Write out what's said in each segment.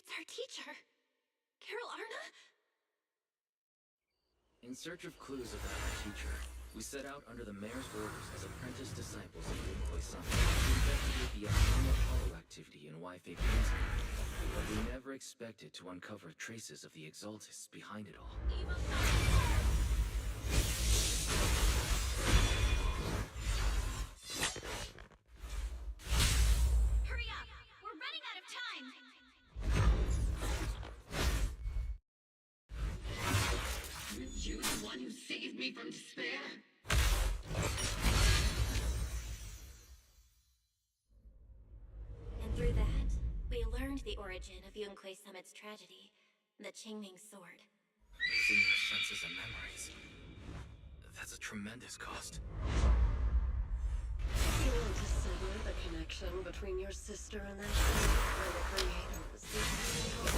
It's our teacher. Carol Arna? In search of clues about our teacher, we set out under the mayor's orders as apprentice disciples of Yunkoi-sama to investigate the abnormal hollow activity in Wi-Fi painting. But we never expected to uncover traces of the Exaltists behind it all. Hurry up! We're running out of time! Was you the one who saved me from despair? And through that, we learned the origin of Yunkoi Summit's tragedy, the Qingming Sword. Losing your senses and memories. That's a tremendous cost. You want to sever the connection between your sister and that thing where the creator was For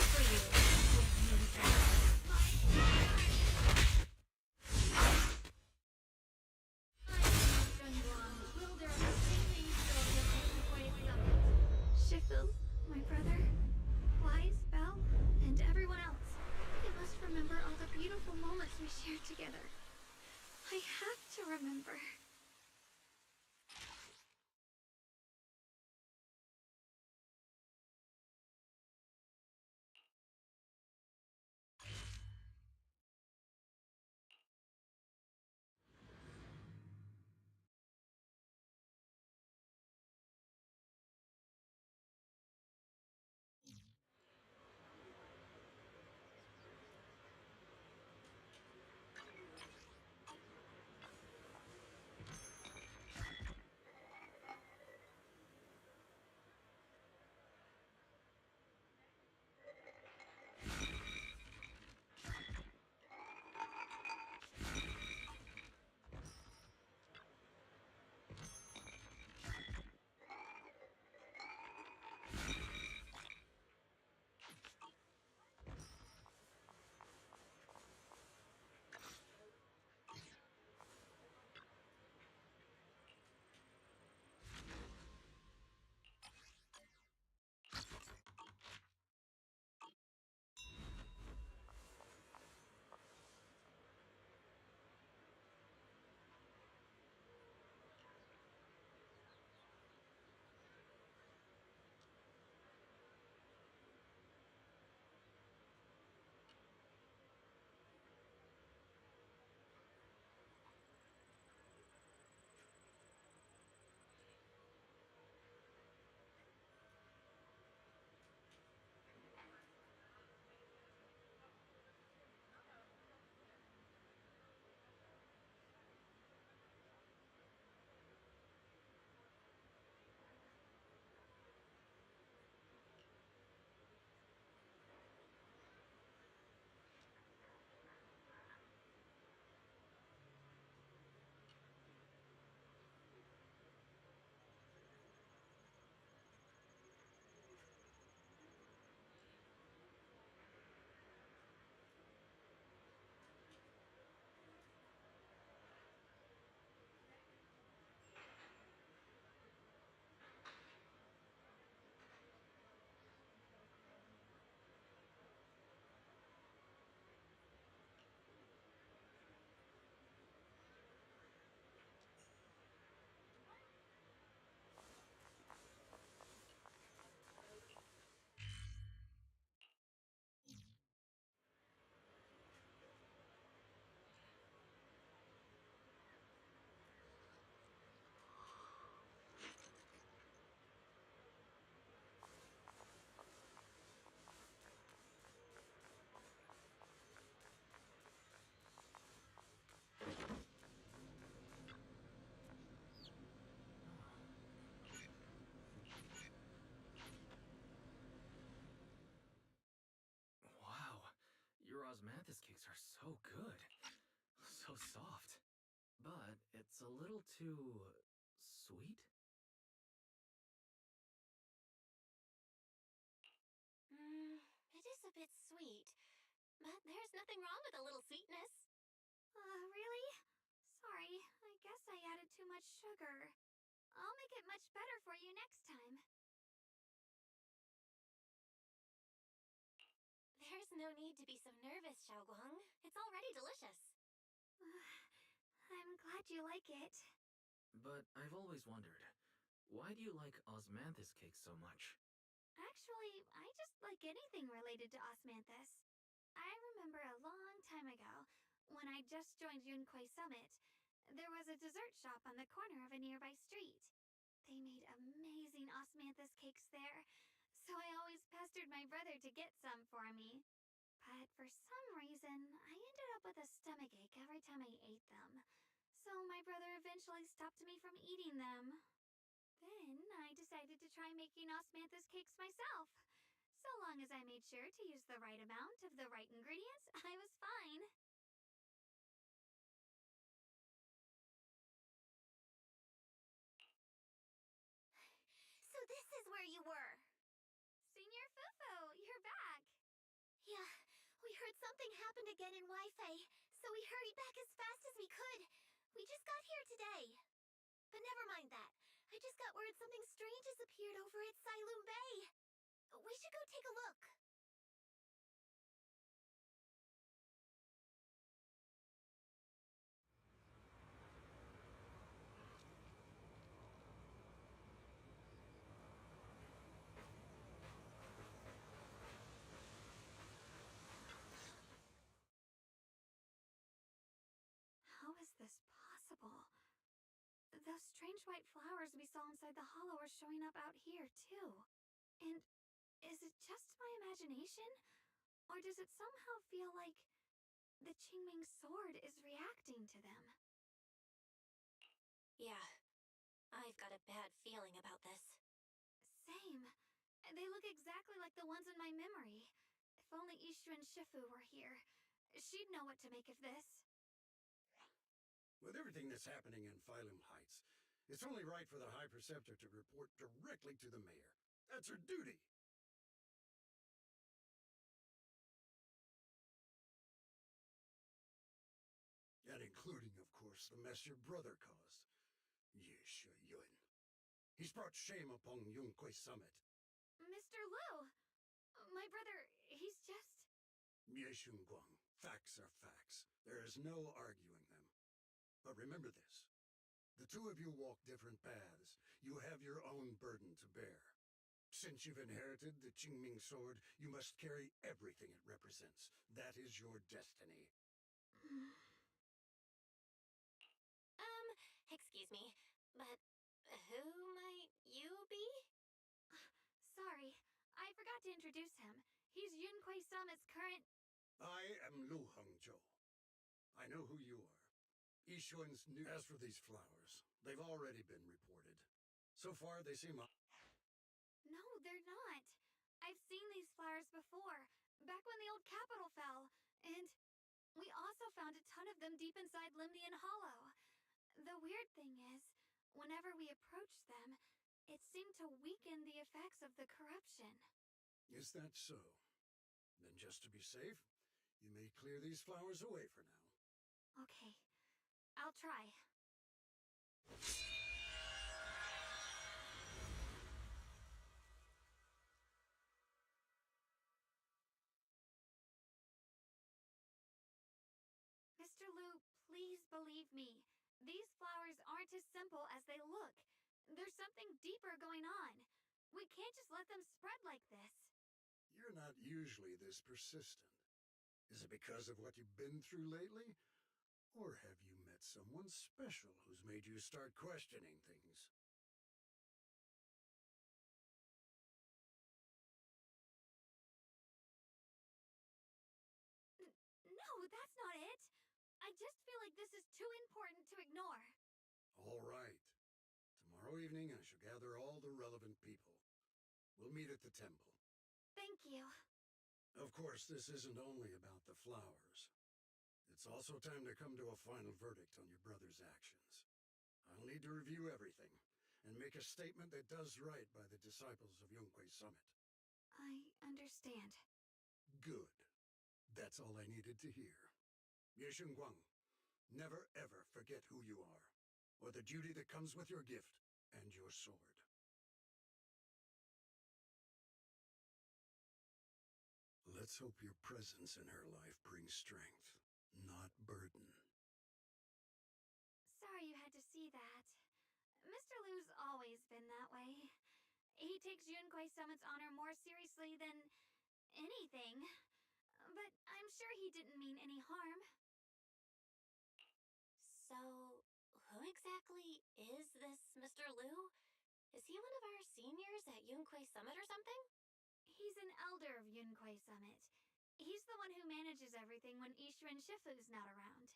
Shifu, my brother, Wise, Belle, and everyone else. I must remember all the beautiful moments we shared together. I have to remember. Osmanthus cakes are so good. So soft. But it's a little too... sweet? It is a bit sweet, but there's nothing wrong with a little sweetness. Really? Sorry, I guess I added too much sugar. I'll make it much better for you next time. no need to be so nervous, Xiaoguang. It's already delicious. I'm glad you like it. But I've always wondered, why do you like osmanthus cake so much? Actually, I just like anything related to osmanthus. I remember a long time ago, when I just joined Yunquay Summit, there was a dessert shop on the corner of a nearby street. They made amazing osmanthus cakes there, so I always pestered my brother to get some for me. But for some reason, I ended up with a stomachache every time I ate them. So my brother eventually stopped me from eating them. Then I decided to try making osmanthus cakes myself. So long as I made sure to use the right amount of the right ingredients, I was fine. So this is where you were. Senior Fufu, you're back. Yeah, we heard something happened again in Wi-Fi, so we hurried back as fast as we could. We just got here today. But never mind that. I just got word something strange has appeared over at Siloom Bay. We should go take a look. How is this possible? Those strange white flowers we saw inside the hollow are showing up out here, too. And is it just my imagination? Or does it somehow feel like the Qingming sword is reacting to them? Yeah, I've got a bad feeling about this. Same. They look exactly like the ones in my memory. If only Ishu and Shifu were here, she'd know what to make of this. With everything that's happening in Phylum Heights, it's only right for the High Preceptor to report directly to the mayor. That's her duty. And including, of course, the mess your brother caused. Yeshe Yun. He's brought shame upon Yunquay Summit. Mr. Liu! My brother, he's just... Yeshun Guang, facts are facts. There is no arguing them. But remember this. The two of you walk different paths. You have your own burden to bear. Since you've inherited the Qingming sword, you must carry everything it represents. That is your destiny. Excuse me, but who might you be? Sorry, I forgot to introduce him. He's Yunquay Summit's current... I am Lu Hengzhou. I know who you are. Yixuan's new... As for these flowers, they've already been reported. So far, they seem... No, they're not. I've seen these flowers before, back when the old capital fell, and we also found a ton of them deep inside Limnian Hollow. The weird thing is, whenever we approached them, it seemed to weaken the effects of the corruption. Is that so? Then just to be safe, you may clear these flowers away for now. Okay, I'll try. Mr. Liu, please believe me. These flowers aren't as simple as they look. There's something deeper going on. We can't just let them spread like this. You're not usually this persistent. Is it because of what you've been through lately? Or have you met someone special who's made you start questioning things? No, that's not it. I just feel like this is too important to ignore. All right. Tomorrow evening, I shall gather all the relevant people. We'll meet at the temple. Thank you. Of course, this isn't only about the flowers. It's also time to come to a final verdict on your brother's actions. I'll need to review everything, and make a statement that does right by the disciples of Yunquay Summit. I understand. Good. That's all I needed to hear. Yeshun Guang, never ever forget who you are, or the duty that comes with your gift and your sword. Let's hope your presence in her life brings strength, not burden. Sorry you had to see that. Mr. Liu's always been that way. He takes Yunquei Summit's honor more seriously than anything. But I'm sure he didn't mean any harm. So, who exactly is this Mr. Liu? Is he one of our seniors at Yunquei Summit or something? He's an elder of Yunquei Summit. He's the one who manages everything when Ishu and Shifu's not around.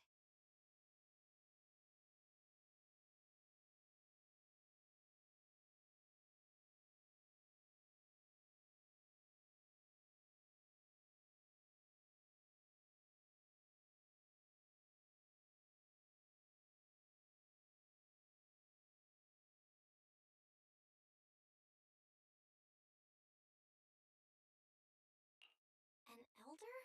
An elder?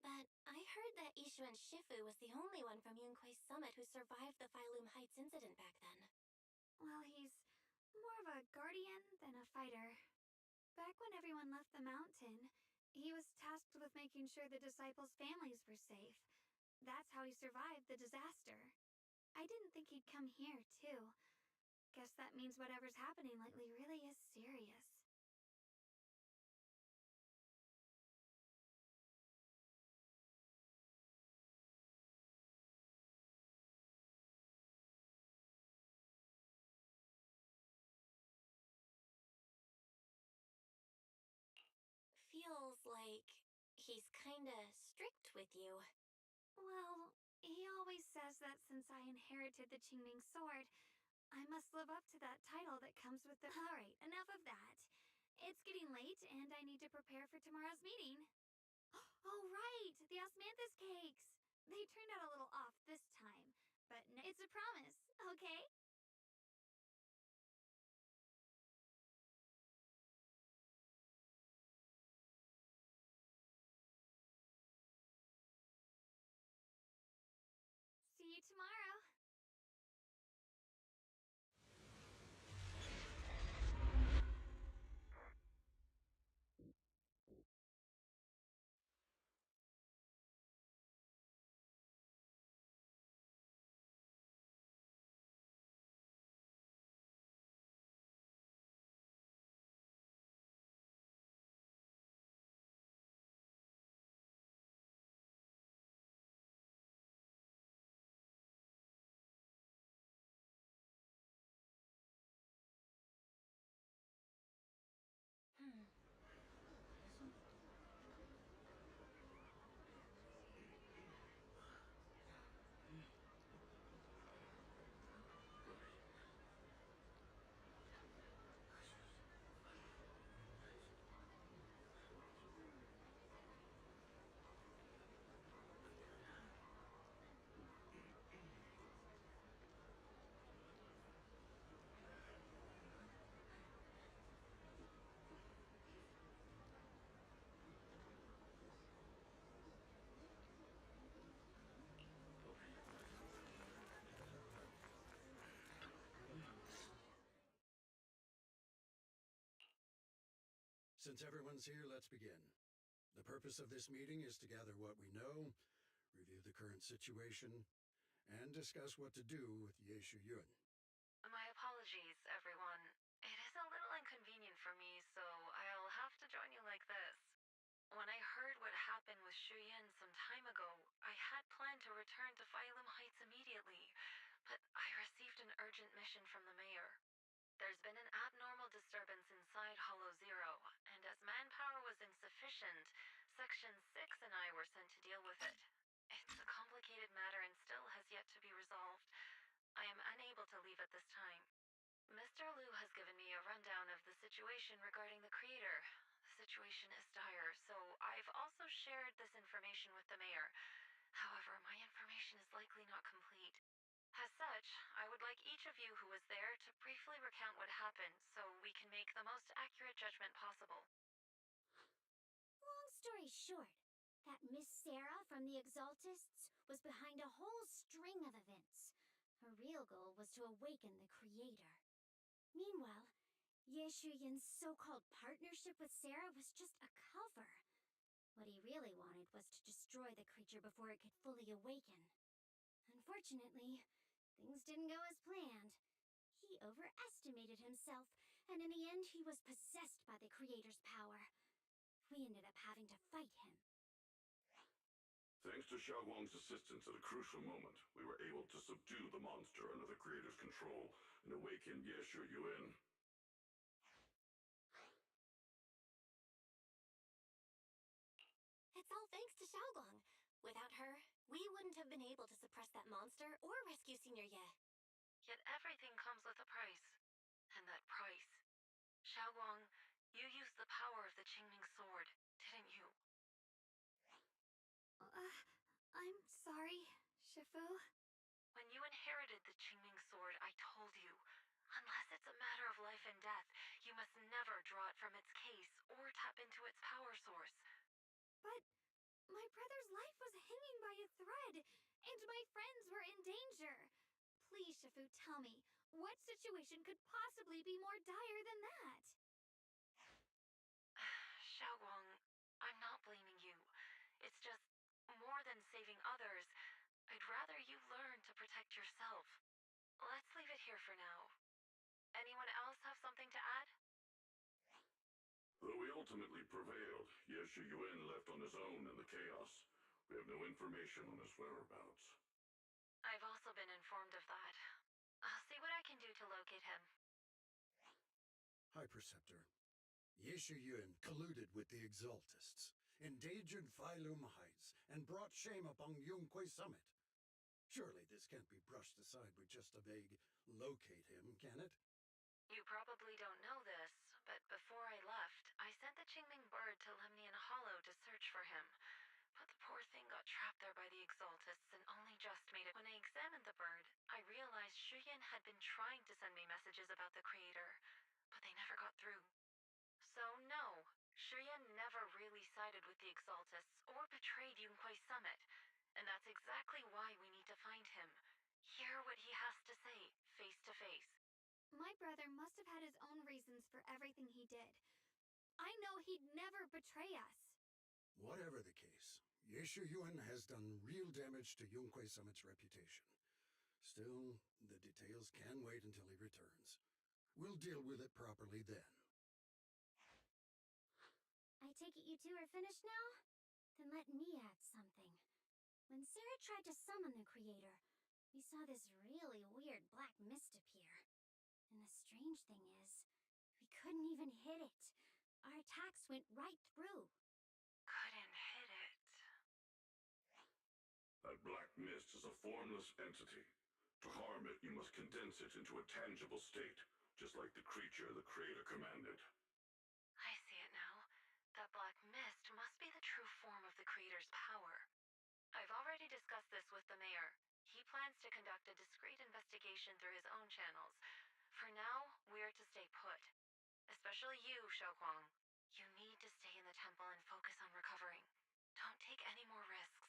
But I heard that Ishu and Shifu was the only one from Yunquei Summit who survived the Phylum Heights incident back then. Well, he's more of a guardian than a fighter. Back when everyone left the mountain, he was tasked with making sure the disciples' families were safe. That's how he survived the disaster. I didn't think he'd come here, too. Guess that means whatever's happening lately really is serious. Feels like he's kinda strict with you. Well, he always says that since I inherited the Qingming sword, I must live up to that title that comes with the. Alright, enough of that. It's getting late and I need to prepare for tomorrow's meeting. Oh, right! The osmanthus cakes! They turned out a little off this time, but it's a promise, okay? See you tomorrow. Since everyone's here, let's begin. The purpose of this meeting is to gather what we know, review the current situation, and discuss what to do with Yeshu Yun. My apologies, everyone. It is a little inconvenient for me, so I'll have to join you like this. When I heard what happened with Shuyin some time ago, I had planned to return to Phylum Heights immediately, but I received an urgent mission from the mayor. There's been an abnormal disturbance inside Hollow Zero, and as manpower was insufficient, Section 6 and I were sent to deal with it. It's a complicated matter and still has yet to be resolved. I am unable to leave at this time. Mr. Liu has given me a rundown of the situation regarding the creator. The situation is dire, so I've also shared this information with the mayor. However, my information is likely not complete. As such, I would like each of you who was there to briefly recount what happened so we can make the most accurate judgment possible. Long story short, that Miss Sarah from the Exaltists was behind a whole string of events. Her real goal was to awaken the creator. Meanwhile, Yeshu Yin's so-called partnership with Sarah was just a cover. What he really wanted was to destroy the creature before it could fully awaken. Unfortunately, things didn't go as planned. He overestimated himself, and in the end he was possessed by the creator's power. We ended up having to fight him. Thanks to Xiaoguang's assistance at a crucial moment, we were able to subdue the monster under the creator's control and awaken Yeshu Yuan. It's all thanks to Xiaoguang. Without her, we wouldn't have been able to suppress that monster or rescue Senior Ye. Yet everything comes with a price. And that price. Xiaoguang, you used the power of the Qingming sword, didn't you? I'm sorry, Shifu. When you inherited the Qingming sword, I told you, unless it's a matter of life and death, you must never draw it from its case or tap into its power source. But my brother's life was hanging by a thread, and my friends were in danger. Please, Shifu, tell me, what situation could possibly be more dire than that? Xiaoguang, I'm not blaming you. It's just, more than saving others, I'd rather you learn to protect yourself. Let's leave it here for now. Anyone else have something to add? Though we ultimately prevailed, Yeshu Yuan left on his own in the chaos. We have no information on his whereabouts. I've also been informed of that. I'll see what I can do to locate him. High Preceptor, Yeshu Yuan colluded with the Exaltists, endangered Phylum Heights, and brought shame upon Yunque Summit. Surely this can't be brushed aside with just a vague locate him, can it? You probably don't know this, but before I left, I sent the Qingming bird to Lemnian Hollow to search for him. But the poor thing got trapped there by the Exaltists and only just made it. When I examined the bird, I realized Shuyan had been trying to send me messages about the Creator, but they never got through. So no, Shuyan never really sided with the Exaltists or betrayed Yunque Summit, and that's exactly why we need to find him. Hear what he has to say, face to face. My brother must have had his own reasons for everything he did. I know he'd never betray us. Whatever the case, Yeshu Yuan has done real damage to Yunque Summit's reputation. Still, the details can wait until he returns. We'll deal with it properly then. I take it you two are finished now? Then let me add something. When Sarah tried to summon the Creator, we saw this really weird black mist appear. And the strange thing is, we couldn't even hit it. Our attacks went right through. Couldn't hit it. That black mist is a formless entity. To harm it, you must condense it into a tangible state, just like the creature the Creator commanded. I see it now. That black mist must be the true form of the Creator's power. I've already discussed this with the mayor. He plans to conduct a discreet investigation through his own channels. For now, we're to stay put. Especially you, Xiaoguang. You need to stay in the temple and focus on recovering. Don't take any more risks.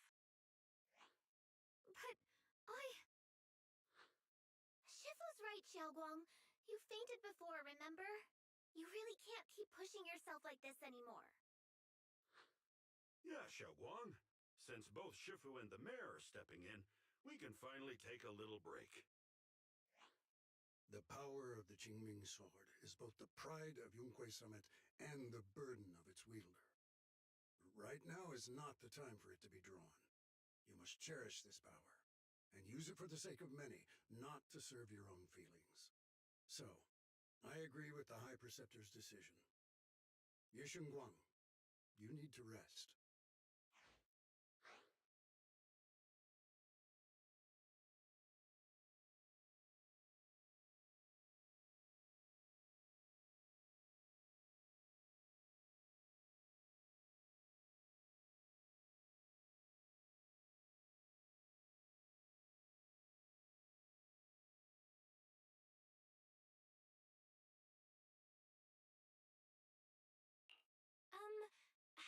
But Shifu's right, Xiaoguang. You fainted before, remember? You really can't keep pushing yourself like this anymore. Yeah, Xiaoguang. Since both Shifu and the mayor are stepping in, we can finally take a little break. The power of the Qingming sword is both the pride of Yunque Summit and the burden of its wielder. Right now is not the time for it to be drawn. You must cherish this power, and use it for the sake of many, not to serve your own feelings. So, I agree with the High Preceptor's decision. Yeshun Guang, you need to rest.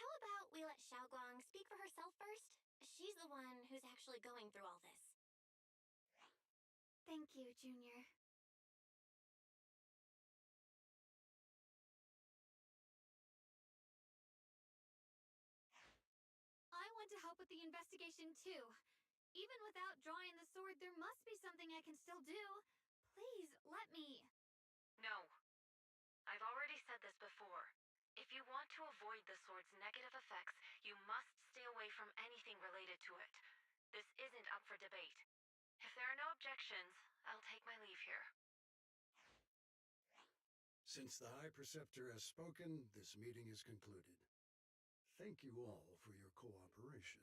How about we let Xiaoguang speak for herself first? She's the one who's actually going through all this. Thank you, Junior. want to help with the investigation too. Even without drawing the sword, there must be something I can still do. Please, let me. No. I've already said this before. If you want to avoid the sword's negative effects, you must stay away from anything related to it. This isn't up for debate. If there are no objections, I'll take my leave here. Since the High Preceptor has spoken, this meeting is concluded. Thank you all for your cooperation.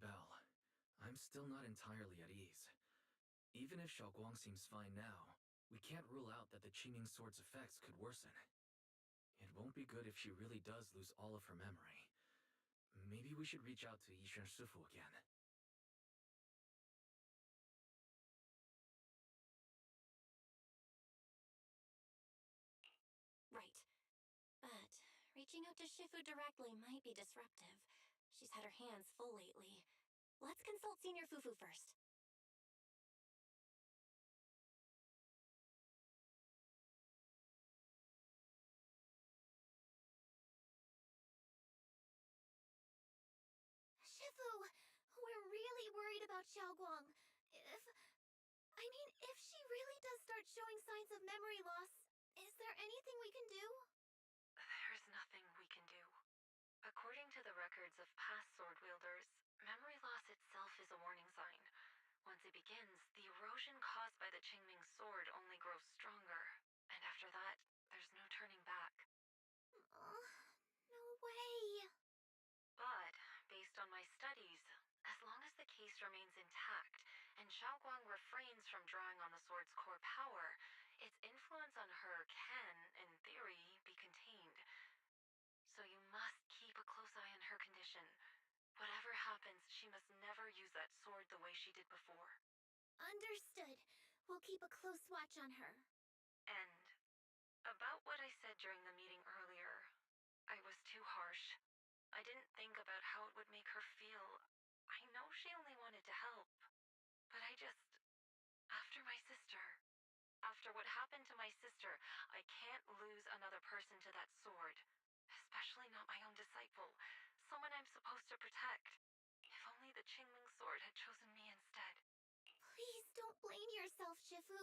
Belle, I'm still not entirely at ease. Even if Xiaoguang seems fine now, we can't rule out that the Qingming Sword's effects could worsen. It won't be good if she really does lose all of her memory. Maybe we should reach out to Yishen Shifu again. Right. But reaching out to Shifu directly might be disruptive. She's had her hands full lately. Let's consult Senior Fufu first. Shifu, we're really worried about Xiaoguang. If she really does start showing signs of memory loss, is there anything we can do? There's nothing we can do. According to the records of past sword wielders, memory loss itself is a warning sign. Once it begins, the erosion caused by the Qingming sword only grows stronger, and after that, there's no turning back. No way. But, based on my studies, as long as the case remains intact, and Xiaoguang refrains from drawing on the sword's core power, its influence on her can, in theory, be contained. So you must keep a close eye on her condition. Whatever happens, she must never use that sword the way she did before. Understood. We'll keep a close watch on her. And about what I said during the meeting earlier, I was too harsh. I didn't think about how it would make her feel. I know she only wanted to help, but after my sister, after what happened to my sister, I can't lose another person to that sword. Especially not my own disciple, someone I'm supposed to protect. If only the Qingming sword had chosen me instead. Please don't blame yourself, Shifu.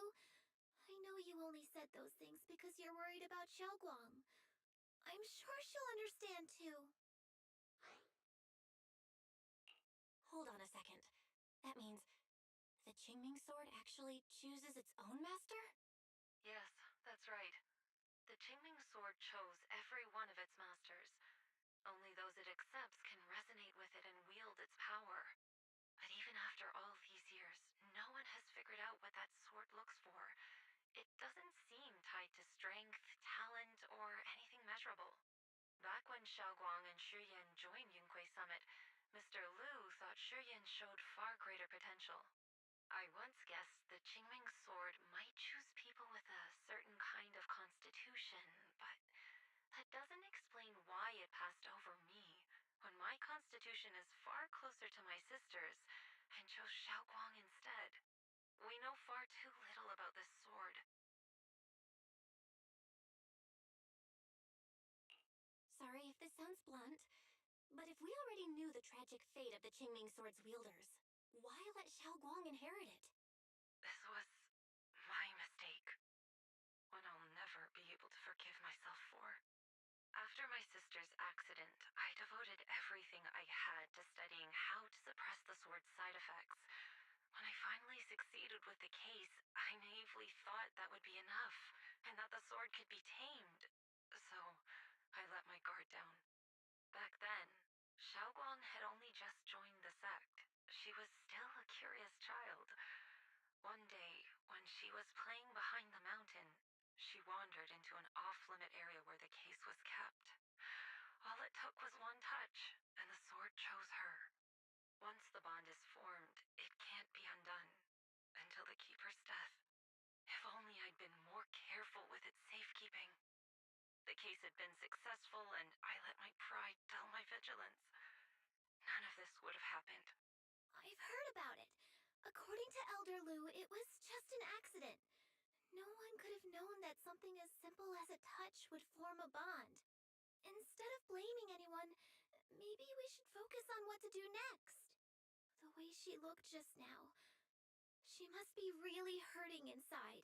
I know you only said those things because you're worried about Xiaoguang. I'm sure she'll understand too. Hold on a second. That means the Qingming sword actually chooses its own master? Yes, that's right. The Qingming sword chose every one of its masters. Only those it accepts can resonate with it and wield its power. But even after all these years, no one has figured out what that sword looks for. It doesn't seem tied to strength, talent, or anything measurable. Back when Xiaoguang and Shiyan joined Yunhui Summit, Mr. Liu thought Shiyan showed far greater potential. I once guessed the Qingming sword might choose people with a certain kind of constitution, but that doesn't explain why it passed over me, when my constitution is far closer to my sister's, and chose Xiaoguang instead. We know far too little about this sword. Sorry if this sounds blunt, but if we already knew the tragic fate of the Qingming sword's wielders, why let Xiaoguang inherit it? This was my mistake. One I'll never be able to forgive myself for. After my sister's accident, I devoted everything I had to studying how to suppress the sword's side effects. When I finally succeeded with the case, I naively thought that would be enough, and that the sword could be tamed. So, I let my guard down. Back then, Xiaoguang had only just joined the sect. playing behind the mountain, she wandered into an off-limit area where the case was kept. All it took was one touch, and the sword chose her. Once the bond is formed, it can't be undone. Until the keeper's death. If only I'd been more careful with its safekeeping. The case had been successful, and I let my pride dull my vigilance. None of this would have happened. I've heard about it. According to Elder Lu, it was just an accident. No one could have known that something as simple as a touch would form a bond. Instead of blaming anyone, maybe we should focus on what to do next. The way she looked just now, she must be really hurting inside.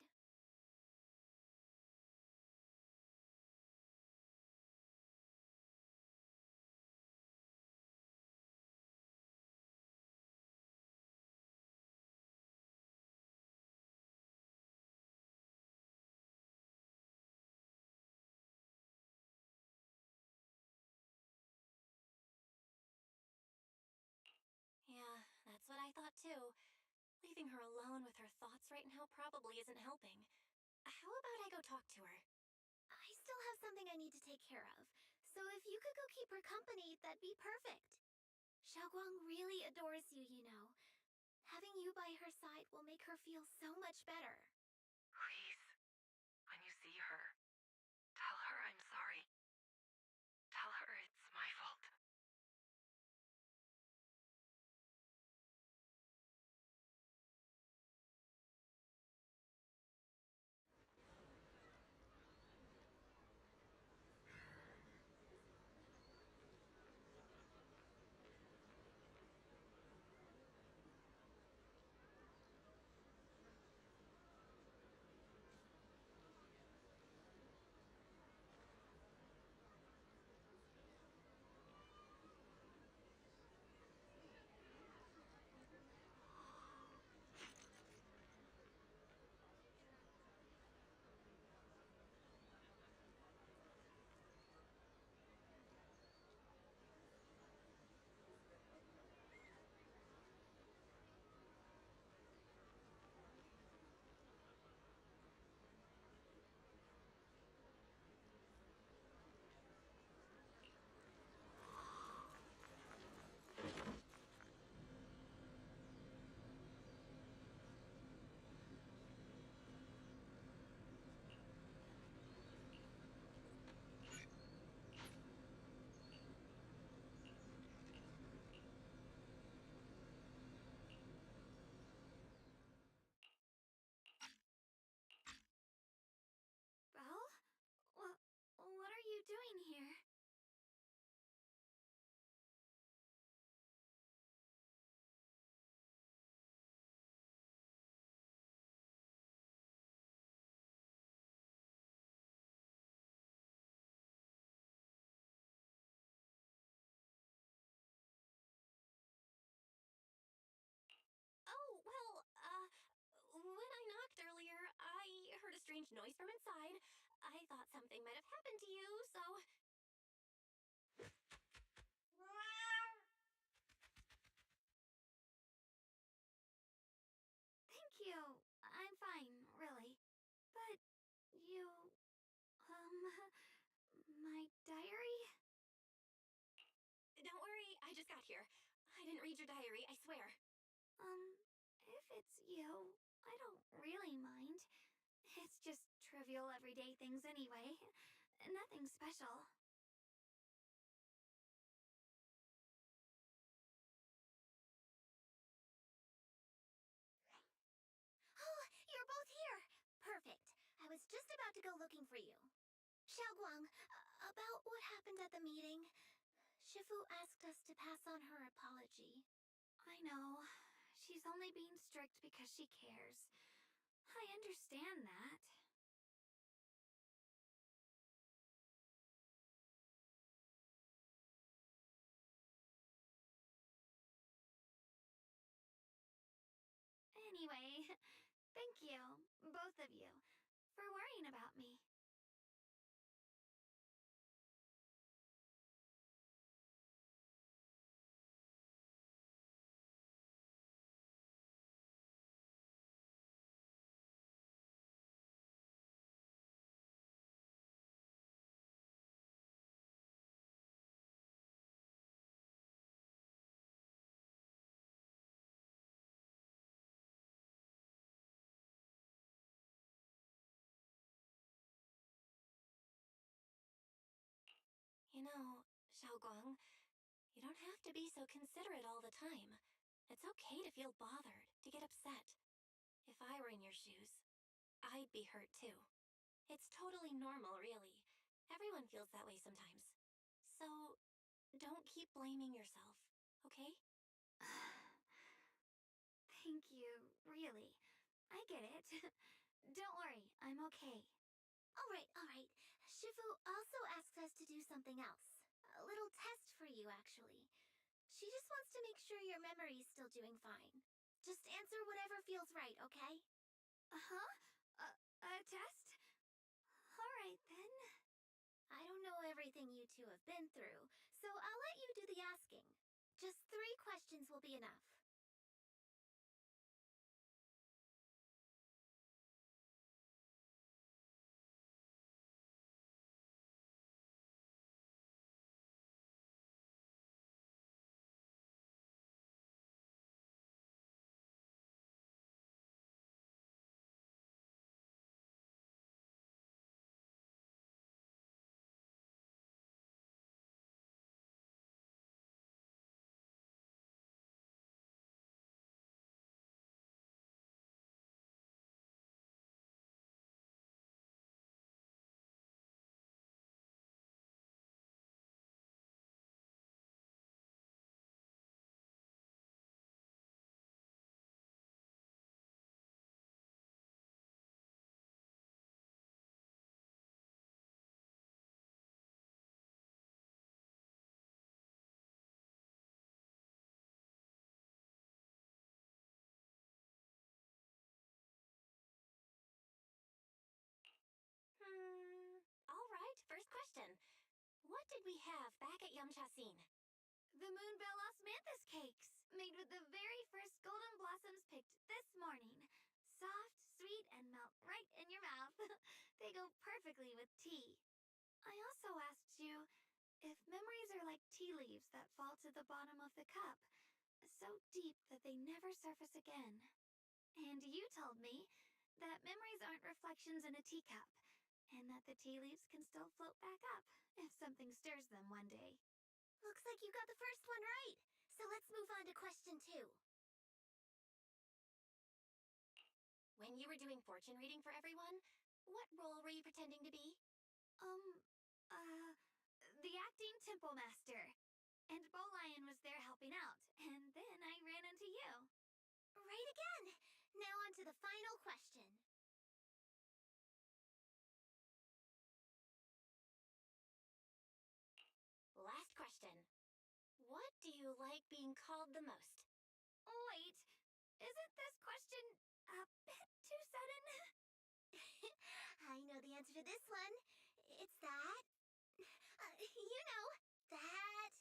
Yeah, that's what I thought too. Leaving her alone with her thoughts right now probably isn't helping. How about I go talk to her? I still have something I need to take care of, so if you could go keep her company, that'd be perfect. Xiaoguang really adores you, you know. Having you by her side will make her feel so much better. Please, when you see her, tell her I'm sorry. Tell her it's my fault. Well, what are you doing here? Oh, well, when I knocked earlier, I heard a strange noise from inside. I thought something might have happened to you, so. Thank you. I'm fine, really. But you, um, my diary? Don't worry, I just got here. I didn't read your diary, I swear. If it's you, I don't really mind. It's just trivial everyday things anyway. Nothing special. Oh, you're both here! Perfect. I was just about to go looking for you. Xiaoguang, about what happened at the meeting. Shifu asked us to pass on her apology. I know. She's only being strict because she cares. I understand that. Anyway, thank you, both of you, for worrying about me. Xiaoguang, you don't have to be so considerate all the time. It's okay to feel bothered, to get upset. If I were in your shoes, I'd be hurt too. It's totally normal, really. Everyone feels that way sometimes. So, don't keep blaming yourself, okay? Thank you, really. I get it. Don't worry, I'm okay. Alright. Shifu also asks us to do something else. A little test for you, actually. She just wants to make sure your memory's still doing fine. Just answer whatever feels right, okay? Uh-huh? A test? Alright then. I don't know everything you two have been through, so I'll let you do the asking. Just 3 questions will be enough. Alright, first question. What did we have back at Yamchasin? The Moonbell Osmanthus cakes, made with the very first golden blossoms picked this morning. Soft, sweet, and melt right in your mouth. They go perfectly with tea. I also asked you if memories are like tea leaves that fall to the bottom of the cup, so deep that they never surface again. And you told me that memories aren't reflections in a teacup, and that the tea leaves can still float back up if something stirs them one day. Looks like you got the first one right. So let's move on to question 2. When you were doing fortune reading for everyone, what role were you pretending to be? The acting temple master. And Bowlion was there helping out, and then I ran into you. Right again! Now on to the final question. Last question. What do you like being called the most? Wait, isn't this question a bit too sudden? I know the answer to this one. It's that. You know, that.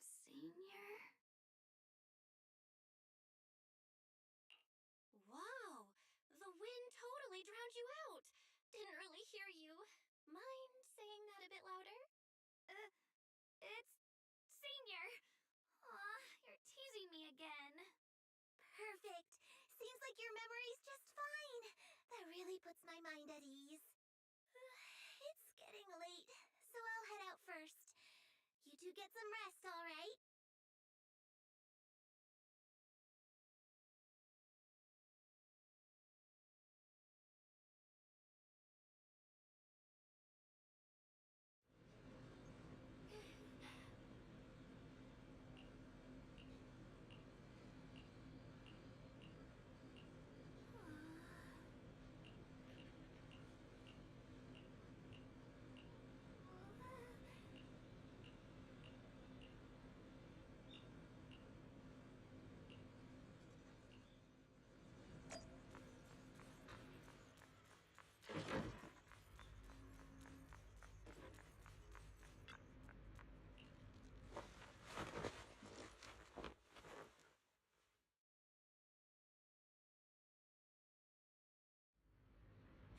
Senior? Wow, the wind totally drowned you out. Didn't really hear you. Mind saying that a bit louder? It's Senior. Aw, you're teasing me again. Perfect. Seems like your memory's just fine. That really puts my mind at ease. It's getting late, so I'll head out first. You two get some rest, all right?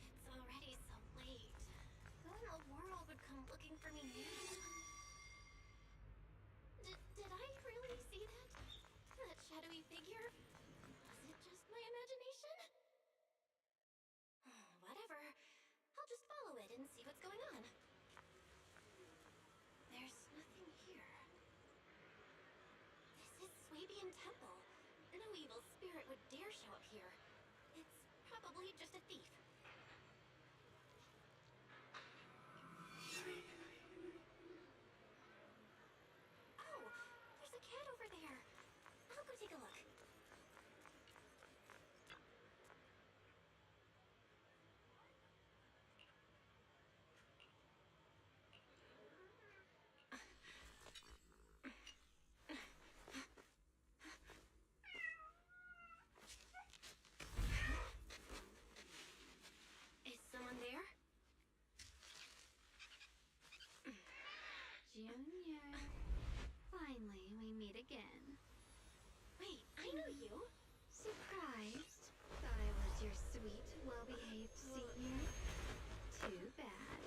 It's already so late. Who in the world would come looking for me now? Did I really see that? That shadowy figure? Was it just my imagination? Whatever. I'll just follow it and see what's going on. pirate would dare show up here. It's probably just a thief. Oh, there's a cat over there. I'll go take a look. Is someone there? Junior. Finally, we meet again. Wait, I know you. Surprised? Thought I was your sweet, well-behaved senior? Too bad.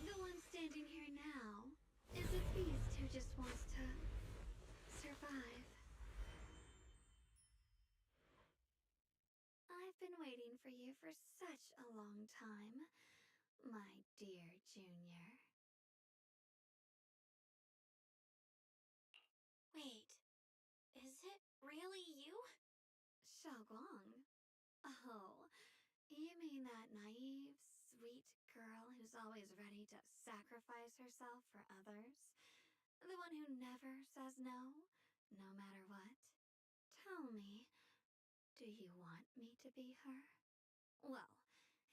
The one standing here now is a beast who just wants to survive. I've been waiting for you for such a long time, my dear Junior. Wait, is it really you? Xiaoguang? Oh, you mean that naive, sweet girl who's always ready to sacrifice herself for others? The one who never says no, no matter what? Tell me, do you want me to be her? Well,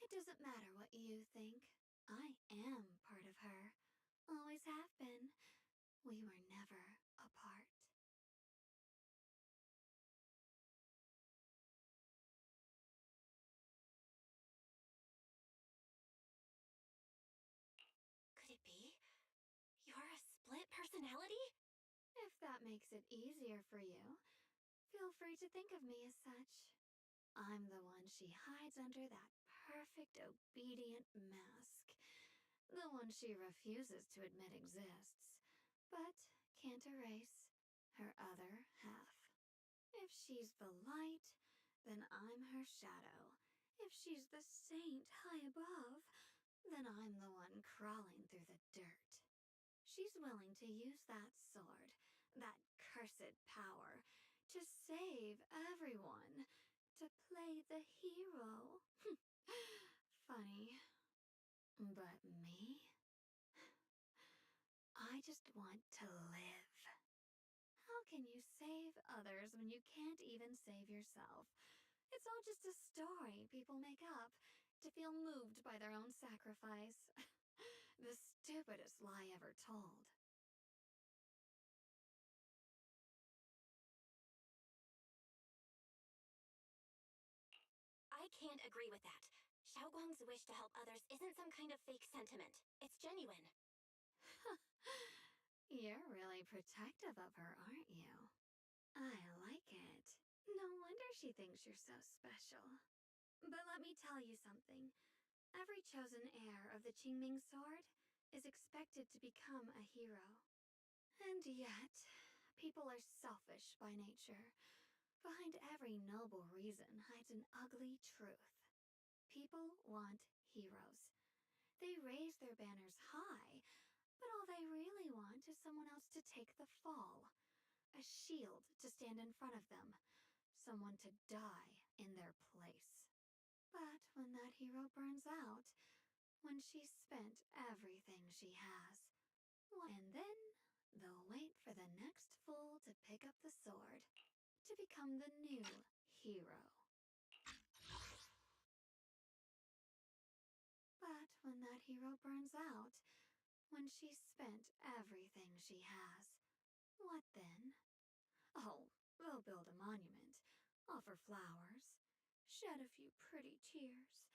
it doesn't matter what you think. I am part of her. Always have been. We were never apart. Could it be? You're a split personality? If that makes it easier for you, feel free to think of me as such. I'm the one she hides under that perfect obedient mask. The one she refuses to admit exists, but can't erase her other half. If she's the light, then I'm her shadow. If she's the saint high above, then I'm the one crawling through the dirt. She's willing to use that sword, that cursed power, to save everyone, to play the hero. Funny. But me? I just want to live. How can you save others when you can't even save yourself? It's all just a story people make up to feel moved by their own sacrifice. The stupidest lie ever told. I can't agree with that. Xiaoguang's wish to help others isn't some kind of fake sentiment. It's genuine. You're really protective of her, aren't you? I like it. No wonder she thinks you're so special. But let me tell you something. Every chosen heir of the Qingming sword is expected to become a hero. And yet, people are selfish by nature. Behind every noble reason hides an ugly truth. People want heroes. They raise their banners high, but all they really want is someone else to take the fall. A shield to stand in front of them. Someone to die in their place. But when that hero burns out, when she's spent everything she has, and then they'll wait for the next fool to pick up the sword, to become the new hero. But when that hero burns out, when she's spent everything she has, what then? Oh, they'll build a monument, offer flowers, shed a few pretty tears,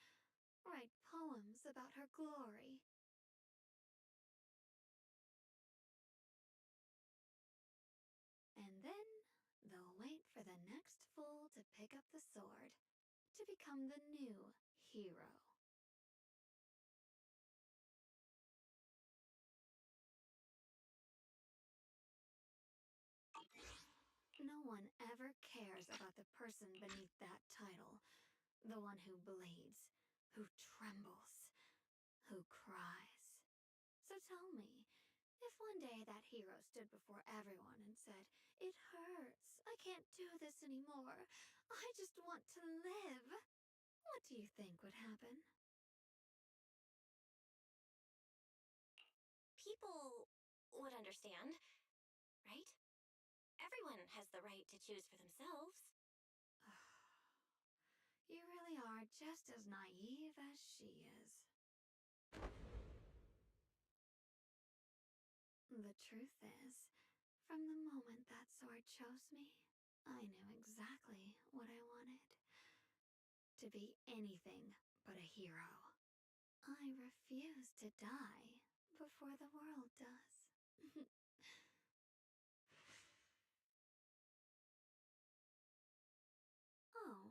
write poems about her glory. And then they'll wait for the next fool to pick up the sword, to become the new hero. No one ever cares about the person beneath that title. The one who bleeds, who trembles, who cries. So tell me, if one day that hero stood before everyone and said, "It hurts, I can't do this anymore. I just want to live. What do you think would happen? People would understand, right? Everyone has the right to choose for themselves. You really are just as naive as she is. The truth is, from the moment that sword chose me, I knew exactly what I wanted. To be anything but a hero. I refuse to die before the world does. Oh,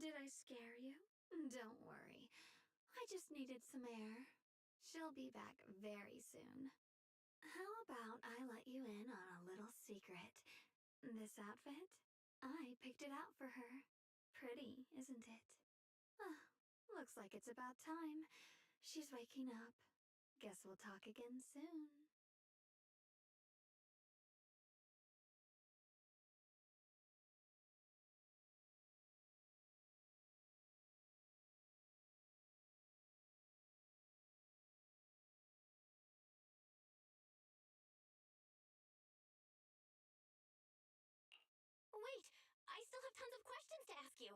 did I scare you? Don't worry. I just needed some air. She'll be back very soon. How about I let you in on a little secret? This outfit? I picked it out for her. Pretty, isn't it? Ah, looks like it's about time. She's waking up. Guess we'll talk again soon. Wait, I still have tons of questions to ask you.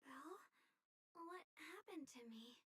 Belle? What happened to me?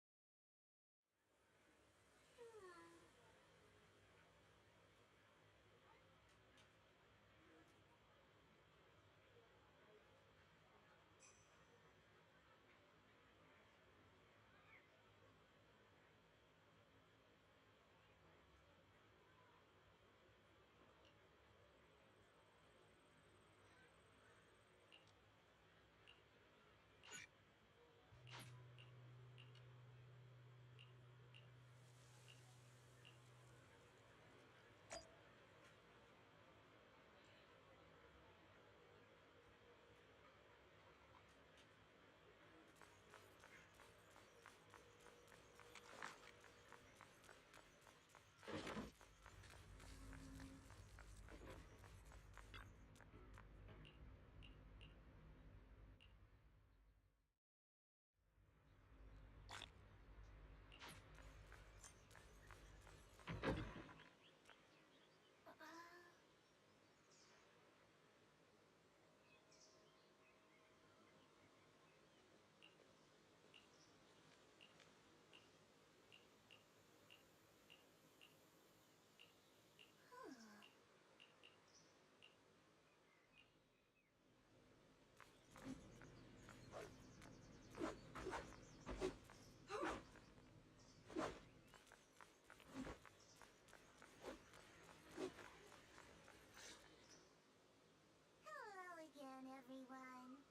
Hello again, everyone.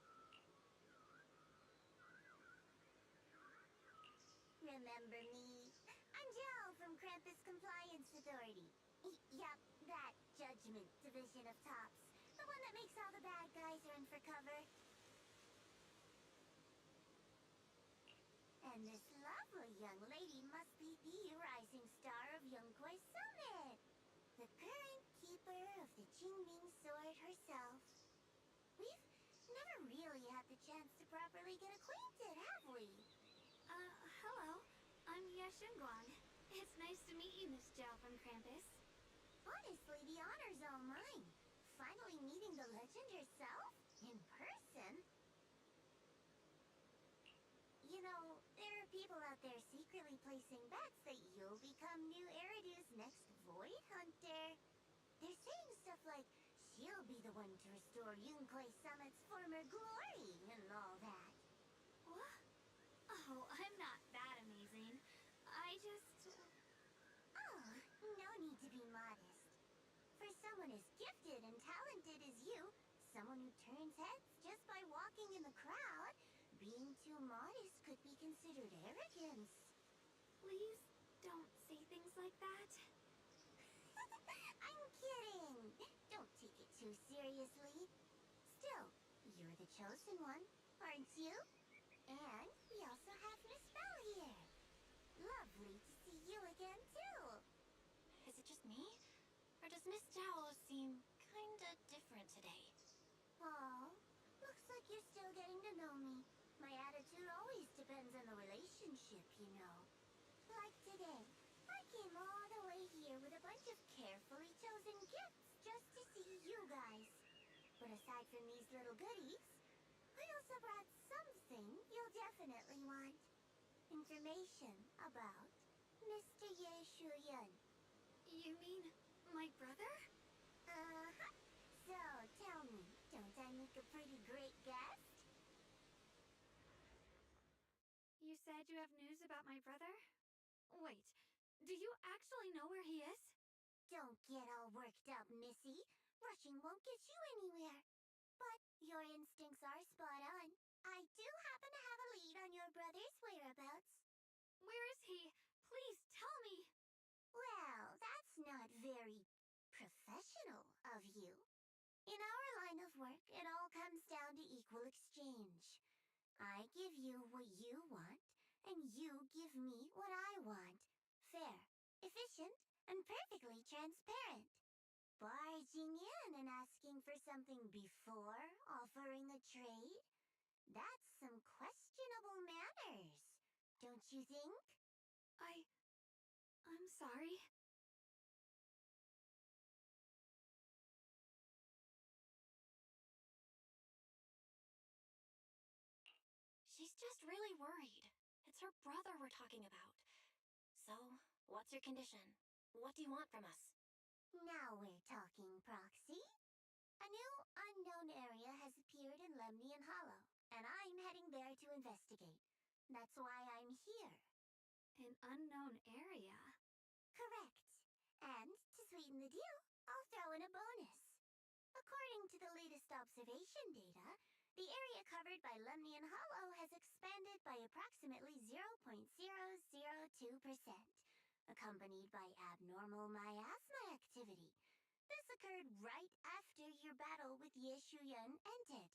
Remember me? I'm Jill from Krampus Compliance Authority. Yep, that Judgment Division of Tops. The one that makes all the bad guys run for cover. And this lovely young lady must be the rising star of Yongkoi Summit. The current keeper of the Jingming Sword herself. We've never really had the chance to properly get acquainted, have we? Hello. I'm Yashunguang. It's nice to meet you, Miss Zhao from Krampus. Honestly, the honor's all mine. Finally meeting the legend herself? In person? You know, there are people out there secretly placing bets that you'll become new Eridu's next Void Hunter. They're saying stuff like, she'll be the one to restore Yunkwei Summit's former glory and all that. What? Oh, I'm not that amazing. I just... Oh, no need to be modest. For someone as gifted and talented as you, someone who turns heads just by walking in the crowd, being too modest could be considered arrogance. Please don't say things like that. I'm kidding. Don't take it too seriously. Still, you're the chosen one, aren't you? And You're still getting to know me. My attitude always depends on the relationship, you know. Like today, I came all the way here with a bunch of carefully chosen gifts just to see you guys. But aside from these little goodies, I also brought something you'll definitely want. Information about Mr. Ye Shuyan. You mean my brother? Uh-huh. So, tell me, don't I make a pretty great guest? You said you have news about my brother? Wait, do you actually know where he is? Don't get all worked up, Missy. Rushing won't get you anywhere. But your instincts are spot on. I do happen to have a lead on your brother's whereabouts. Where is he? Please tell me. Well, that's not very professional of you. In our line of work, it all comes down to equal exchange. I give you what you want, and you give me what I want. Fair, efficient, and perfectly transparent. Barging in and asking for something before offering a trade? That's some questionable manners, don't you think? I'm sorry. She's just really worried. It's her brother we're talking about. So, what's your condition? What do you want from us? Now we're talking, Proxy. A new unknown area has appeared in Lemnian Hollow, and I'm heading there to investigate. That's why I'm here. An unknown area? Correct. And to sweeten the deal, I'll throw in a bonus. According to the latest observation data, the area covered by Lemnian Hollow has expanded by approximately 0.002%, accompanied by abnormal miasma activity. This occurred right after your battle with Yeshuyan ended.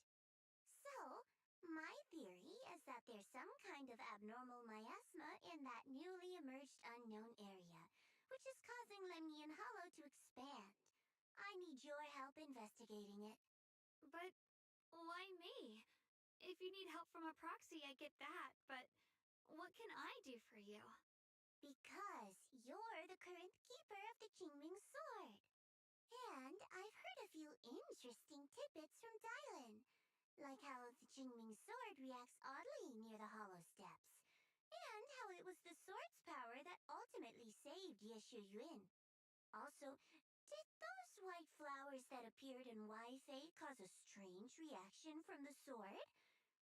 So, my theory is that there's some kind of abnormal miasma in that newly emerged unknown area, which is causing Lemnian Hollow to expand. I need your help investigating it. But why me? If you need help from a proxy, I get that, but what can I do for you? Because you're the current keeper of the Qingming Sword. And I've heard a few interesting tidbits from Dylan, like how the Qingming Sword reacts oddly near the Hollow Steps, and how it was the sword's power that ultimately saved Yeshu Yun. Also, did those white flowers that appeared in Waifei cause a strange reaction from the sword?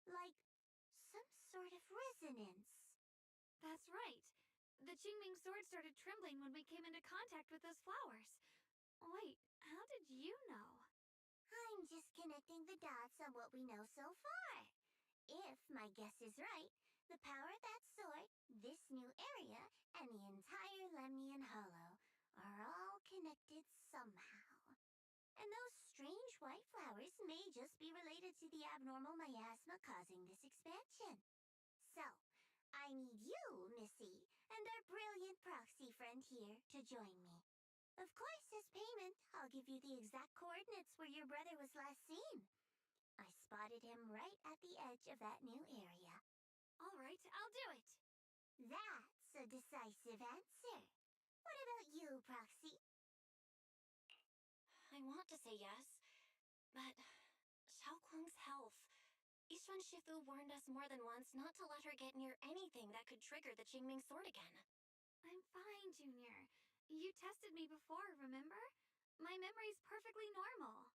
Like some sort of resonance? That's right. The Qingming sword started trembling when we came into contact with those flowers. Wait, how did you know? I'm just connecting the dots on what we know so far. If my guess is right, the power of that sword, this new area, and the entire Lemnian Hollow are all connected somehow. And those strange white flowers may just be related to the abnormal miasma causing this expansion. So, I need you, Missy, and our brilliant proxy friend here to join me. Of course, as payment, I'll give you the exact coordinates where your brother was last seen. I spotted him right at the edge of that new area. All right, I'll do it. That's a decisive answer. What about you, Proxy? I want to say yes, but Xiaoguang's health. Yishuan Shifu warned us more than once not to let her get near anything that could trigger the Qingming sword again. I'm fine, Junior. You tested me before, remember? My memory's perfectly normal.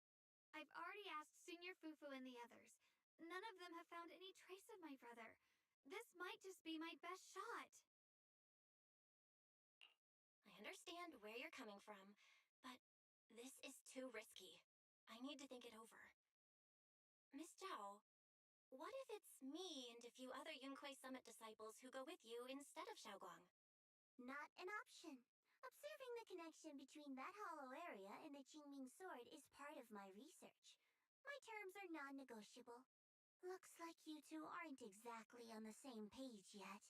I've already asked Senior Fufu and the others. None of them have found any trace of my brother. This might just be my best shot. I understand where you're coming from, but this is too risky. I need to think it over. Miss Zhao, what if it's me and a few other Yunkai Summit disciples who go with you instead of Xiaoguang? Not an option. Observing the connection between that hollow area and the Qingming sword is part of my research. My terms are non-negotiable. Looks like you two aren't exactly on the same page yet.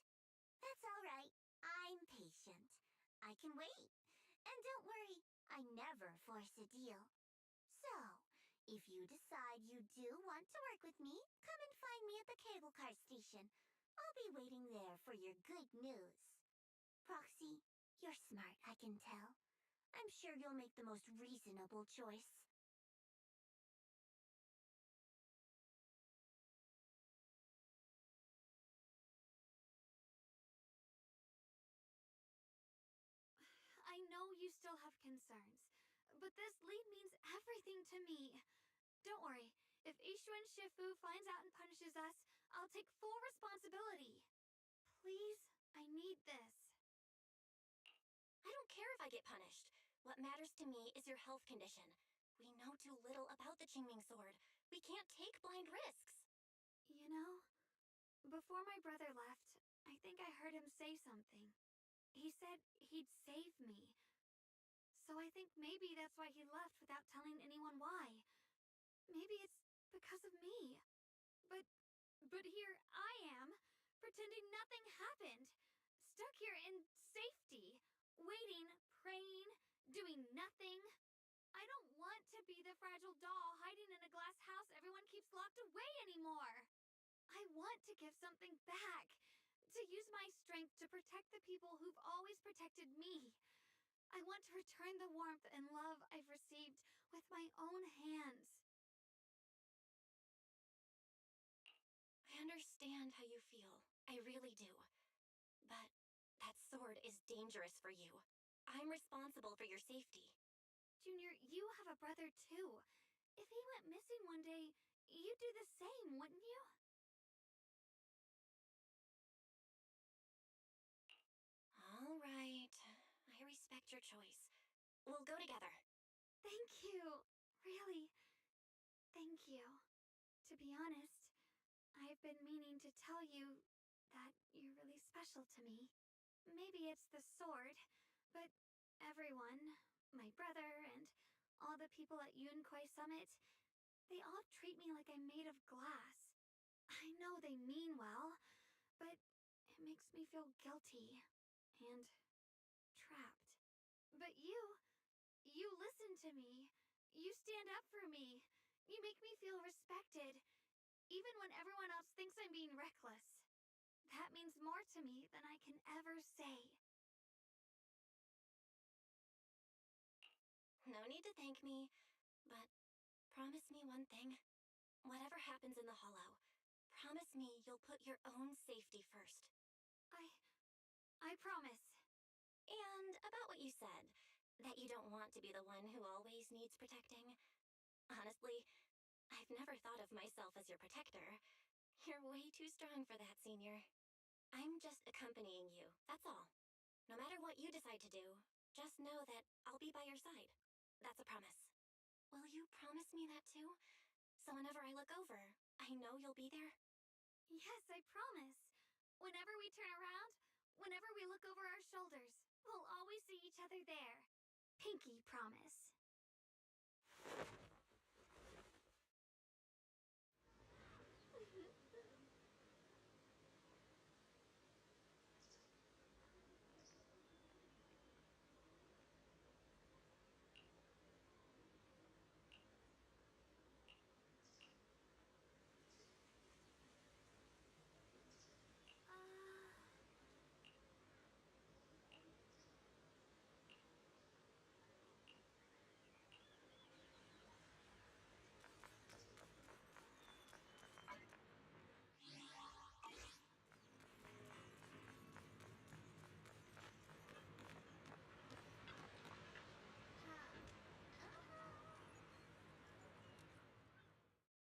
That's all right. I'm patient. I can wait. And don't worry, I never force a deal. So, If you decide you do want to work with me, come and find me at the cable car station. I'll be waiting there for your good news. Proxy, you're smart, I can tell. I'm sure you'll make the most reasonable choice. I know you still have concerns, but this lead means everything to me. Don't worry, if Ishu and Shifu finds out and punishes us, I'll take full responsibility. Please, I need this. I don't care if I get punished. What matters to me is your health condition. We know too little about the Qingming sword. We can't take blind risks. You know, before my brother left, I think I heard him say something. He said he'd save me. So I think maybe that's why he left without telling anyone why. Maybe it's because of me. But here I am, pretending nothing happened. Stuck here in safety, waiting, praying, doing nothing. I don't want to be the fragile doll hiding in a glass house everyone keeps locked away anymore. I want to give something back, to use my strength to protect the people who've always protected me. I want to return the warmth and love I've received with my own hands. I understand how you feel. I really do. But that sword is dangerous for you. I'm responsible for your safety. Junior, you have a brother too. If he went missing one day, you'd do the same, wouldn't you? All right. I respect your choice. We'll go together. Thank you. Really, thank you. To be honest, I've been meaning to tell you that you're really special to me. Maybe it's the sword, but everyone, my brother and all the people at Yunkoi Summit, they all treat me like I'm made of glass. I know they mean well, but it makes me feel guilty and trapped. But you listen to me. You stand up for me. You make me feel respected, even when everyone else thinks I'm being reckless. That means more to me than I can ever say. No need to thank me, but promise me one thing. Whatever happens in the Hollow, promise me you'll put your own safety first. I promise. And about what you said, that you don't want to be the one who always needs protecting. Honestly, I've never thought of myself as your protector. You're way too strong for that, Senior. I'm just accompanying you, that's all. No matter what you decide to do, just know that I'll be by your side. That's a promise. Will you promise me that too? So whenever I look over, I know you'll be there? Yes, I promise. Whenever we turn around, whenever we look over our shoulders, we'll always see each other there. Pinky promise.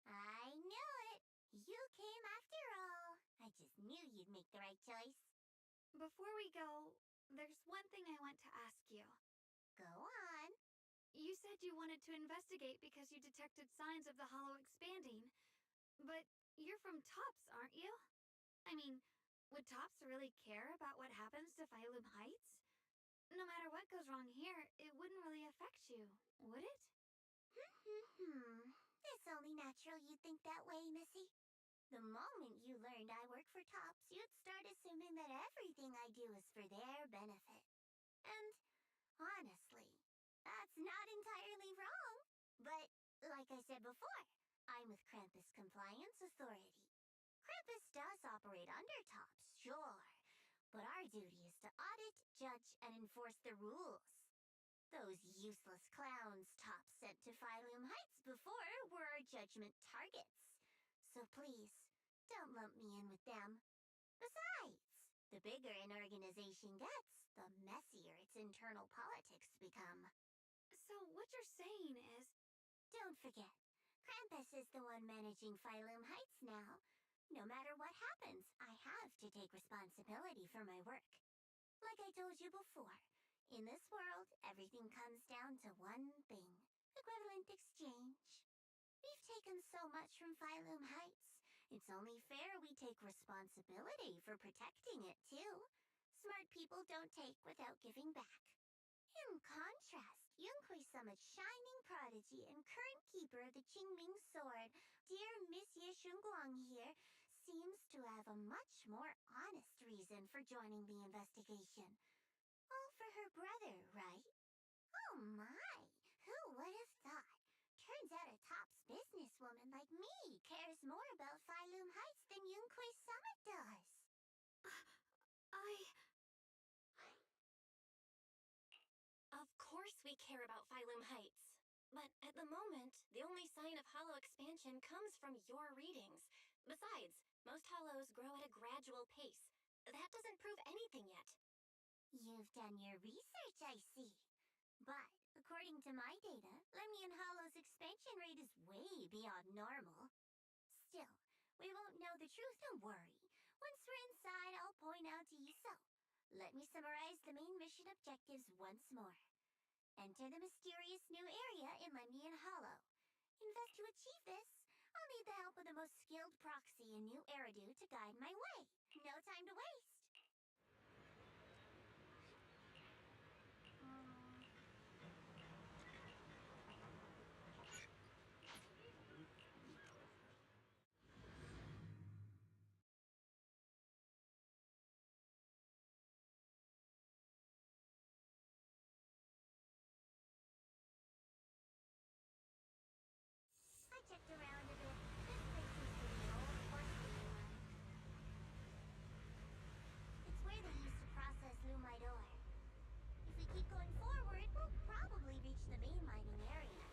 I knew it! You came after all. I just knew you'd make the right choice. Before we go, there's one thing I want to ask you. Go on. You said you wanted to investigate because you detected signs of the hollow expanding. But you're from Tops, aren't you? I mean, would Tops really care about what happens to Phylum Heights? No matter what goes wrong here, it wouldn't really affect you, would it? It's only natural you'd think that way, Missy. The moment you learned I work for Tops, you'd start assuming that everything I do is for their benefit. And honestly, that's not entirely wrong. But Like I said before, I'm with Krampus Compliance Authority. Krampus does operate under Tops, sure, but our duty is to audit, judge, and enforce the rules. Those useless clowns Tops sent to Phylum Heights before were our judgment targets. So please, don't lump me in with them. Besides, the bigger an organization gets, the messier its internal politics become. So what you're saying is... Don't forget, Krampus is the one managing Phylum Heights now. No matter what happens, I have to take responsibility for my work. Like I told you before, in this world, everything comes down to one thing: equivalent exchange. We've taken so much from Phylum Heights. It's only fair we take responsibility for protecting it, too. Smart people don't take without giving back. In contrast, Yunhui Summit's shining prodigy and current keeper of the Qingming Sword, dear Monsieur Shunguang here, seems to have a much more honest reason for joining the investigation. All for her brother, right? Oh my, who would have thought? Turns out a Tops businesswoman like me cares more about Phylum Heights than Yunhui Summit does. Of course we care about Phylum Heights. But at the moment, the only sign of hollow expansion comes from your readings. Besides, most hollows grow at a gradual pace. That doesn't prove anything yet. You've done your research, I see. But, according to my data, Lemnian Hollow's expansion rate is way beyond normal. Still, we won't know the truth, don't worry. Once we're inside, I'll point out to you so. Let me summarize the main mission objectives once more. Enter the mysterious new area in Lemnian Hollow. To achieve this, I'll need the help of the most skilled proxy in New Eridu to guide my way. No time to waste. I checked around a bit. This place used to be an old horse feeding line. It's where they used to process Lumite ore. If we keep going forward, we'll probably reach the main mining area.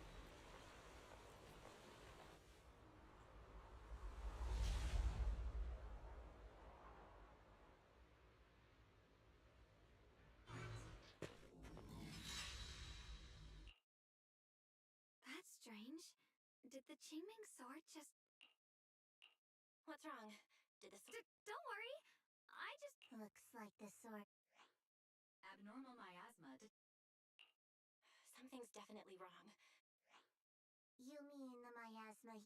That's strange. Did the Qingming Sword just... What's wrong? Did the sword... Don't worry. I just... Looks like the sword. Abnormal miasma. Something's definitely wrong. You mean the miasma?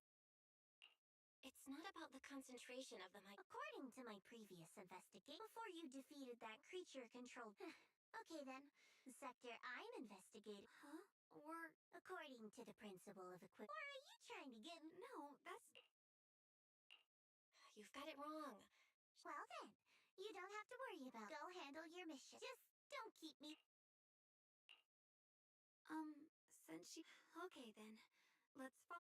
It's not about the concentration of the According to my previous investigation, before you defeated that creature controlled... Okay then, the sector I'm investigating... Huh? Or... According to the principle of equip... Or are you trying to get... No, that's... You've got it wrong. Well then, you don't have to worry about... Go handle your mission. Just don't keep me... Since she... Okay then. Let's follow...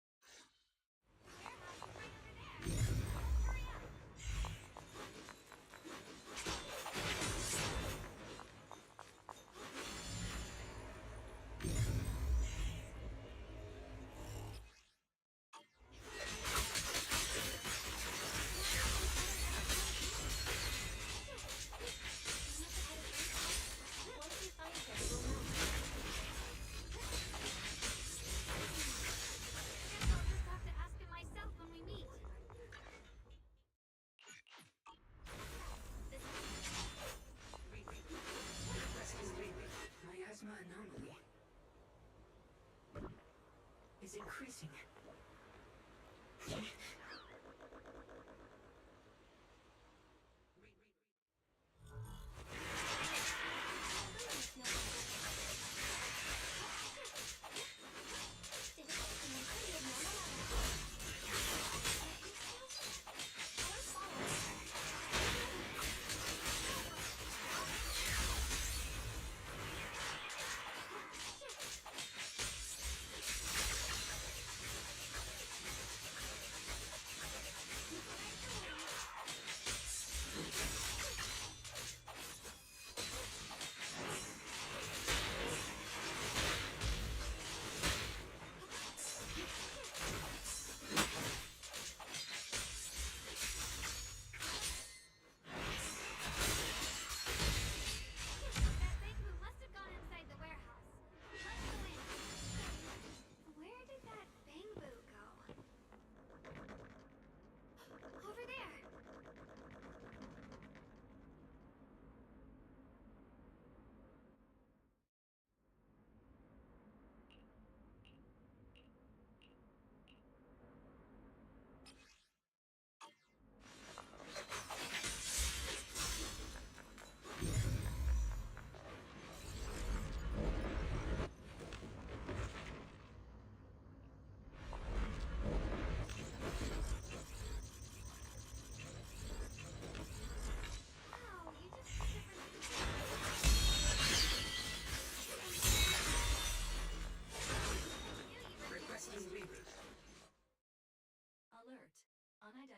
Once we find her, we'll know. I'll just have to ask him myself when we meet. Miasma anomaly is increasing.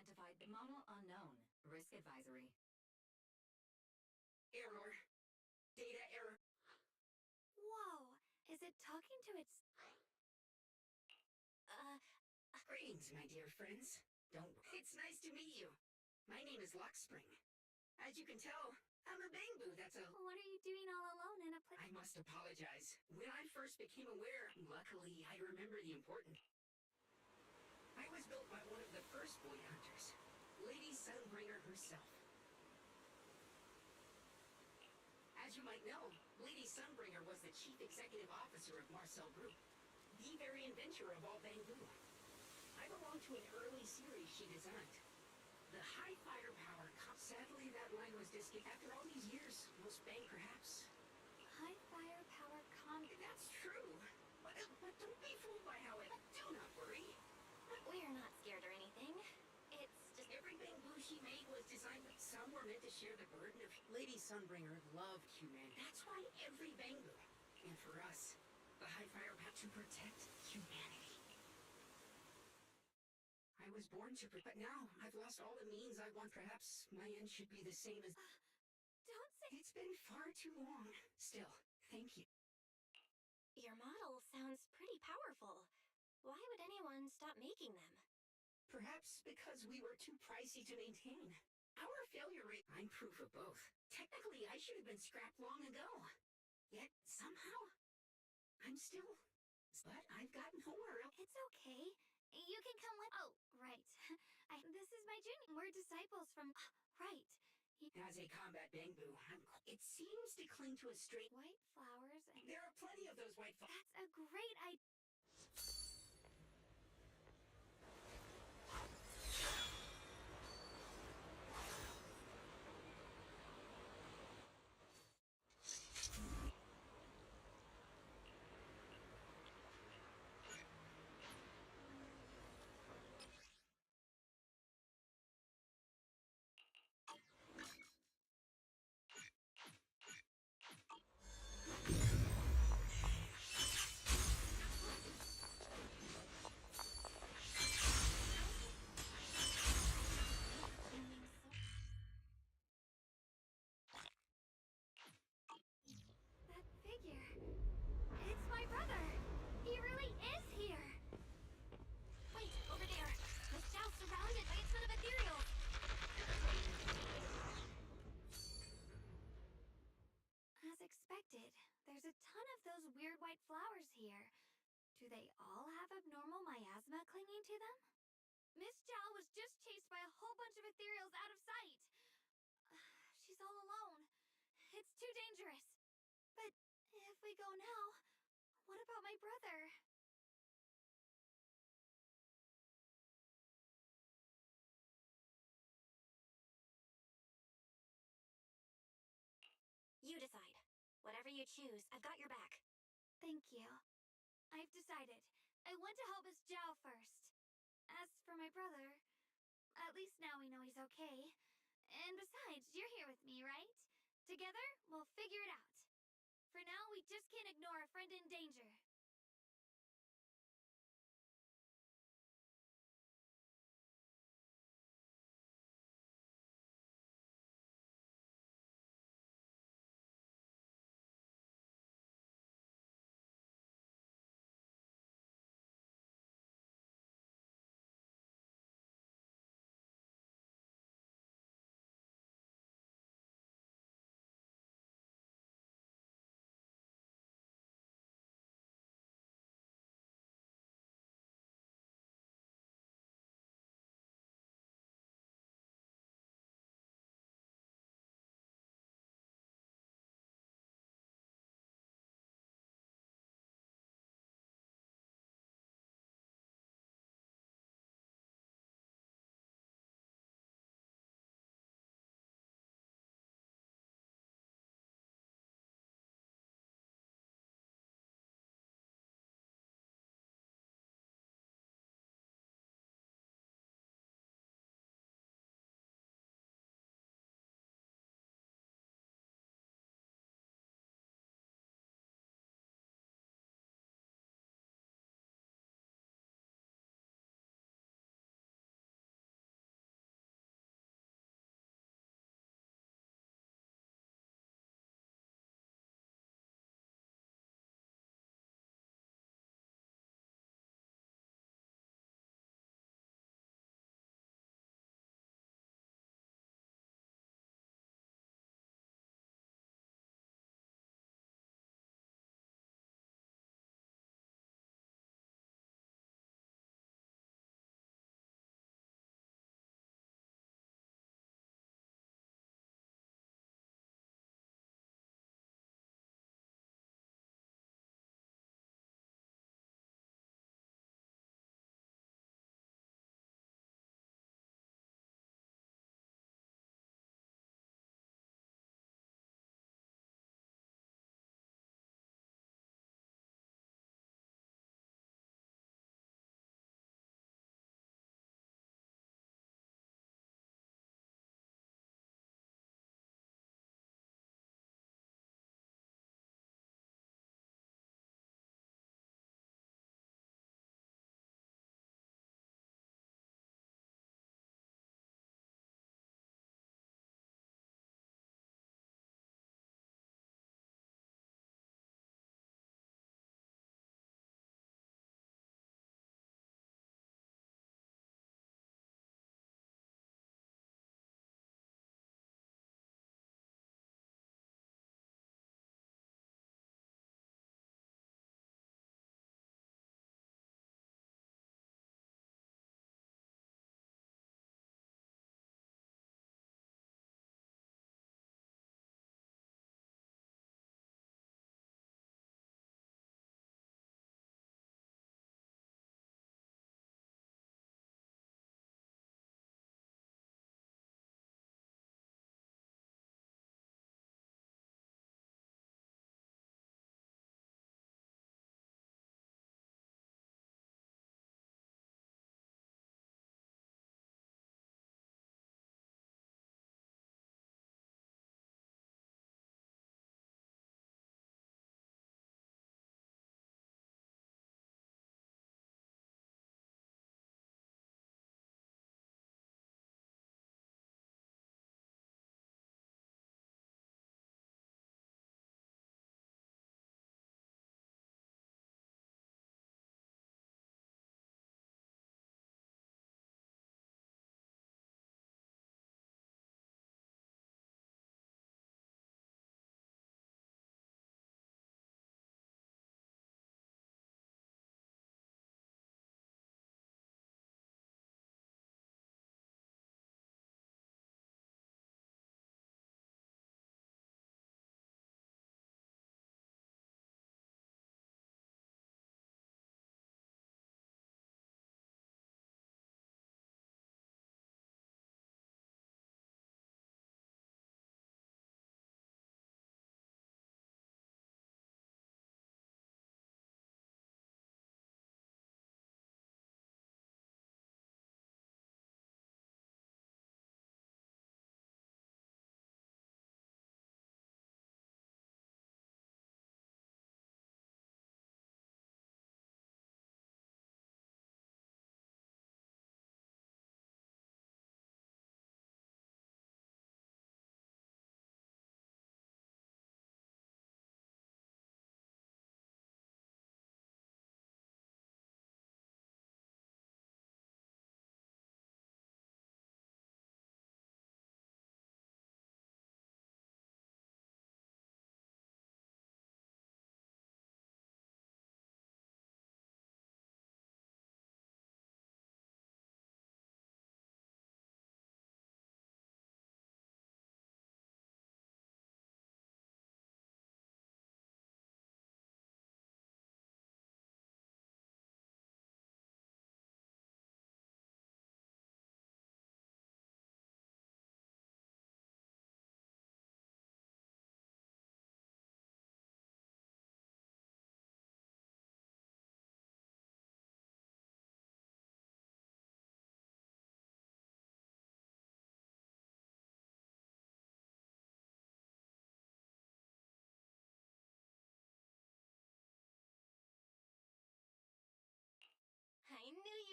identified. Model unknown. Risk advisory. Error. Data error. Whoa, is it talking to its... Greetings, my dear friends. It's nice to meet you. My name is Luckspring. As you can tell, I'm a Bangbu, that's a... What are you doing all alone in a place... I must apologize. When I first became aware, luckily I remember the important. I was built by one of the first boy hunters, Lady Sunbringer herself. As you might know, Lady Sunbringer was the chief executive officer of Marcel Group, the very inventor of all Bangbu. I belong to an early series she designed. The high firepower. Sadly, that line was discontinued. After all these years, most Bang perhaps. High firepower That's true. But don't be fooled by how it... Do not worry. We're not scared or anything. It's just... Every Bangbu she made was designed... Some were meant to share the burden of... Lady Sunbringer loved humanity. That's why every Bangbu, and for us, the high firepower to protect humanity. I was born to but now I've lost all the means I want. Perhaps my end should be the same as... Don't say... It's been far too long. Still, thank you. Your model sounds pretty powerful. Why would anyone stop making them? Perhaps because we were too pricey to maintain. Our failure rate... I'm proof of both. Technically, I should have been scrapped long ago. Yet, somehow, I'm still... But I've gotten nowhere else. It's okay. You can come with... Oh, right. This is my junior. We're disciples from... Right. As a combat Bangbu, it seems to cling to a straight... White flowers and... There are plenty of those white flowers. That's a great idea. That figure. It's my brother. He really is here. Wait, over there. Miss Zhao's surrounded by a ton of ethereals. As expected, there's a ton of those weird white flowers here. Do they all have abnormal miasma clinging to them? Miss Zhao was just chased by a whole bunch of ethereals out of sight. She's all alone. It's too dangerous. But if we go now, what about my brother? You decide. Whatever you choose, I've got your back. Thank you. I've decided. I want to help Miss Zhao first. As for my brother, at least now we know he's okay. And besides, you're here with me, right? Together, we'll figure it out. For now, we just can't ignore a friend in danger.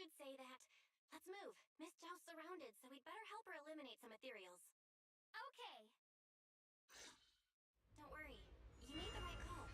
you'd say that. Let's move. Miss Zhao's surrounded, so we'd better help her eliminate some ethereals. Okay. Don't worry. You made the right call.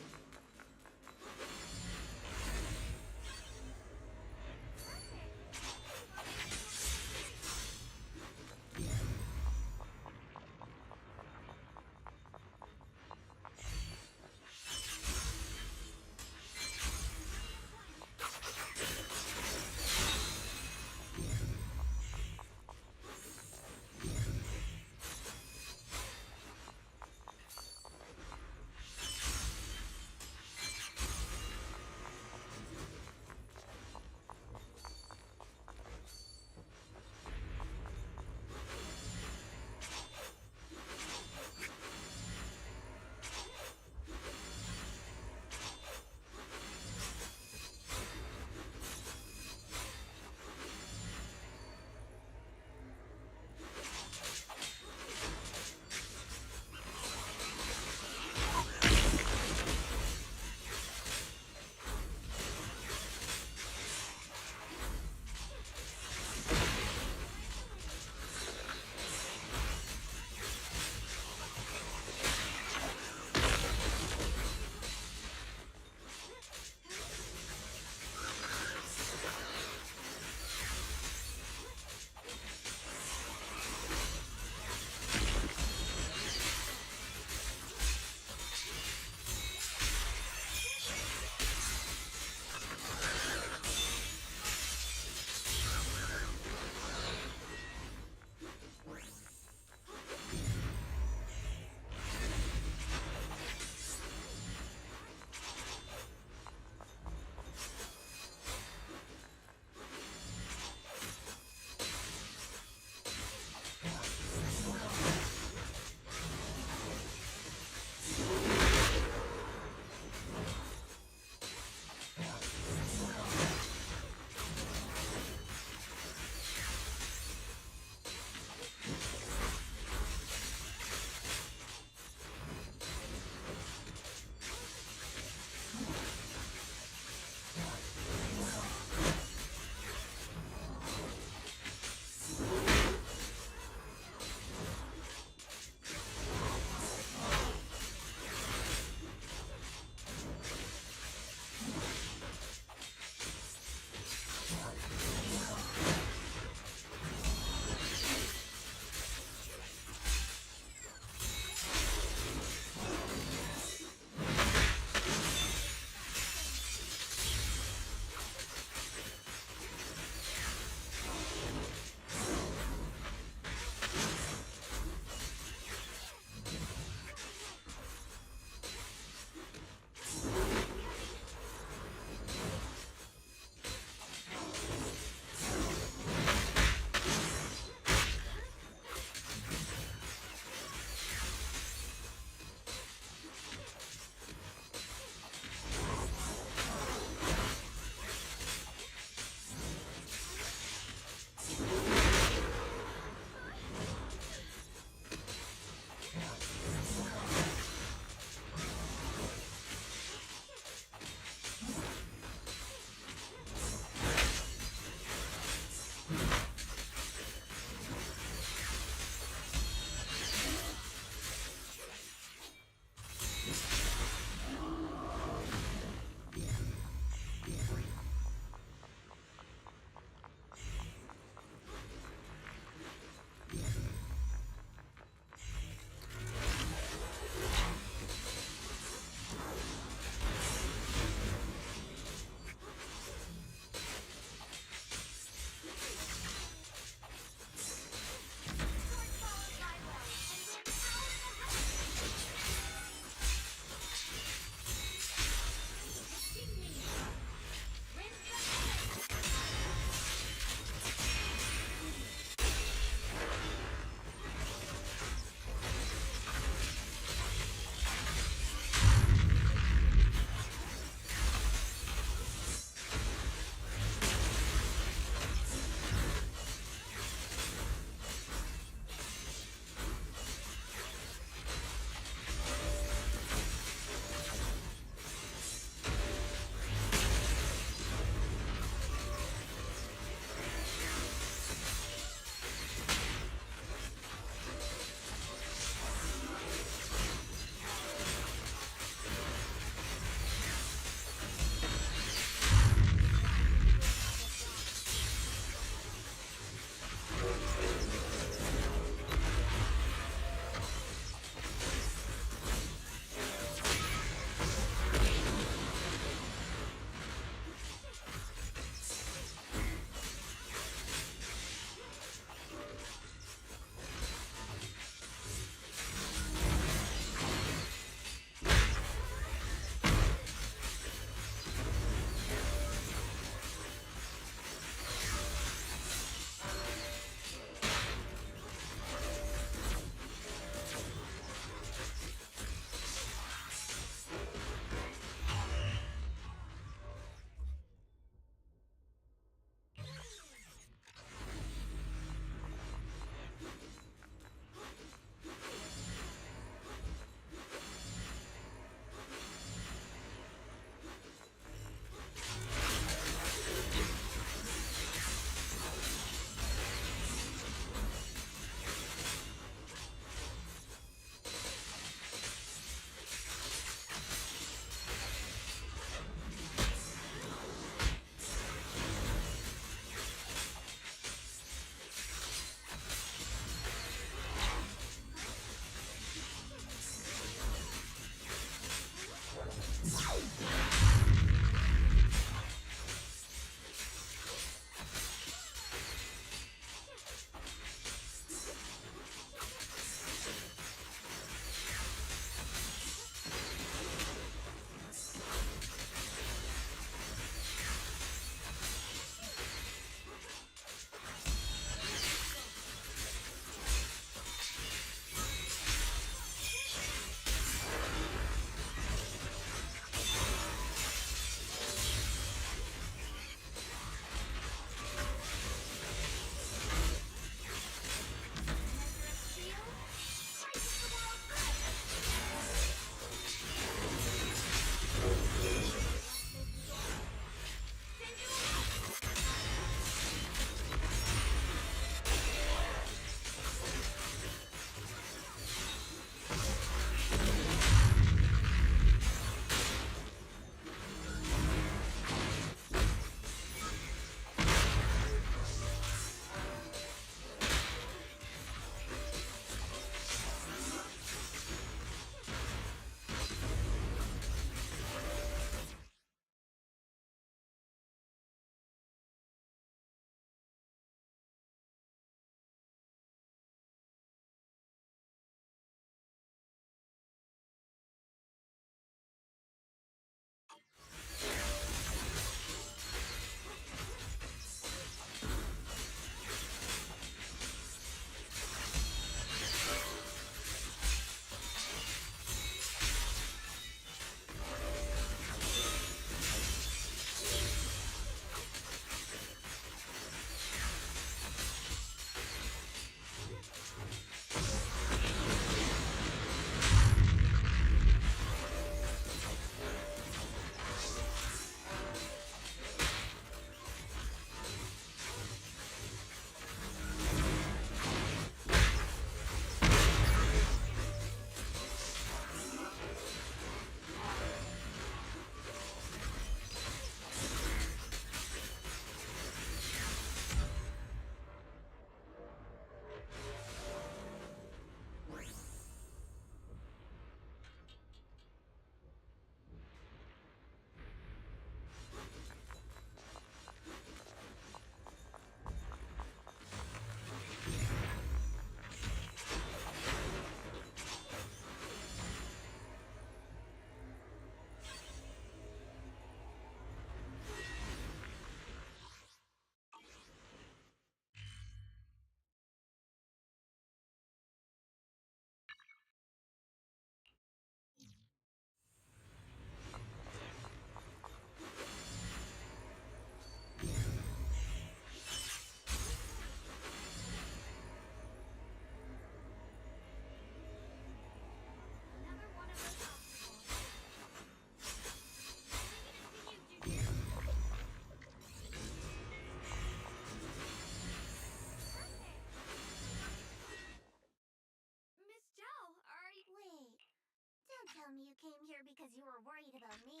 because you were worried about me.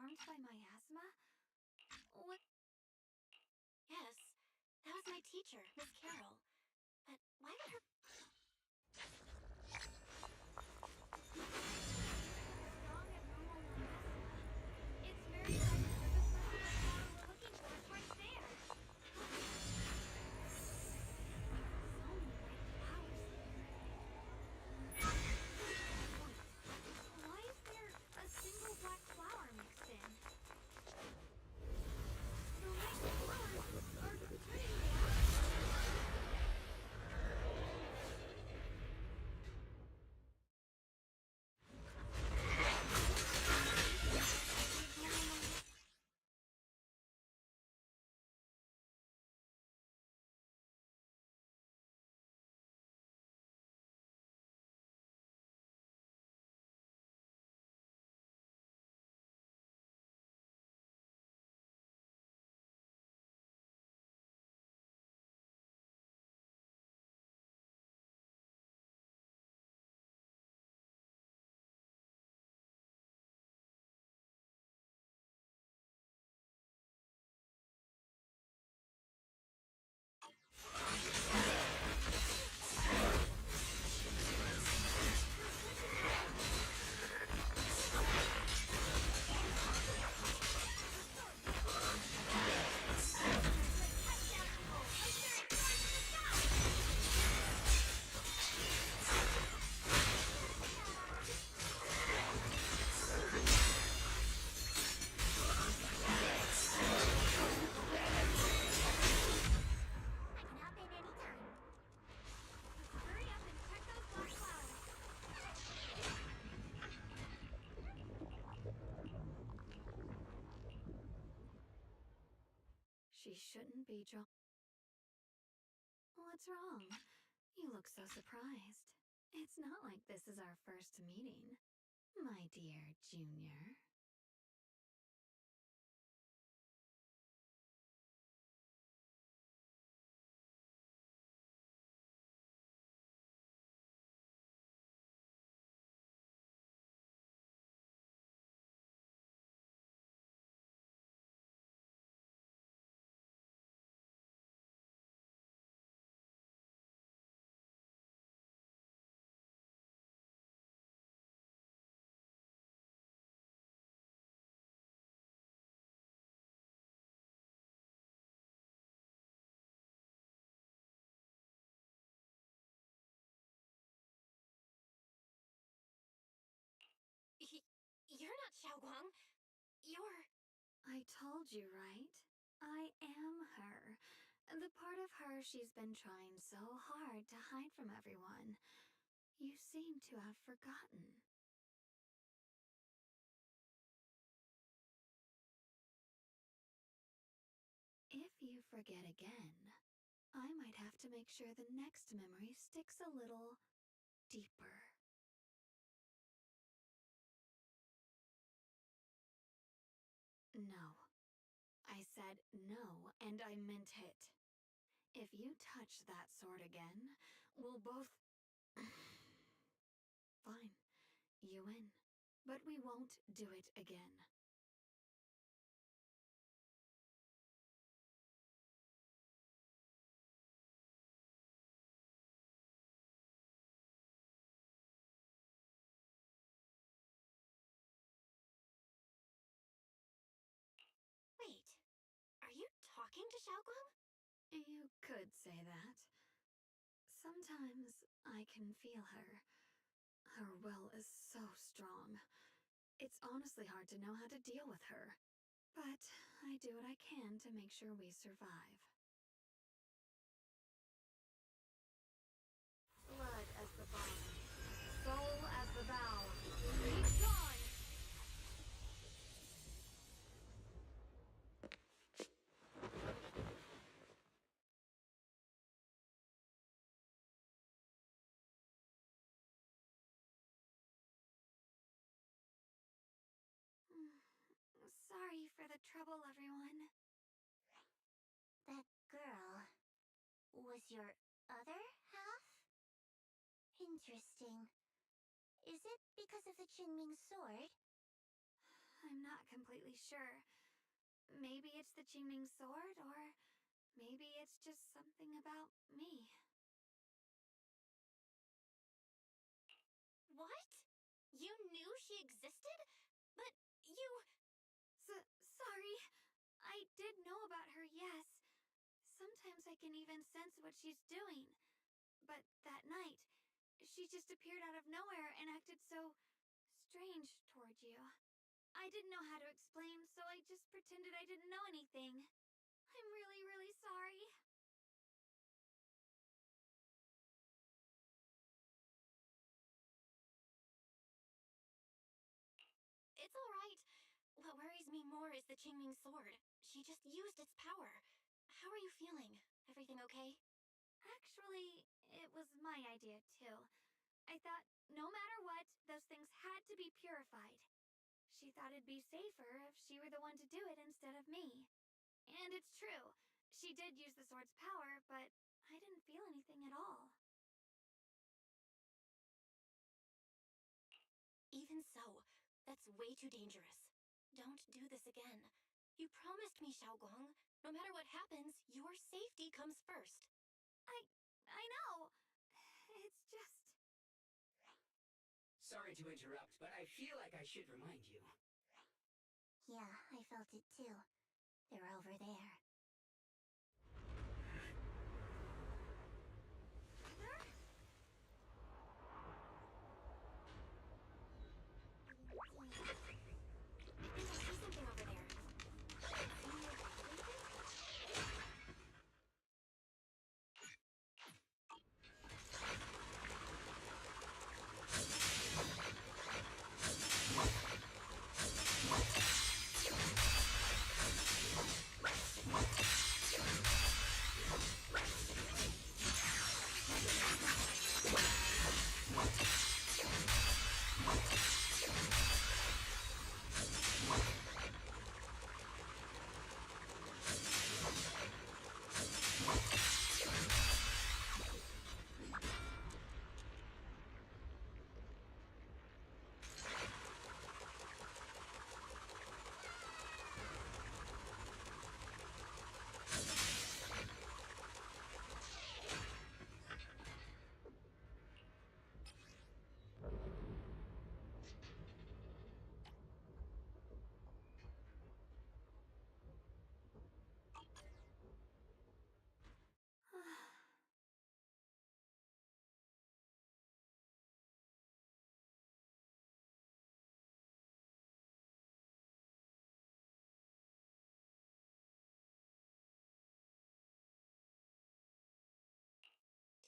harmed by my asthma? What? Yes, that was my teacher, Miss Carroll. But why would her... Strong abnormal lung asthma. It's very likely that the person the flower we're looking for is right there. So many white flowers here. Why is there a single black flower mixed in? The white flowers are turning black. I can hop in anytime. Hurry up and check those black flowers. She shouldn't be What's wrong? You look so surprised. It's not like this is our first meeting, my dear Junior. You're not Xiaoguang. You're... I told you, right? I am her. The part of her she's been trying so hard to hide from everyone. You seem to have forgotten. If you forget again, I might have to make sure the next memory sticks a little deeper. No. I said no, and I meant it. If you touch that sword again, we'll both... Fine. You win. But we won't do it again. Wait, are you talking to Xiaoguang? You could say that. Sometimes I can feel her. Her will is so strong. It's honestly hard to know how to deal with her. But I do what I can to make sure we survive. Blood as the bond, soul as the vow. Keep going! Sorry for the trouble, everyone. That girl was your other half? Interesting. Is it because of the Qingming sword? I'm not completely sure. Maybe it's the Qingming sword, or maybe it's just something about me. What? You knew she existed? But you... Sorry. I did know about her, yes. Sometimes I can even sense what she's doing. But that night, she just appeared out of nowhere and acted so strange toward you. I didn't know how to explain, so I just pretended I didn't know anything. I'm really, really sorry. It's alright. What worries me more is the Qingming sword. She just used its power. How are you feeling? Everything okay? Actually, it was my idea, too. I thought, no matter what, those things had to be purified. She thought it'd be safer if she were the one to do it instead of me. And it's true. She did use the sword's power, but I didn't feel anything at all. Even so, that's way too dangerous. Don't do this again. You promised me, Xiaoguang. No matter what happens, your safety comes first. I know. It's just... Sorry to interrupt, but I feel like I should remind you. Yeah, I felt it too. They're over there. I think I see something over there.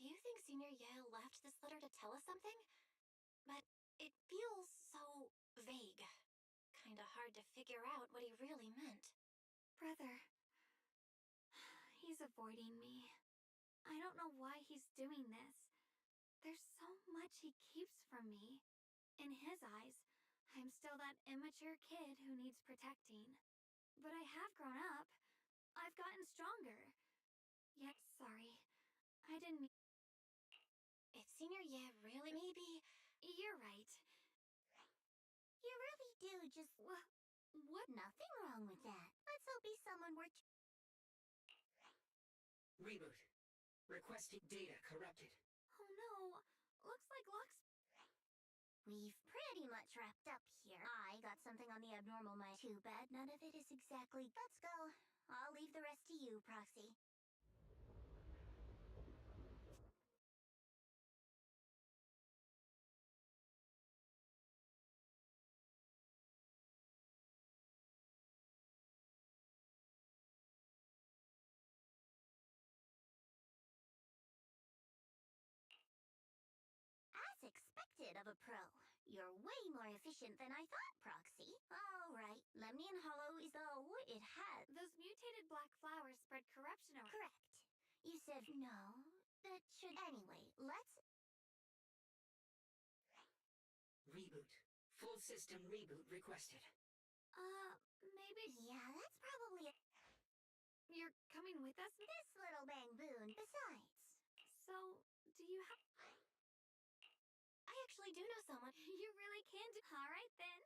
Do you think Senior Ye left this letter to tell us something? But it feels so vague. Kinda hard to figure out what he really meant. Brother. He's avoiding me. I don't know why he's doing this. There's so much he keeps from me. In his eyes, I'm still that immature kid who needs protecting. But I have grown up. I've gotten stronger. Yet, sorry. I didn't mean... If Senior Ye really... Maybe... You're right. You really do just... What? Nothing wrong with that. Let's hope he's someone worth... Reboot. Requesting data corrupted. Oh no. Looks like Lux... We've pretty much wrapped up here. I got something on the abnormal mind. Too bad none of it is exactly... Let's go. I'll leave the rest to you, Proxy. As expected of a pro. You're way more efficient than I thought, Proxy. All right, Lemnian Hollow is though it has... Those mutated black flowers spread corruption around... Correct. You said no. That should... Anyway, let's... Reboot. Full system reboot requested. Maybe... Yeah, that's probably a... You're coming with us? This little bang-boon. Besides... So, do you have... I actually do know someone... You really can do... Alright then.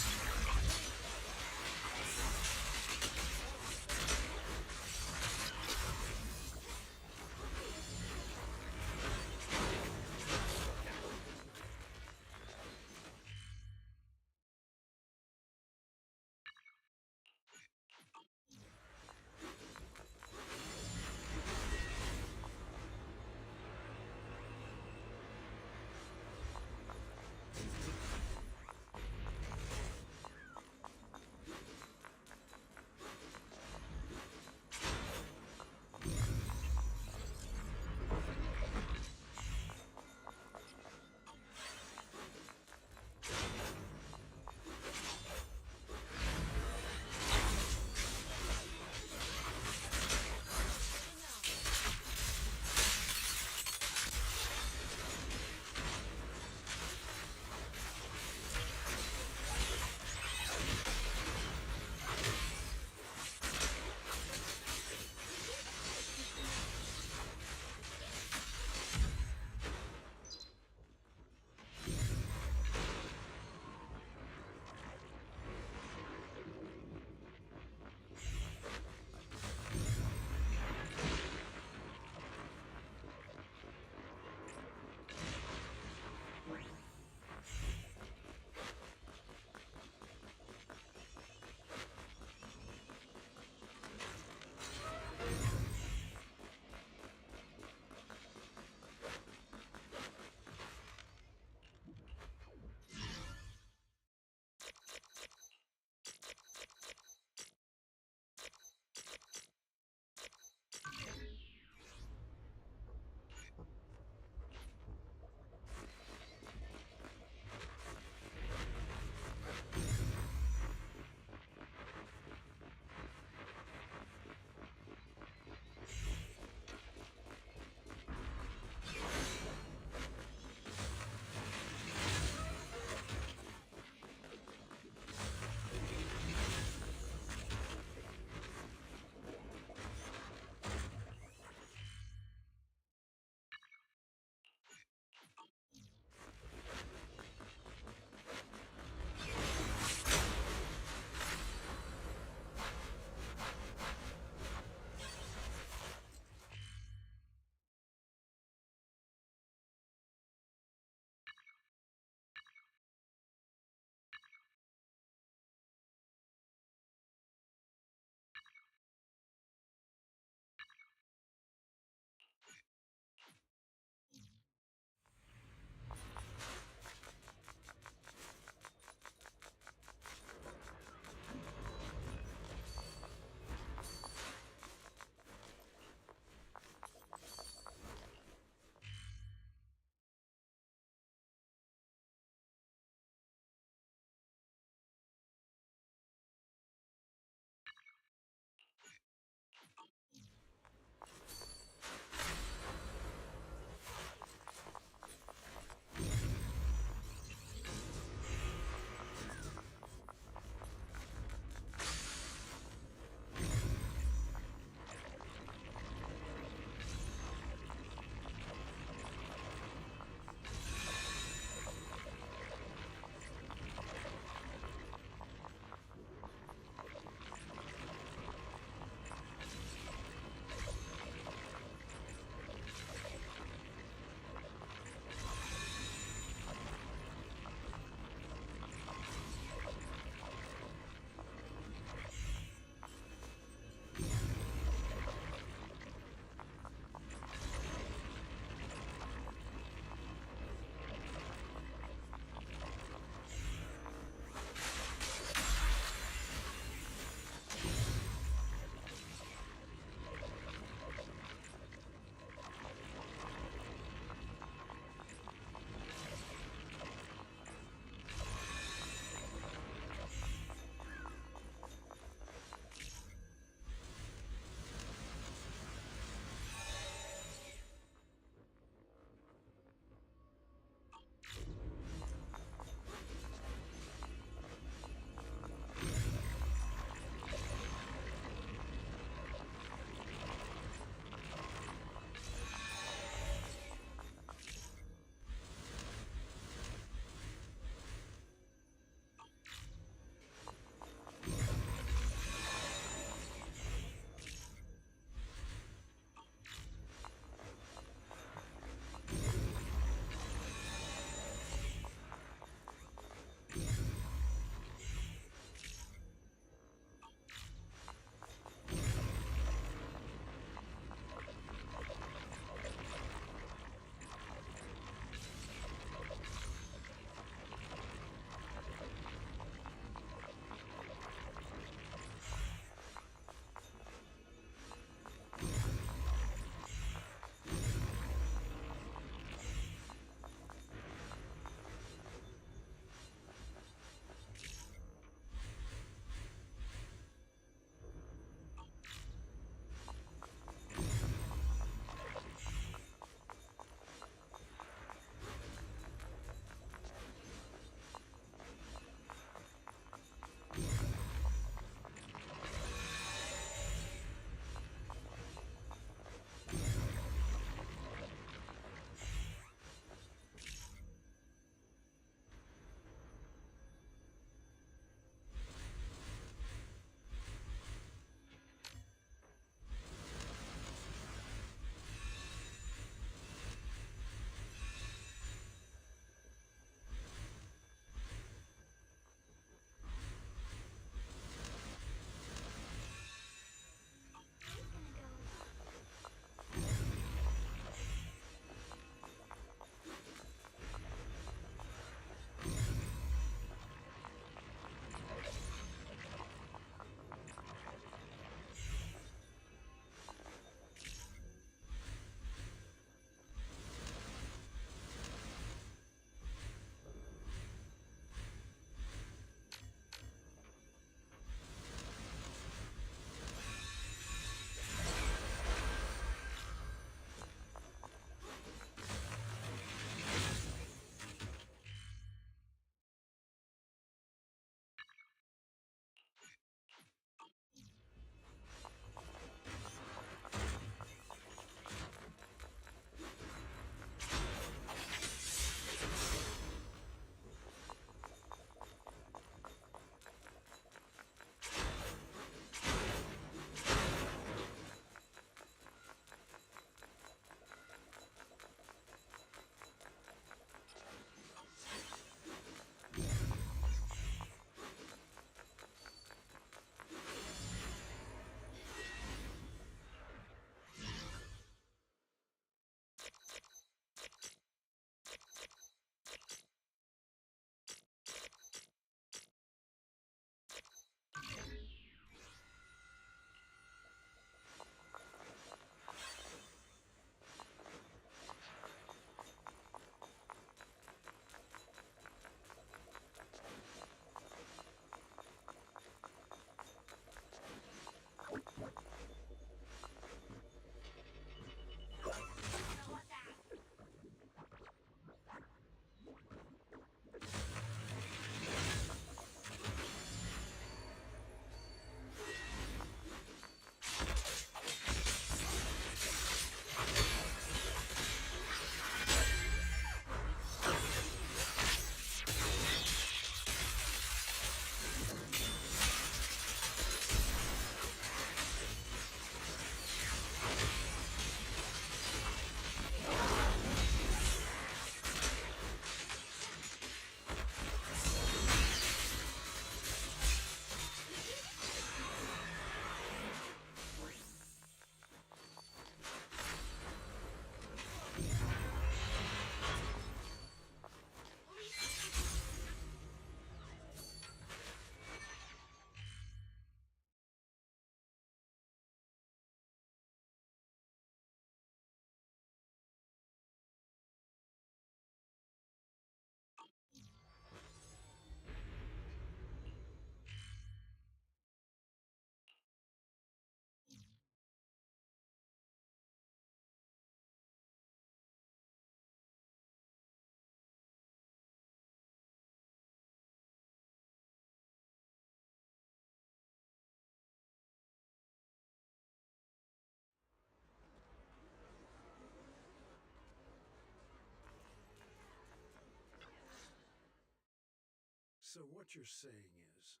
So what you're saying is,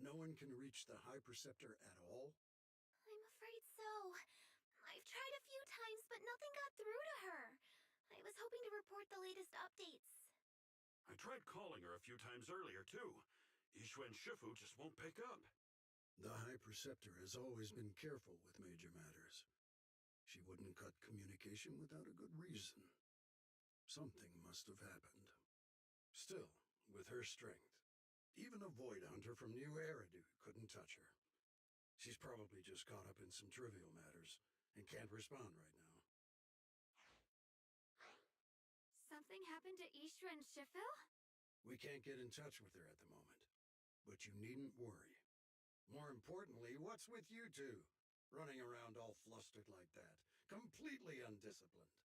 no one can reach the High Preceptor at all? I'm afraid so. I've tried a few times, but nothing got through to her. I was hoping to report the latest updates. I tried calling her a few times earlier, too. Ishwen Shifu just won't pick up. The High Preceptor has always been careful with major matters. She wouldn't cut communication without a good reason. Something must have happened. Still, with her strength, even a Void Hunter from New Eridu couldn't touch her. She's probably just caught up in some trivial matters and can't respond right now. Something happened to Ishra and Shifu? We can't get in touch with her at the moment, but you needn't worry. More importantly, what's with you two? Running around all flustered like that, completely undisciplined.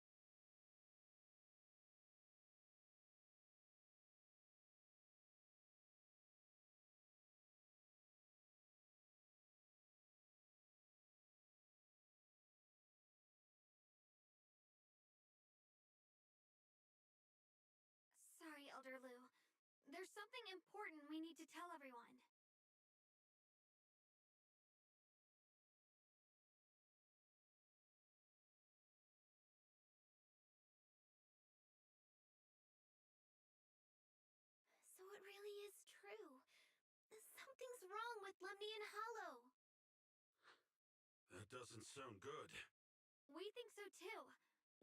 Sorry, Elder Lu. There's something important we need to tell everyone. So it really is true. Something's wrong with Lemnian Hollow. That doesn't sound good. We think so too,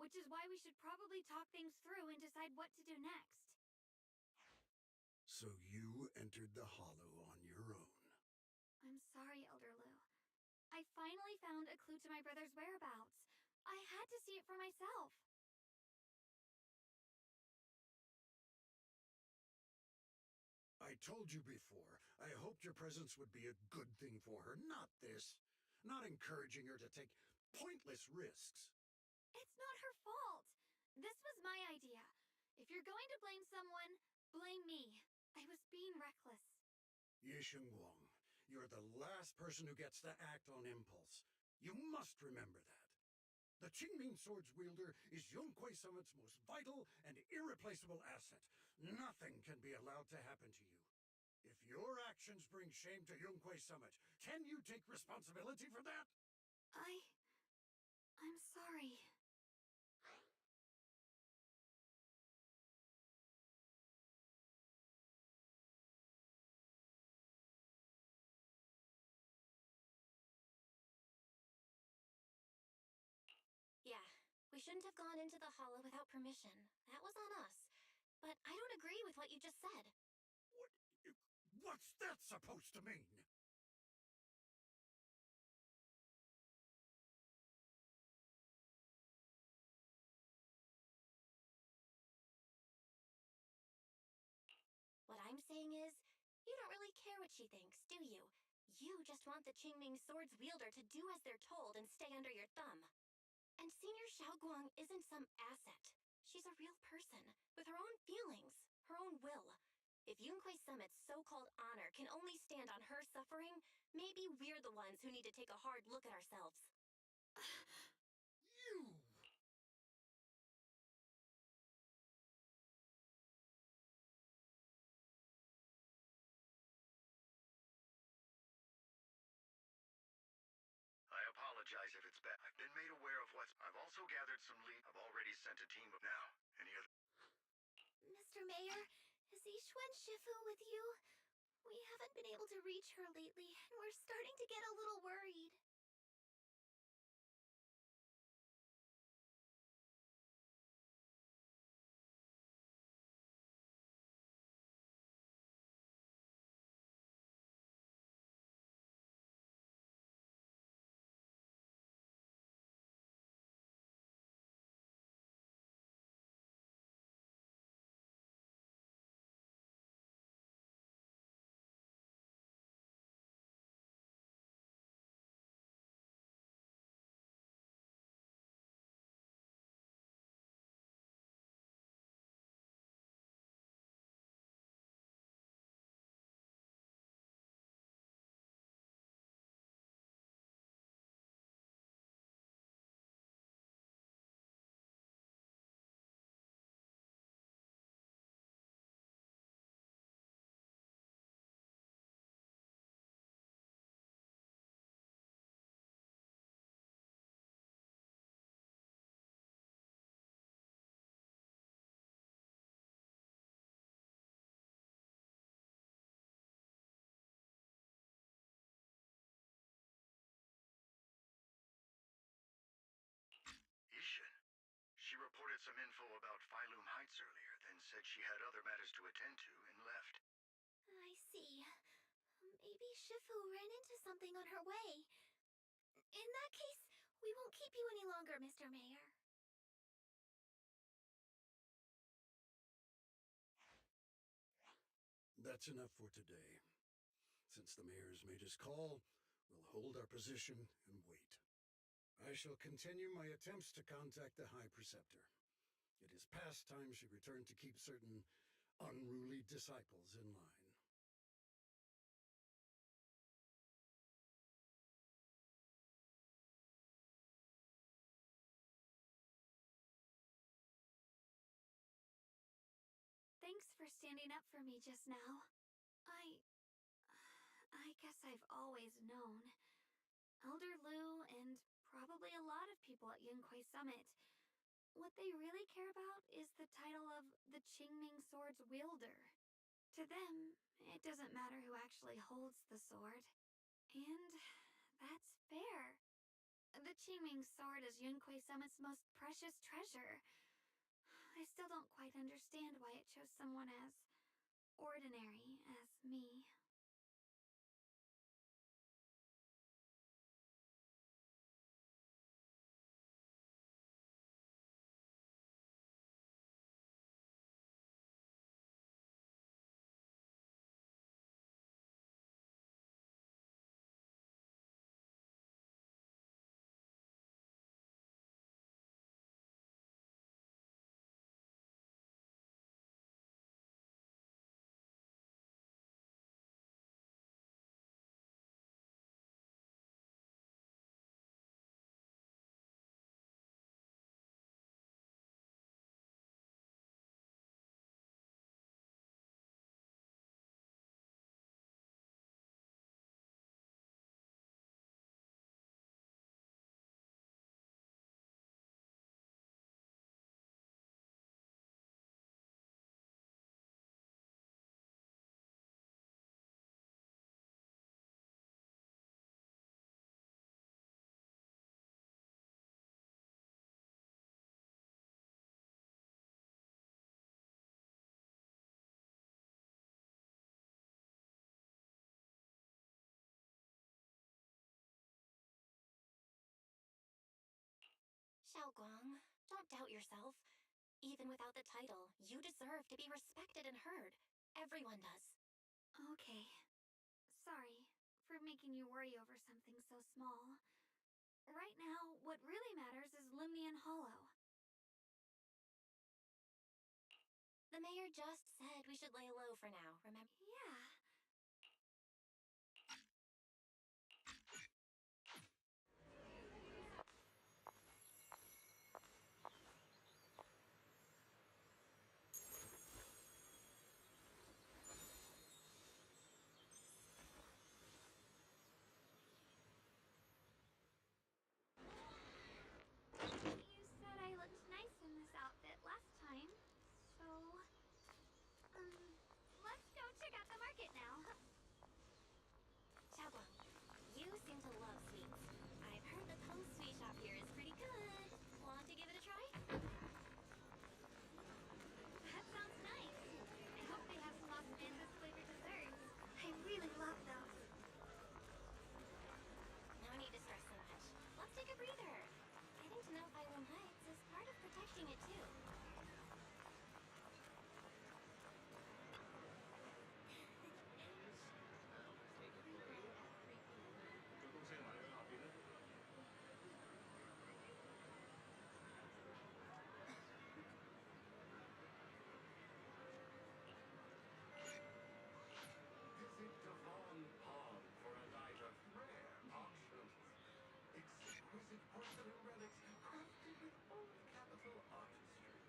which is why we should probably talk things through and decide what to do next. So you entered the Hollow on your own. I'm sorry, Elder Lu. I finally found a clue to my brother's whereabouts. I had to see it for myself. I told you before, I hoped your presence would be a good thing for her, not this. Not encouraging her to take pointless risks. It's not her fault. This was my idea. If you're going to blame someone, blame me. I was being reckless. Yisheng Wang, you're the last person who gets to act on impulse. You must remember that. The Qingming Sword's wielder is Yonghui Summit's most vital and irreplaceable asset. Nothing can be allowed to happen to you. If your actions bring shame to Yonghui Summit, can you take responsibility for that? I'm sorry. Yeah, we shouldn't have gone into the Hollow without permission. That was on us. But I don't agree with what you just said. What's that supposed to mean? What I'm saying is, you don't really care what she thinks, do you? You just want the Qingming Sword's wielder to do as they're told and stay under your thumb. And Senior Xiaoguang isn't some asset. She's a real person, with her own feelings, her own will. If Yunhui Summit's so-called honor can only stand on her suffering, maybe we're the ones who need to take a hard look at ourselves. You! I apologize if it's bad. I've been made aware of what's... I've also gathered some lead. I've already sent a team of now. Any other... Mr. Mayor, is Yishwen Shifu with you? We haven't been able to reach her lately, and we're starting to get a little worried. reported some info about Phylum Heights earlier, then said she had other matters to attend to and left. I see. Maybe Shifu ran into something on her way. In that case, we won't keep you any longer, Mr. Mayor. That's enough for today. Since the mayor's made his call, we'll hold our position and wait. I shall continue my attempts to contact the High Preceptor. It is past time she returned to keep certain unruly disciples in line. Thanks for standing up for me just now. I guess I've always known. Elder Lu and probably a lot of people at Yunquei Summit, what they really care about is the title of the Qingming Sword's wielder. To them, it doesn't matter who actually holds the sword. And that's fair. The Qingming Sword is Yunquei Summit's most precious treasure. I still don't quite understand why it chose someone as ordinary as me. Xiaoguang, don't doubt yourself. Even without the title, you deserve to be respected and heard. Everyone does. Okay. Sorry for making you worry over something so small. Right now, what really matters is Lumnian Hollow. The mayor just said we should lay low for now, remember? Yeah. You said I looked nice in this outfit last time, so... let's go check out the market now. Xiaoguang, you seem to love sweets. I've heard the Peng sweet shop here is pretty good. Want to give it a try? That sounds nice. I hope they have some osmanthus flavored desserts. I really love those. No need to stress so much. Let's take a breather. Getting to know Phylum Heights is part of protecting it too. Visit Devon Pond for a night of rare auctions. Exquisite porcelain relics crafted with old capital artistry.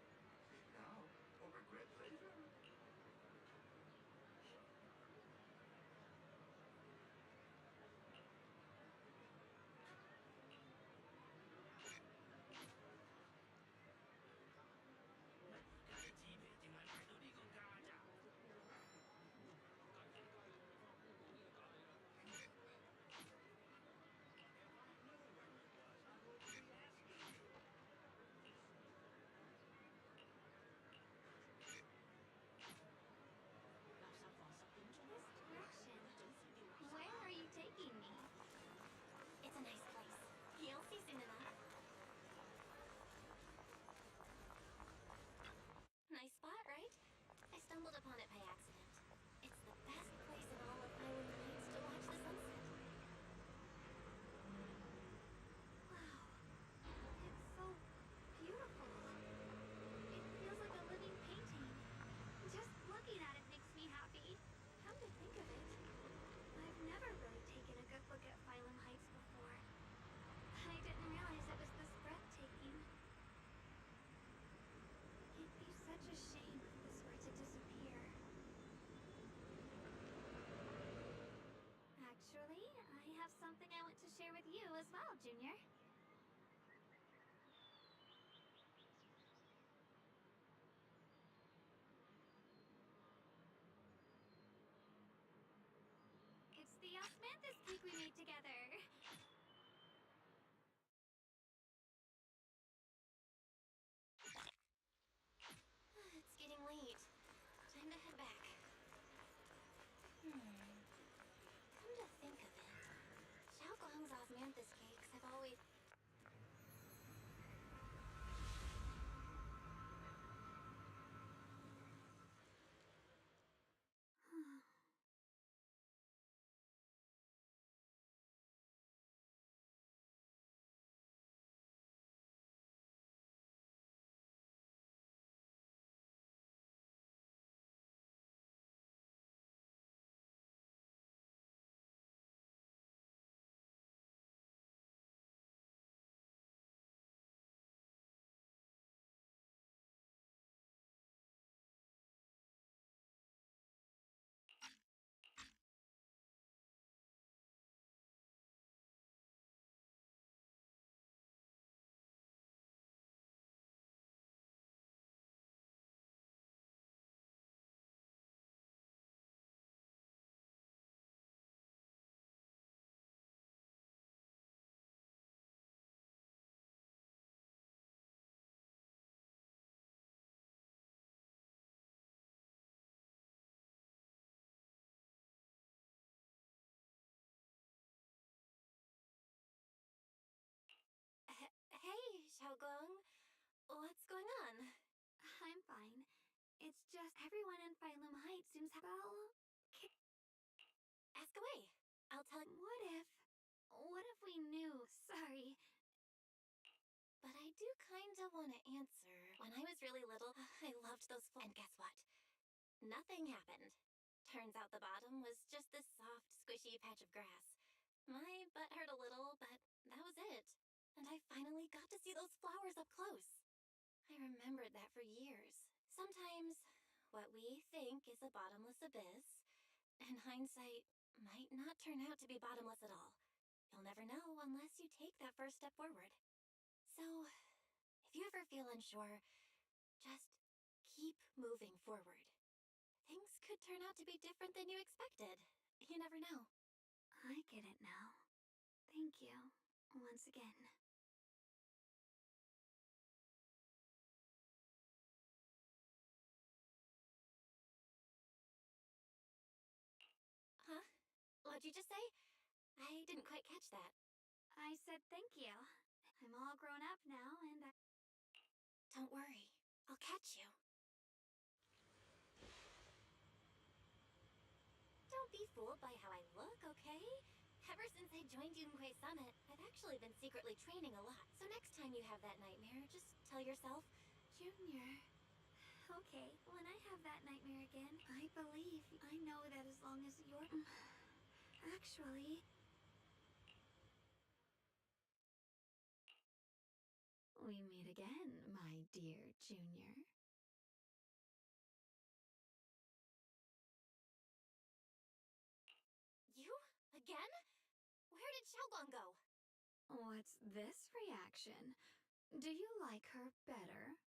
Now, or regret later. share with you as well, Junior. It's the osmanthus cake we made together. It's getting late. Time to head back. Come to think of it, Xiaoguang's osmanthus cakes have always... Hey, Xiaoguang. What's going on? I'm fine. It's just everyone in Phylum Heights seems Ask away. I'll tell... What if we knew? Sorry. But I do kinda wanna answer. When I was really little, I loved those And guess what? Nothing happened. Turns out the bottom was just this soft, squishy patch of grass. My butt hurt a little, but that was it. And I finally got to see those flowers up close. I remembered that for years. Sometimes, what we think is a bottomless abyss, in hindsight, might not turn out to be bottomless at all. You'll never know unless you take that first step forward. So, if you ever feel unsure, just keep moving forward. Things could turn out to be different than you expected. You never know. I get it now. Thank you. Once again. Huh? What'd you just say? I didn't quite catch that. I said thank you. I'm all grown up now, and Don't worry. I'll catch you. Don't be fooled by how I look, okay? Ever since I joined Yunhui Summit, I've actually been secretly training a lot. So next time you have that nightmare, just tell yourself, Junior. Okay, when I have that nightmare again, I believe I know that as long as you're... Actually... We meet again, my dear Junior. You? Again? Where did Xiaoguang go? What's this reaction? Do you like her better?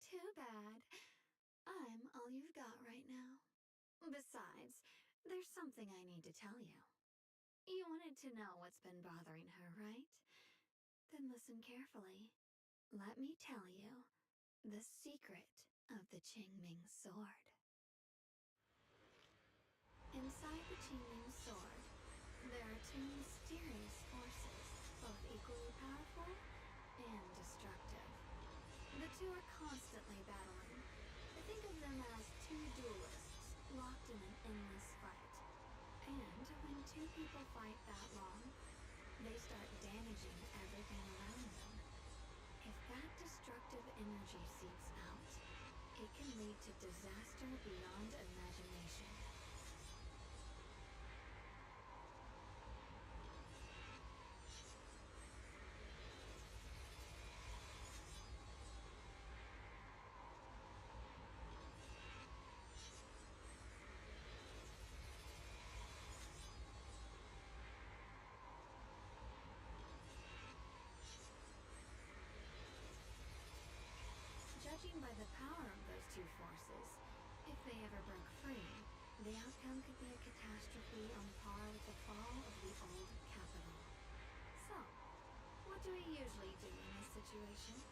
Too bad. I'm all you've got right now. Besides, there's something I need to tell you. You wanted to know what's been bothering her, right? Then listen carefully. Let me tell you the secret of the Qingming sword. Inside the Qingming sword, there are two mysterious forces, both equally powerful and destructive. The two are constantly battling. Think of them as two duelists locked in an endless fight. And when two people fight that long, they start damaging everything around them. If that destructive energy seeps out, it can lead to disaster beyond imagination. ever broke free, the outcome could be a catastrophe on par with the fall of the old capital. So, what do we usually do in this situation?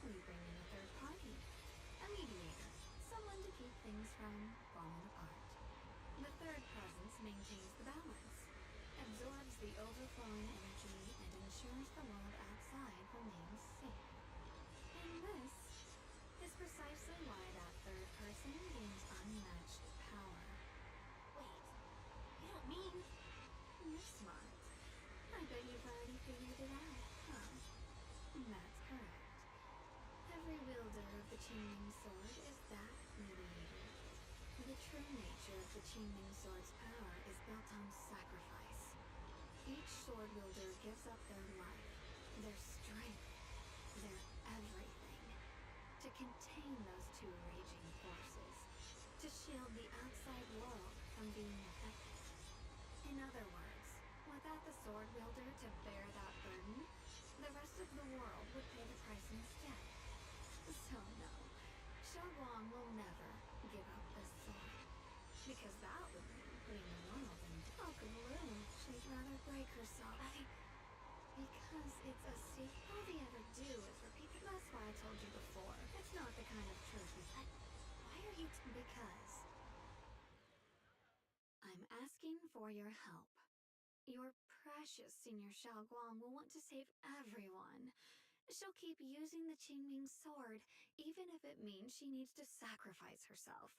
We bring in a third party, a mediator, someone to keep things from falling apart. The third presence maintains the balance, absorbs the overflowing energy, and ensures the world outside remains safe. And this is precisely why that third person gains unmatched power. Wait, you don't mean... You're smart. I bet you've already figured it out, huh? That's correct. Every wielder of the Qingming sword is that mediator. The true nature of the Qingming sword's power is built on sacrifice. Each sword wielder gives up their life, their strength, their everything, to contain those two raging forces, to shield the outside world from being affected. In other words, without the sword wielder to bear that burden, the rest of the world would pay the price instead. So no, Xiaoguang will never give up this sword. Because that would mean putting the world in... Oh, Baloo, she'd rather break herself. Because it's a secret. All they ever do is repeat the... That's why I told you before. It's not the kind of truth you... But why are you... Because... I'm asking for your help. Your precious Senior Xiaoguang will want to save everyone. She'll keep using the Qingming sword, even if it means she needs to sacrifice herself.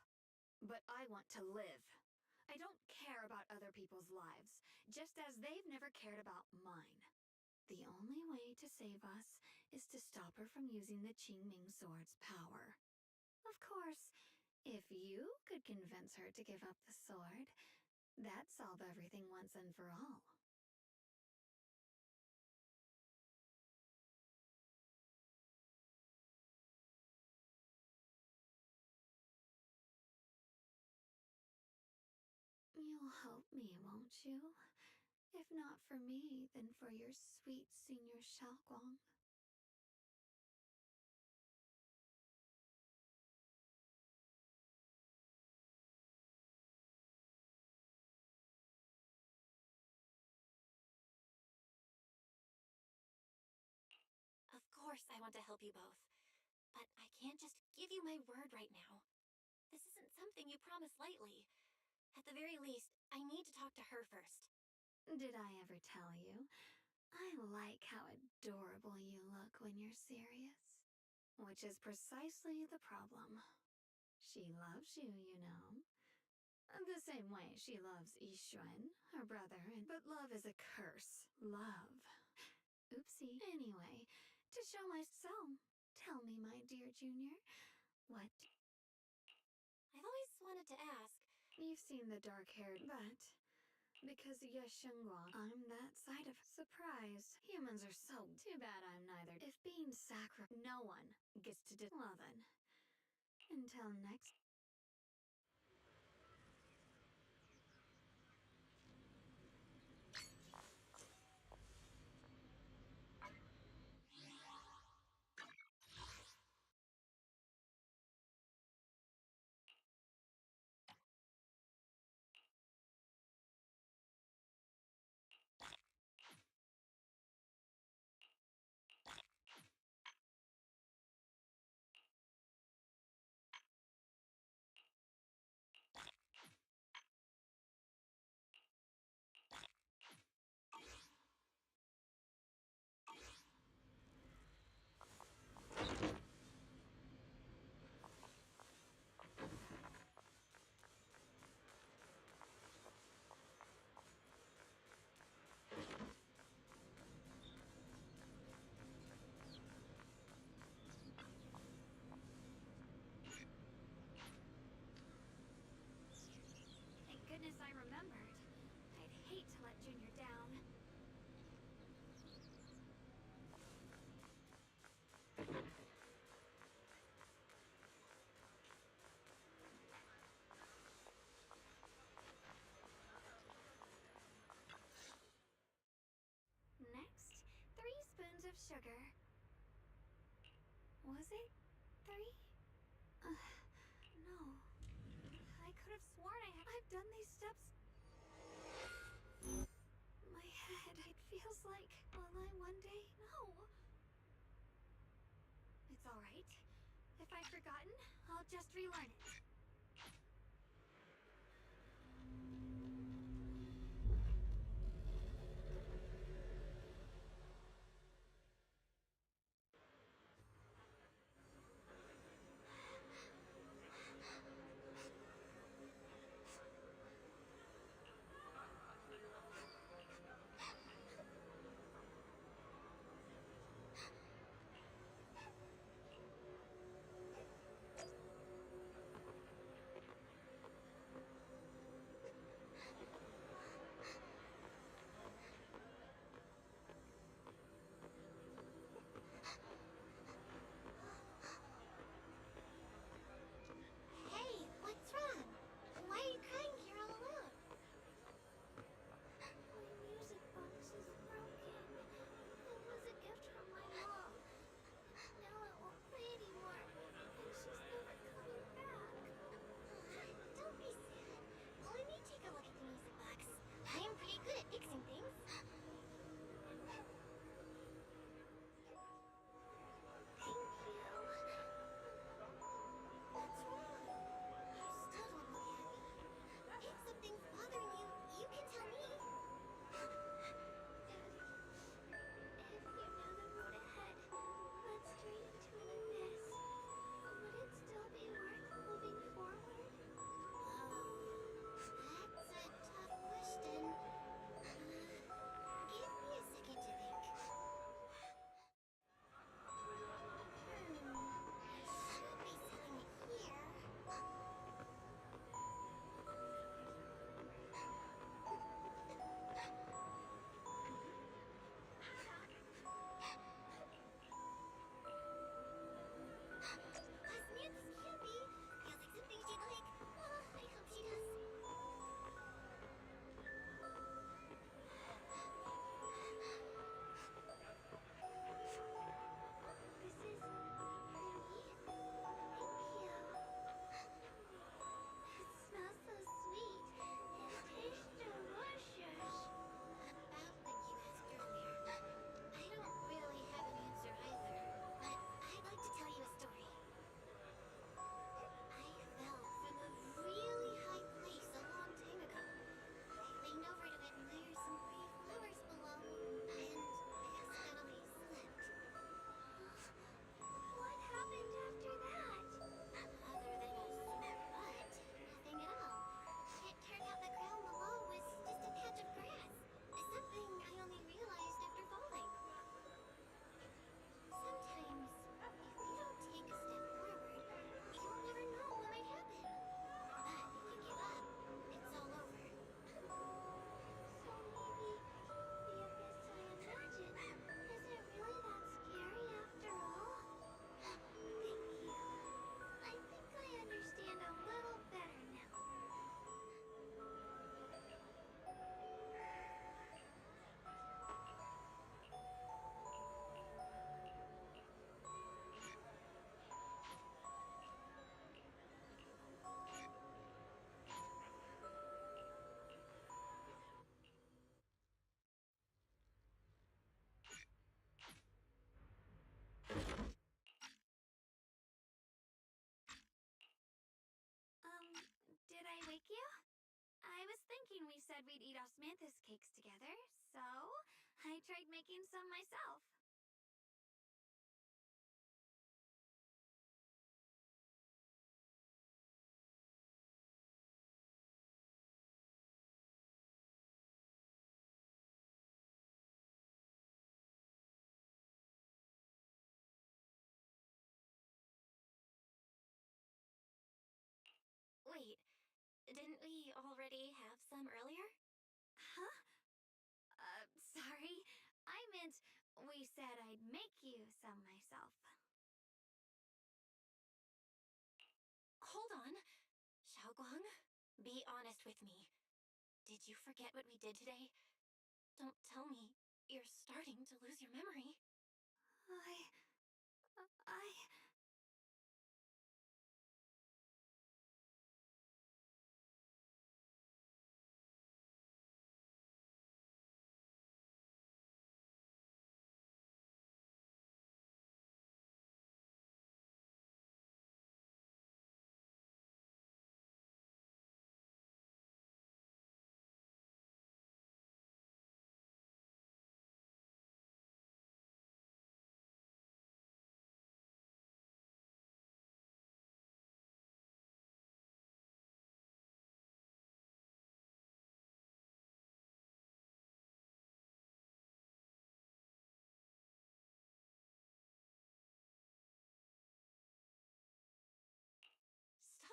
But I want to live. I don't care about other people's lives, just as they've never cared about mine. The only way to save us is to stop her from using the Qingming sword's power. Of course, if you could convince her to give up the sword, that'd solve everything once and for all. You'll help me, won't you? If not for me, then for your sweet Senior Xiaoguang. Of course I want to help you both. But I can't just give you my word right now. This isn't something you promise lightly. At the very least, I need to talk to her first. Did I ever tell you? I like how adorable you look when you're serious. Which is precisely the problem. She loves you, you know. The same way she loves Yixuan, her brother, but love is a curse. Love. Oopsie. Anyway, to show myself, tell me, my dear Junior, what... I've always wanted to ask... You've seen the dark-haired, but... Because Yeshengguang, I'm that side of... Surprised. Humans are so... Too bad I'm neither. If being no one gets to well then. Until next... Thank goodness I remembered. I'd hate to let Junior down. Next, 3 spoons of sugar. Was it 3? No. done these steps... My head, it feels like... Will I one day? No! It's alright. If I've forgotten, I'll just relearn it. Hey, what's wrong? Why are you crying here all alone? My music box is broken. It was a gift from my mom. Now it won't play anymore, and she's never coming back. Don't be sad. Let me take a look at the music box. I'm pretty good at fixing things. Thank you. What's wrong? You still don't look happy. If something's bothering you, you can tell me. Daddy, if you knew the road ahead led straight into an abyss, would it still be worth moving forward? That's a tough question. Give me a second to think. I should be selling it here. Samantha's candy. Feels like something she'd like. Oh, I hope she does. This is for me? Thank you. It smells so sweet and tastes delicious. About what you asked earlier. I don't really have an answer either, but I'd like to tell you a story. I fell from a really high place a long time ago. I leaned over to admire some pretty flowers below, and accidentally slipped. What happened after that? Other than a sore butt, nothing at all. It turned out the ground below was just a patch of grass. Something I only realized after falling. Sometimes, if you don't take a step forward, you'll never know what might happen. But if you give up, it's all over. So maybe the abyss I imagined isn't really that scary after all? Thank you. I think I understand a little better now. Did I wake you? I was thinking we said we'd eat osmanthus cakes together, so I tried making some myself. Wait, didn't we already have some earlier? Huh? Sorry. I meant we said I'd make you some myself. Hold on. Xiaoguang, be honest with me. Did you forget what we did today? Don't tell me you're starting to lose your memory. I...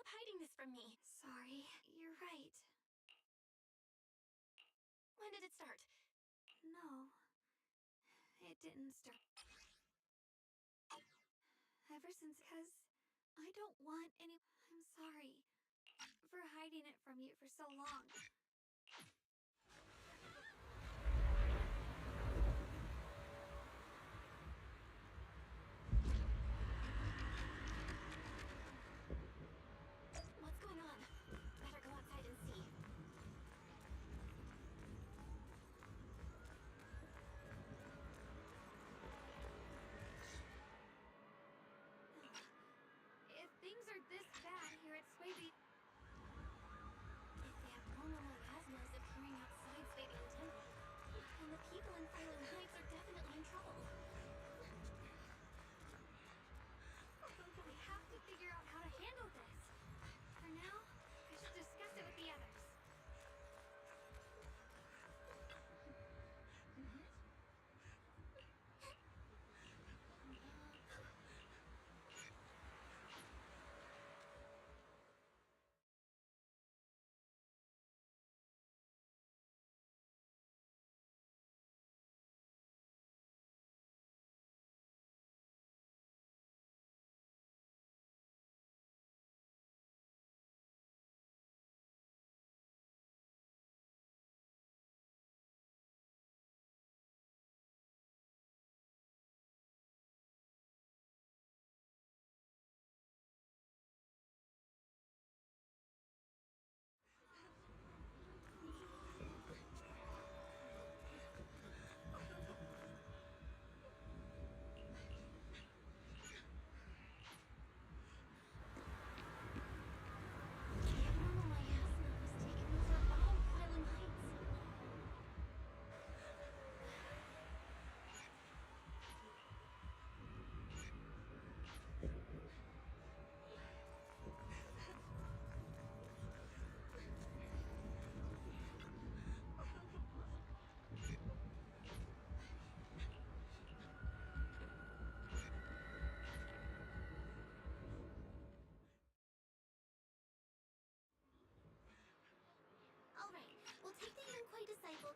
hiding this from me? Sorry, you're right. When did it start? No, it didn't start. Ever since, cause I don't want any. I'm sorry for hiding it from you for so long. What's going on? Better go outside and see. If things are this bad here at Swaby, If the abnormal miasma is appearing outside Swabian Temple, then the people in Fallen Heights are definitely in trouble. we have to figure out how to handle this. For now, I should discuss it with the others. Alright, we'll take the Yunquai disciple.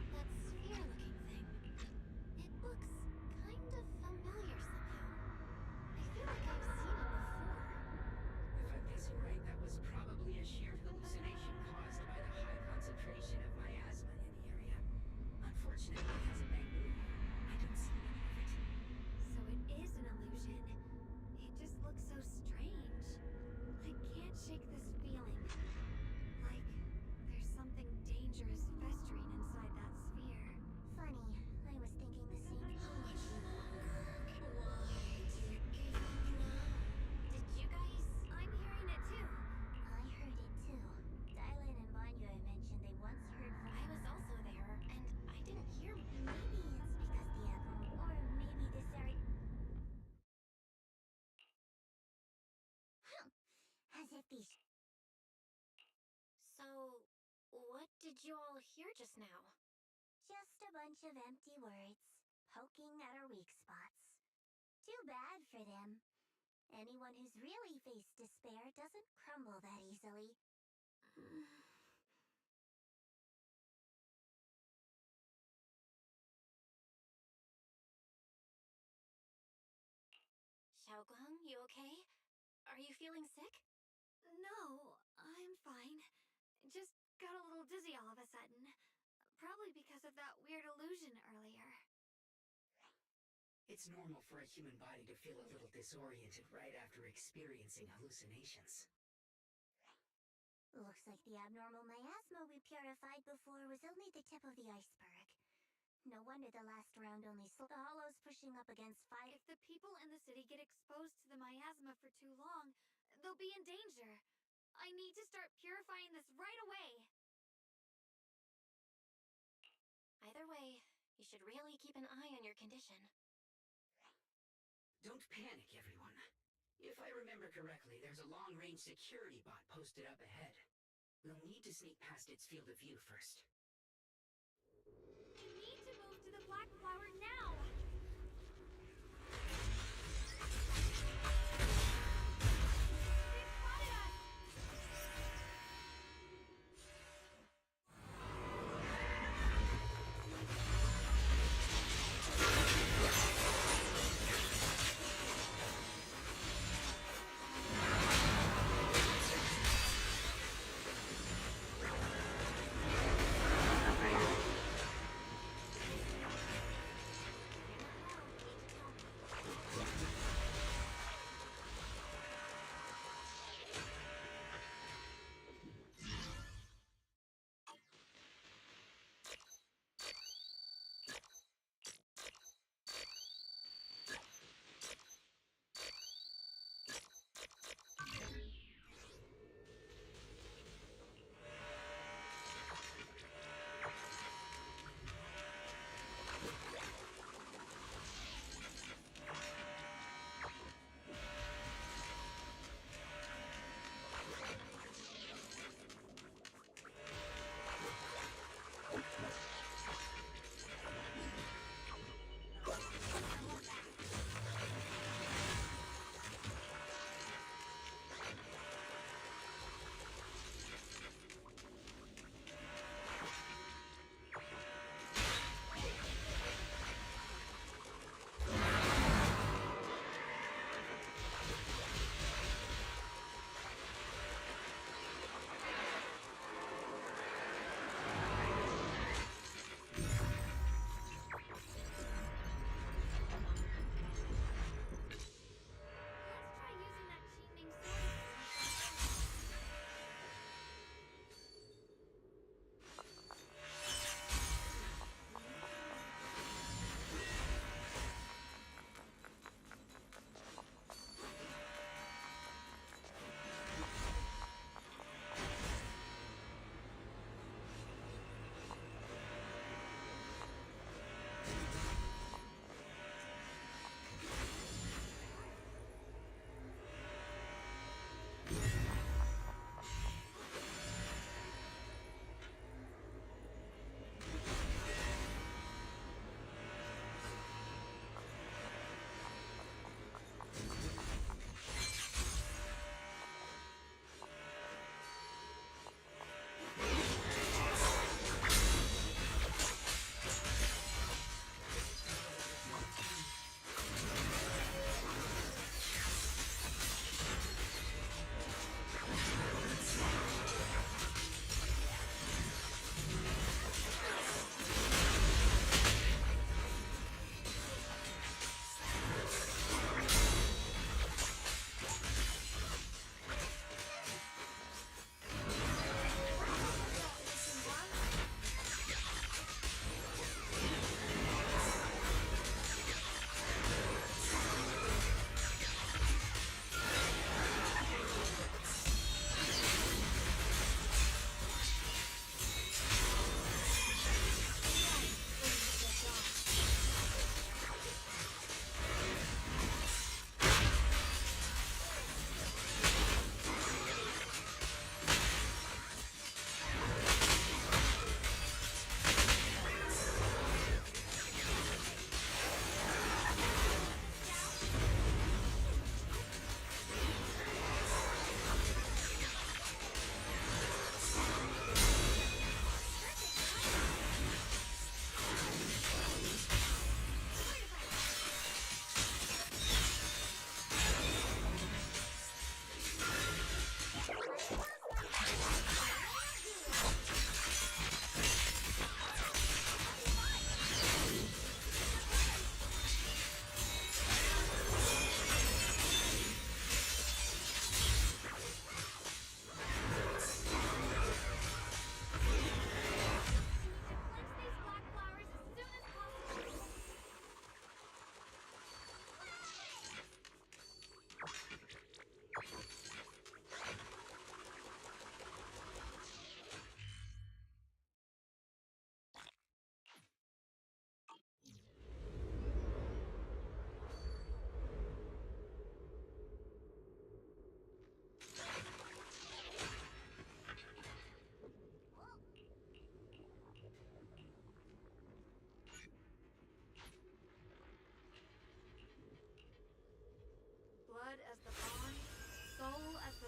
That sphere-looking thing. It looks kind of familiar somehow. I feel like I've seen it before. If I'm guessing right, that was probably a shared hallucination caused by the high concentration of miasma in the area. Unfortunately, as a Bangu, I don't see any of it. So it is an illusion. It just looks so strange. I can't shake this feeling. Like there's something dangerous festering inside that sphere. Funny, I was thinking the same thing. Did you guys? I'm hearing it too. I heard it too. Dylan and Banya mentioned they once heard from. I was also there, and I didn't hear. Maybe it's because the or maybe this area. As if these. So, what did you all hear just now? Just a bunch of empty words, poking at our weak spots. Too bad for them. Anyone who's really faced despair doesn't crumble that easily. Xiaoguang, you okay? Are you feeling sick? No, I'm fine. Just got a little dizzy all of a sudden. Probably because of that weird illusion earlier. It's normal for a human body to feel a little disoriented right after experiencing hallucinations. Looks like the abnormal miasma we purified before was only the tip of the iceberg. No wonder the last round only the hollows pushing up against fire. If the people in the city get exposed to the miasma for too long, they'll be in danger. I need to start purifying this right away. Either way, you should really keep an eye on your condition. Don't panic, everyone. If I remember correctly, there's a long-range security bot posted up ahead. We'll need to sneak past its field of view first. We need to move to the Black Flower now! They've spotted us!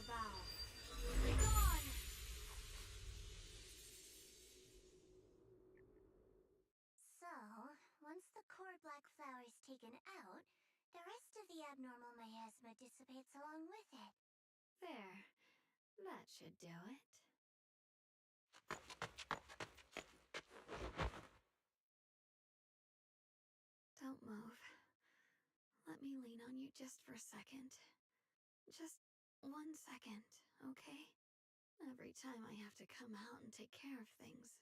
the bow. Gone! So, once the core black flower is taken out, the rest of the abnormal miasma dissipates along with it. There. That should do it. Don't move. Let me lean on you just for a second. Just 1 second, okay? Every time I have to come out and take care of things,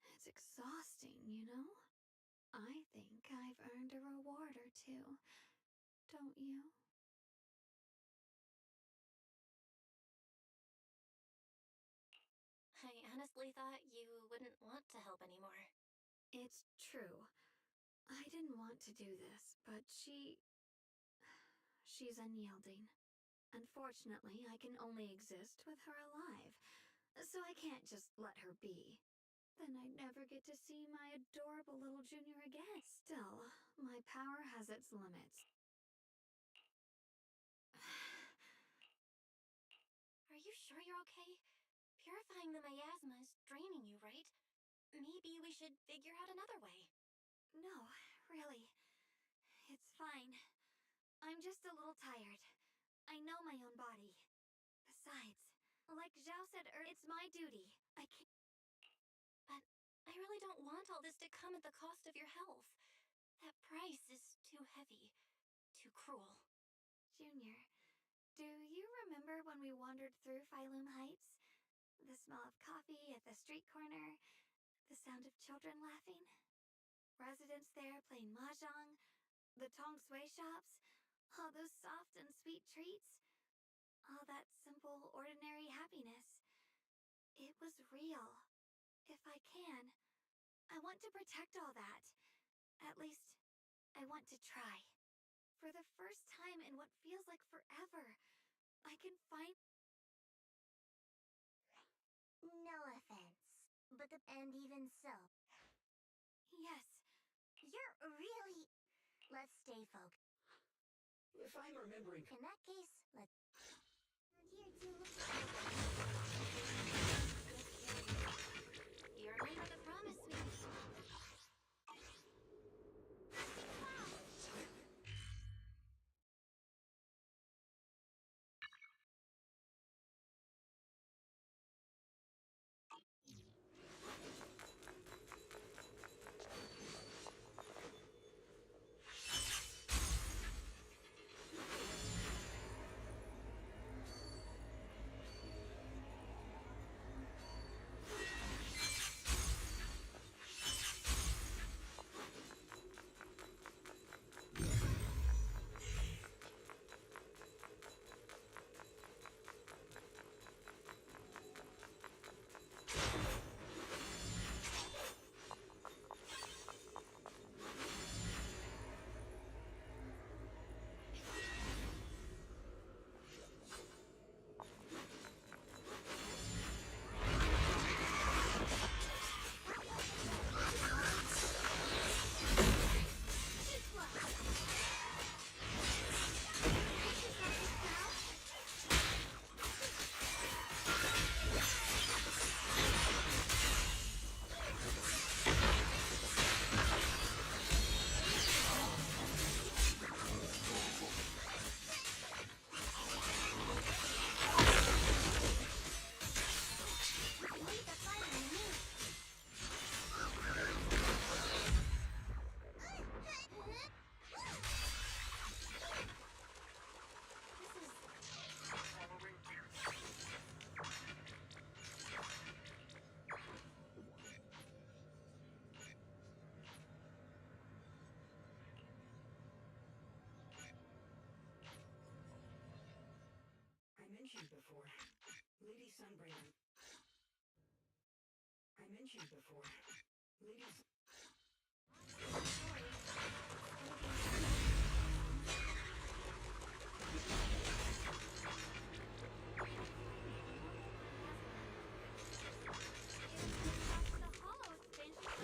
it's exhausting, you know? I think I've earned a reward or two, don't you? I honestly thought you wouldn't want to help anymore. It's true. I didn't want to do this, but she's unyielding. Unfortunately, I can only exist with her alive, so I can't just let her be. Then I'd never get to see my adorable little junior again. Still, my power has its limits. Are you sure you're okay? Purifying the miasma is draining you, right? Maybe we should figure out another way. No, really. It's fine. I'm just a little tired. I know my own body. Besides, like Zhao said earlier, it's my duty. I can't. But I really don't want all this to come at the cost of your health. That price is too heavy, too cruel. Junior, do you remember when we wandered through Phylum Heights? The smell of coffee at the street corner, the sound of children laughing, residents there playing mahjong, the tong sui shops, all those soft and sweet treats, all that simple, ordinary happiness. It was real. If I can, I want to protect all that. At least, I want to try. For the first time in what feels like forever, I can find... No offense, but and even so. Yes. You're really... Let's stay focused. If I'm remembering... In that case, let's... Here to... You remember the promise we... I mentioned before, Lady Sunbringer. I mentioned before, Lady... The hollow expansion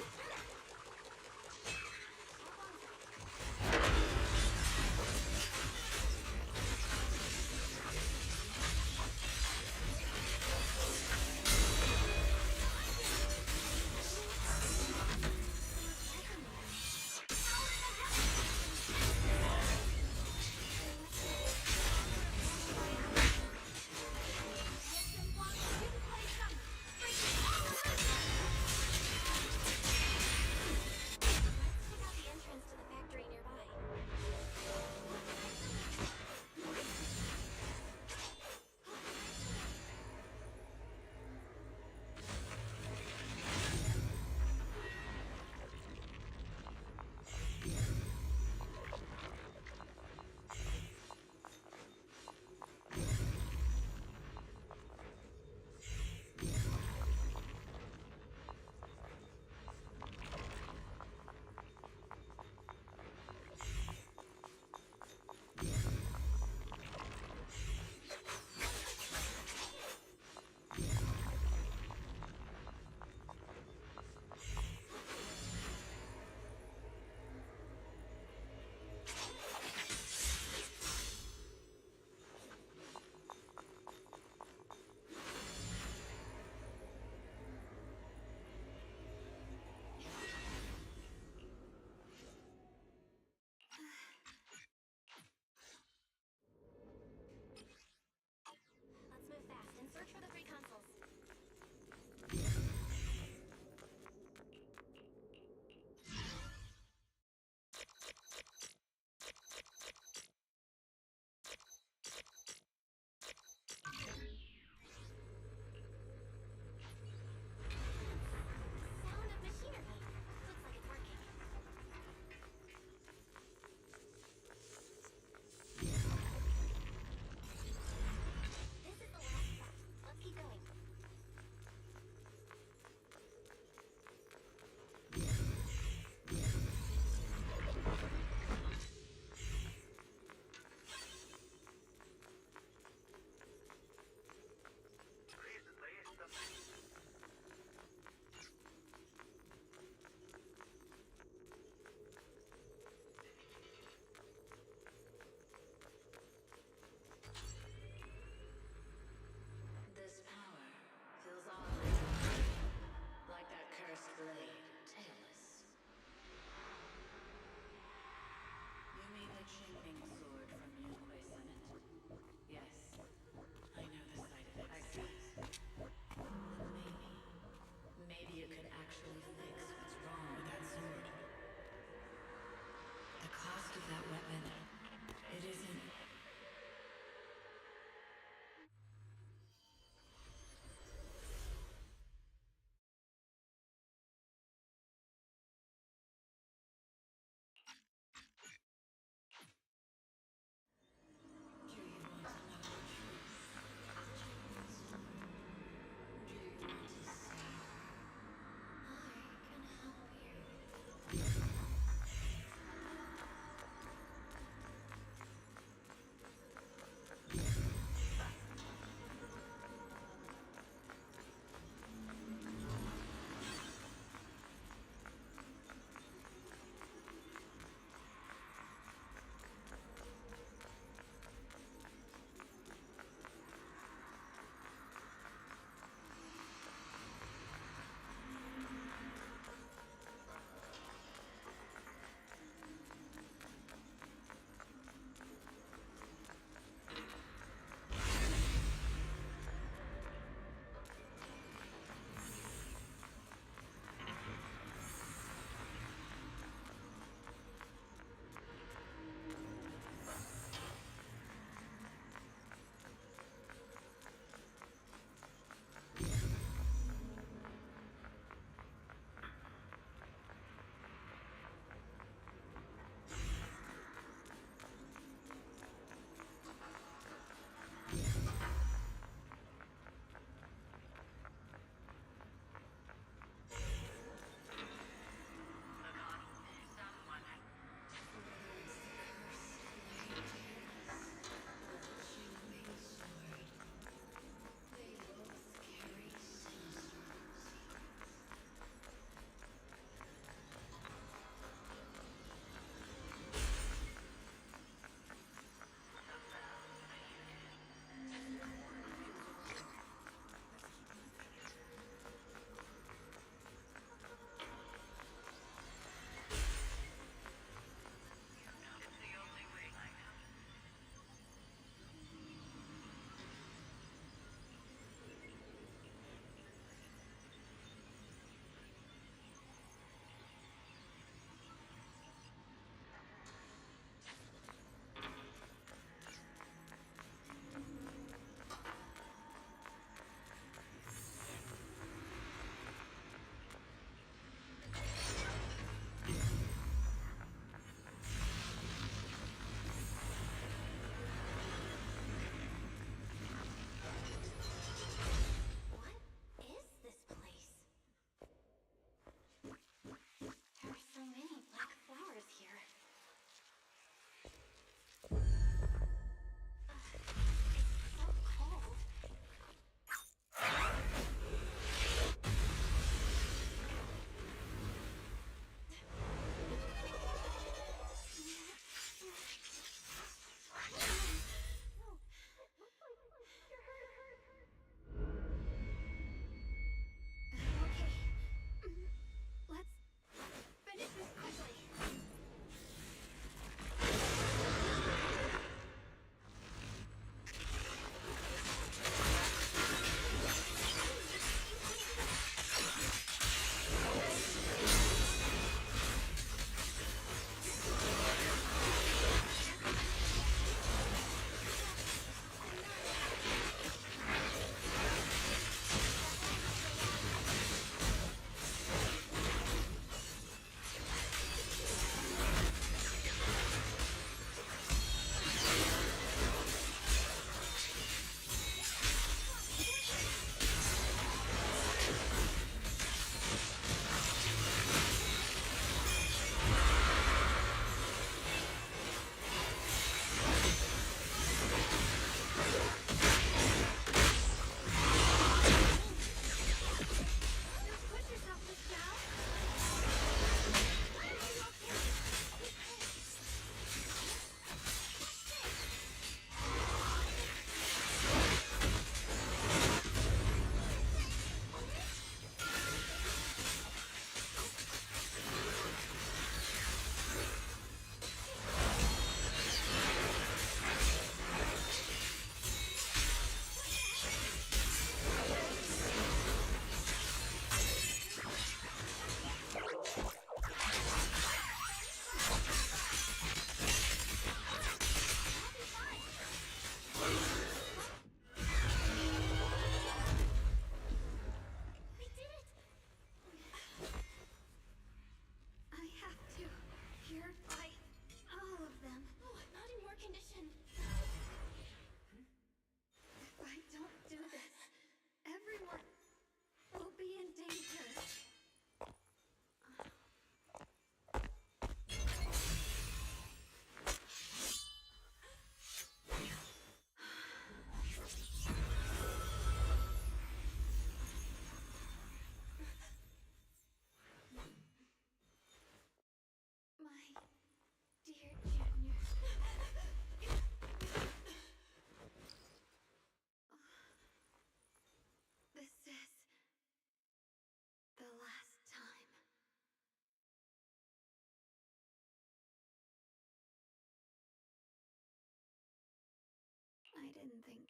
think.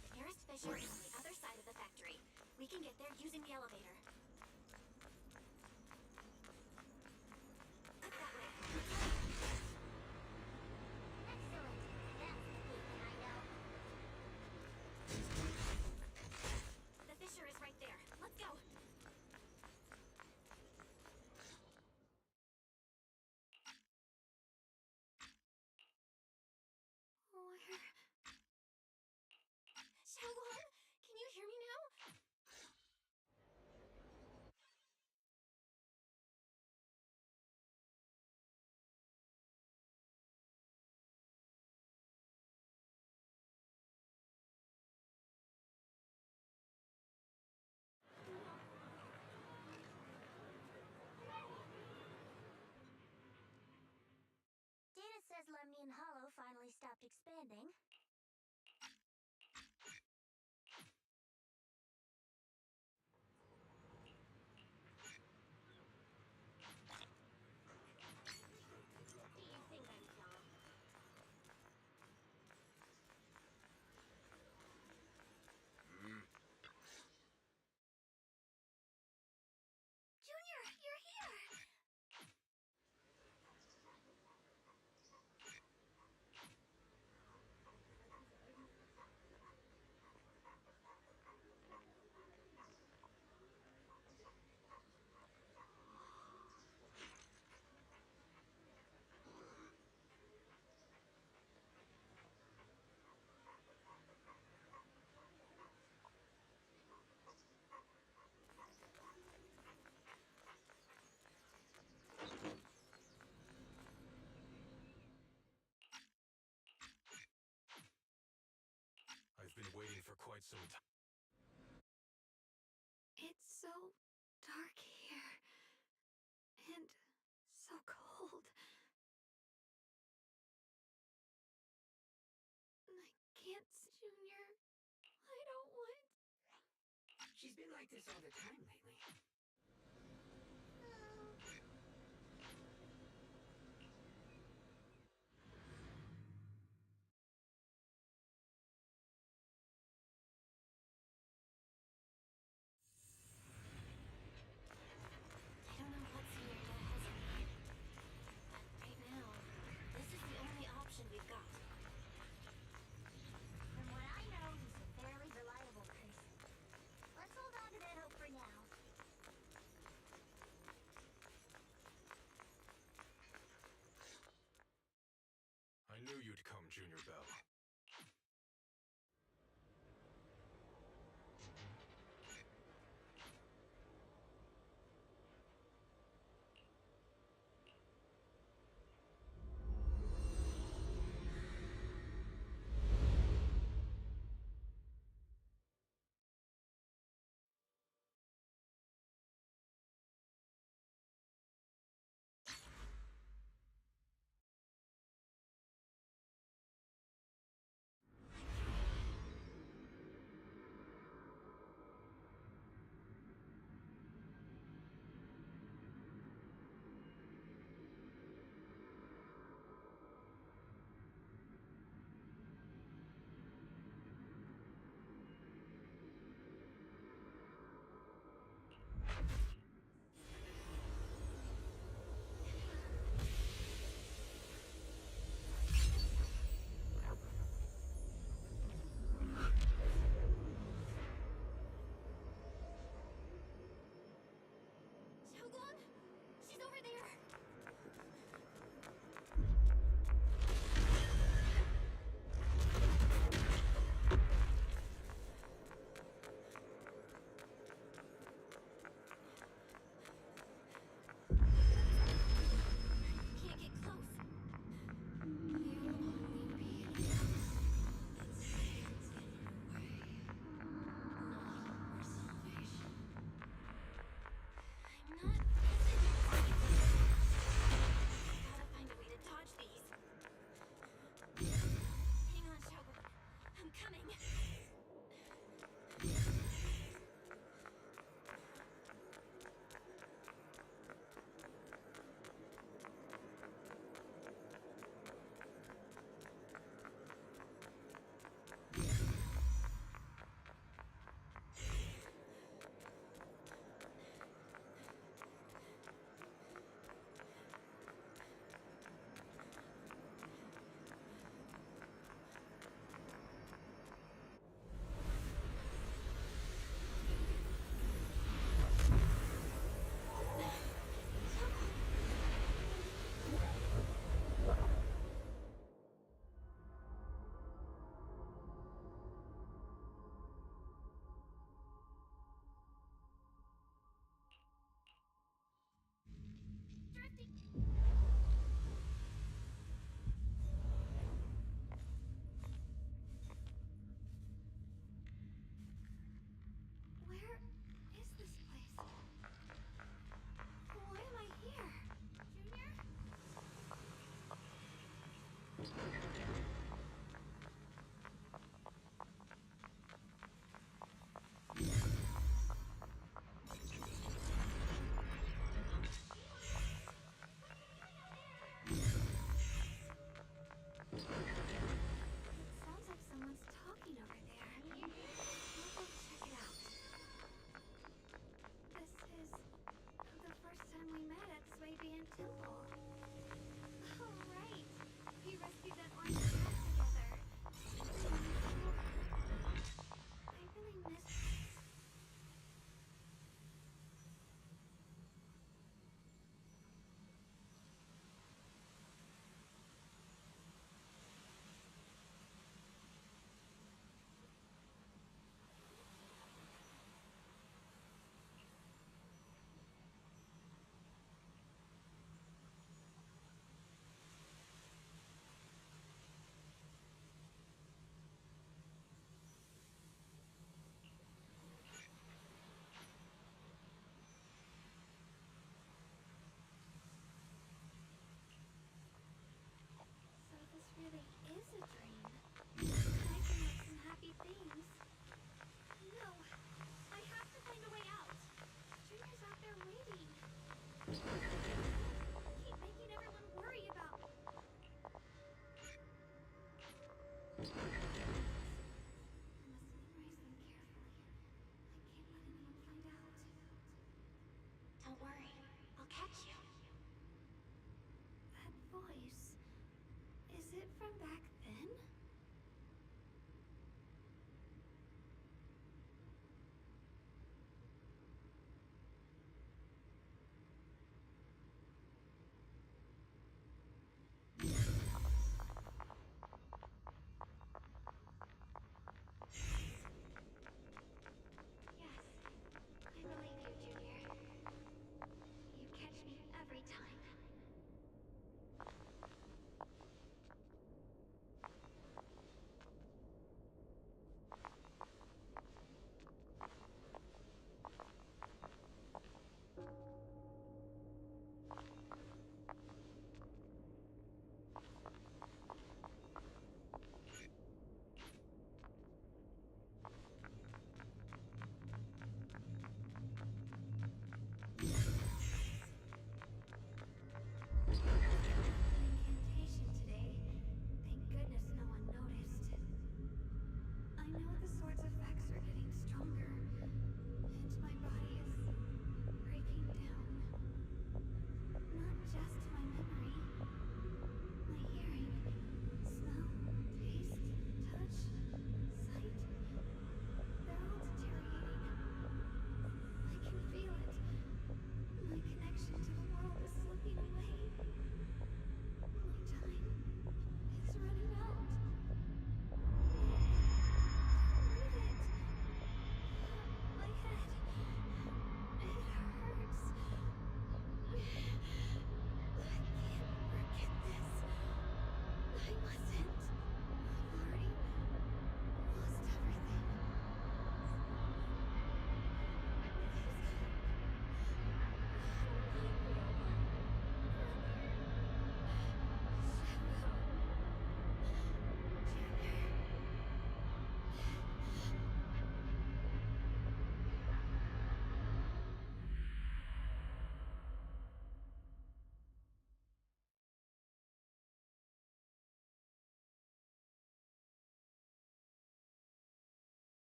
The nearest fissure is on the other side of the factory. We can get there using the elevator. That way. Excellent. That's the pavement I know. The fissure is right there. Let's go. Where? Xiaolong, can you hear me now? Data says Lemnian Hollow finally stopped expanding. Do you think I'm dumb? Junior, you're here! I've been waiting for quite some time. It's so dark here. And so cold. I can't, Junior. I don't want. She's been like this all the time lately. I don't know what Sierra has in me. But right now, this is the only option we've got. From what I know, he's a fairly reliable person. Let's hold on to that hope for now.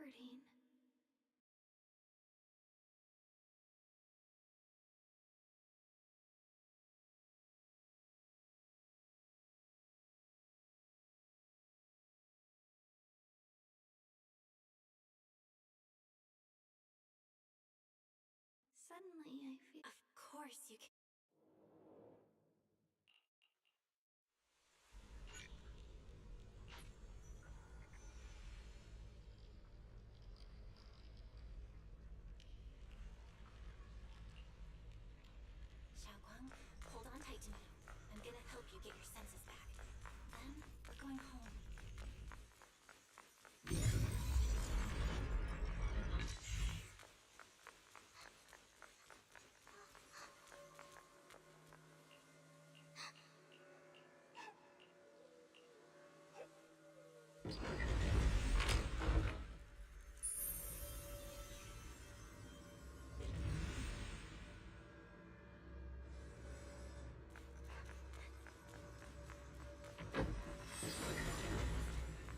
comforting. Suddenly, I feel... Of course you can. Xiaoguang, hold on tight to me. I'm gonna help you get your senses back. Then, we're going home.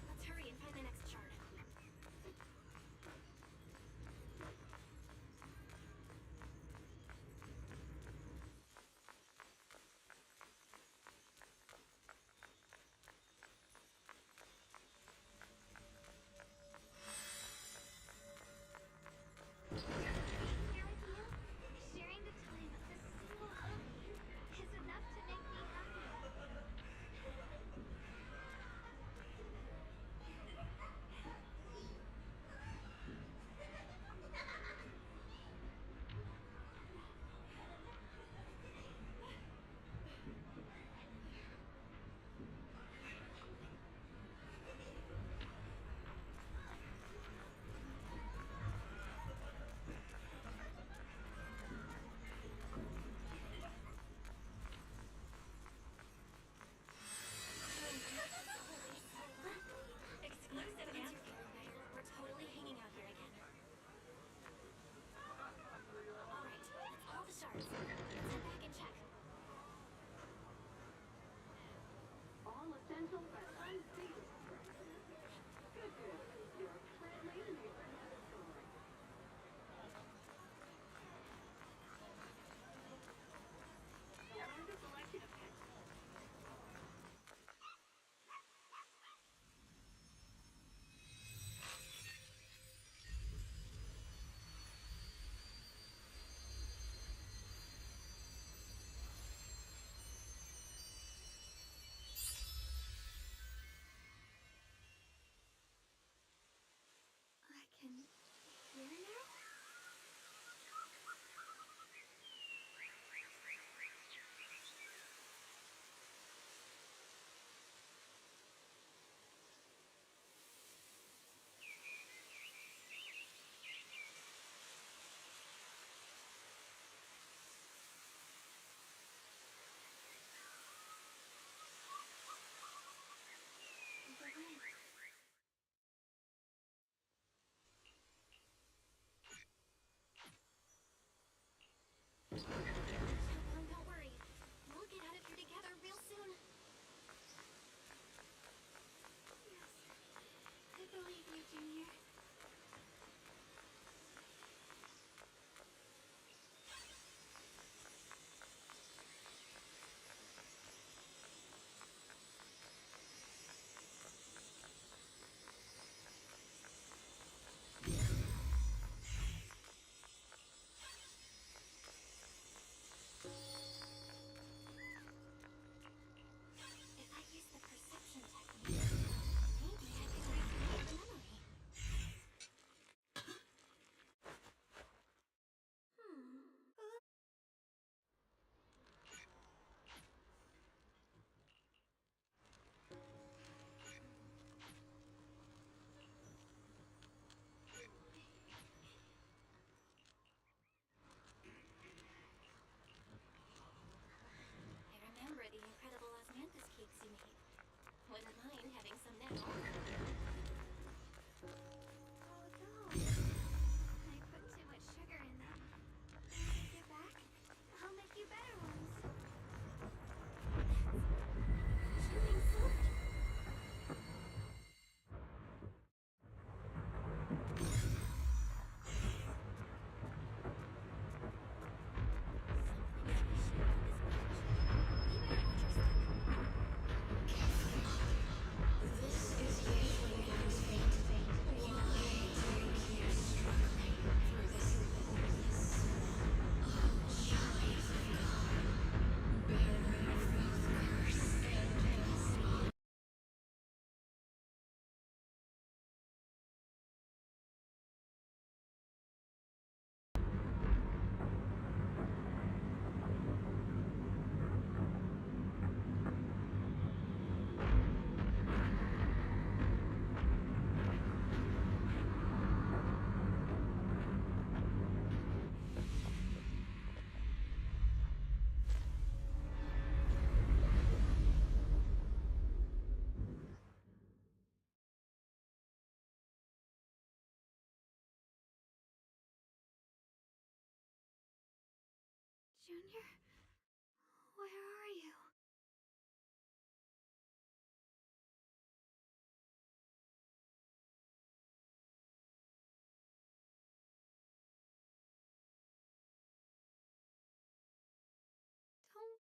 Let's hurry and find the next chart. Here with you, sharing the time of a single heartbeat is enough to make me happy. Exclusive answer. We're totally hanging out here again. Alright, that's all the shards. Let's head back and check. All essential but unsafe. Good, good. You're friendly and you're mandatory. Never the selection of pets. I can hear now? The wind. Xiaoguang, don't worry. We'll get out of here together real soon. Yes, I believe you, Junior. If I use the perception technique, maybe I can recreate the memory. Where are you? Don't...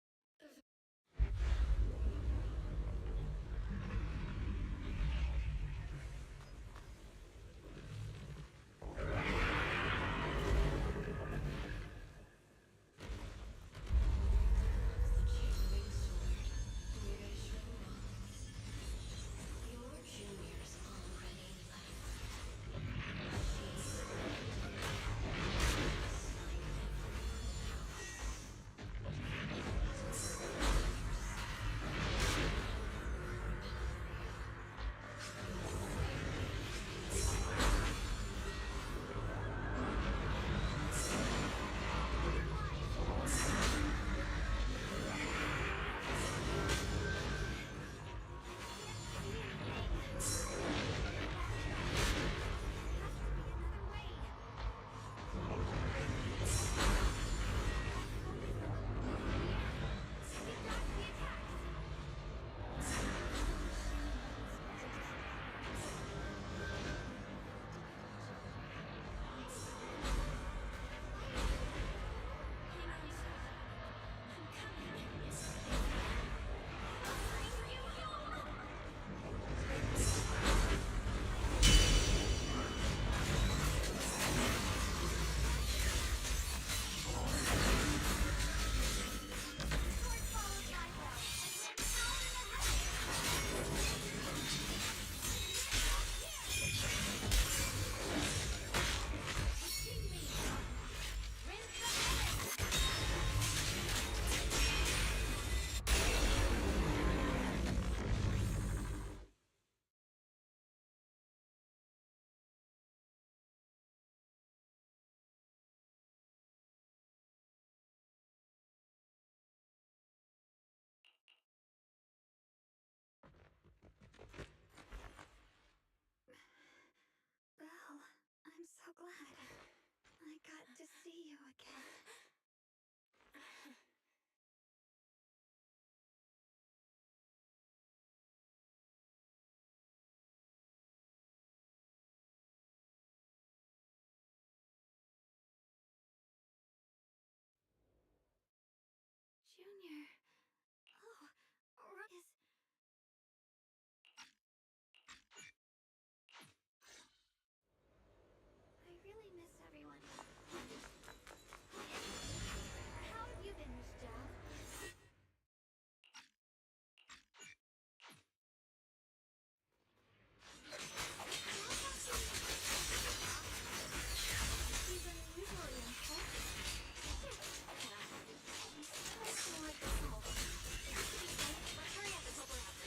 Belle, I'm so glad. I got to see you again. Junior. Oh, is... I really miss everyone. How have you been, Miss Zhao? She's unusually impulsive. So like herself. Let's hurry up and help her out.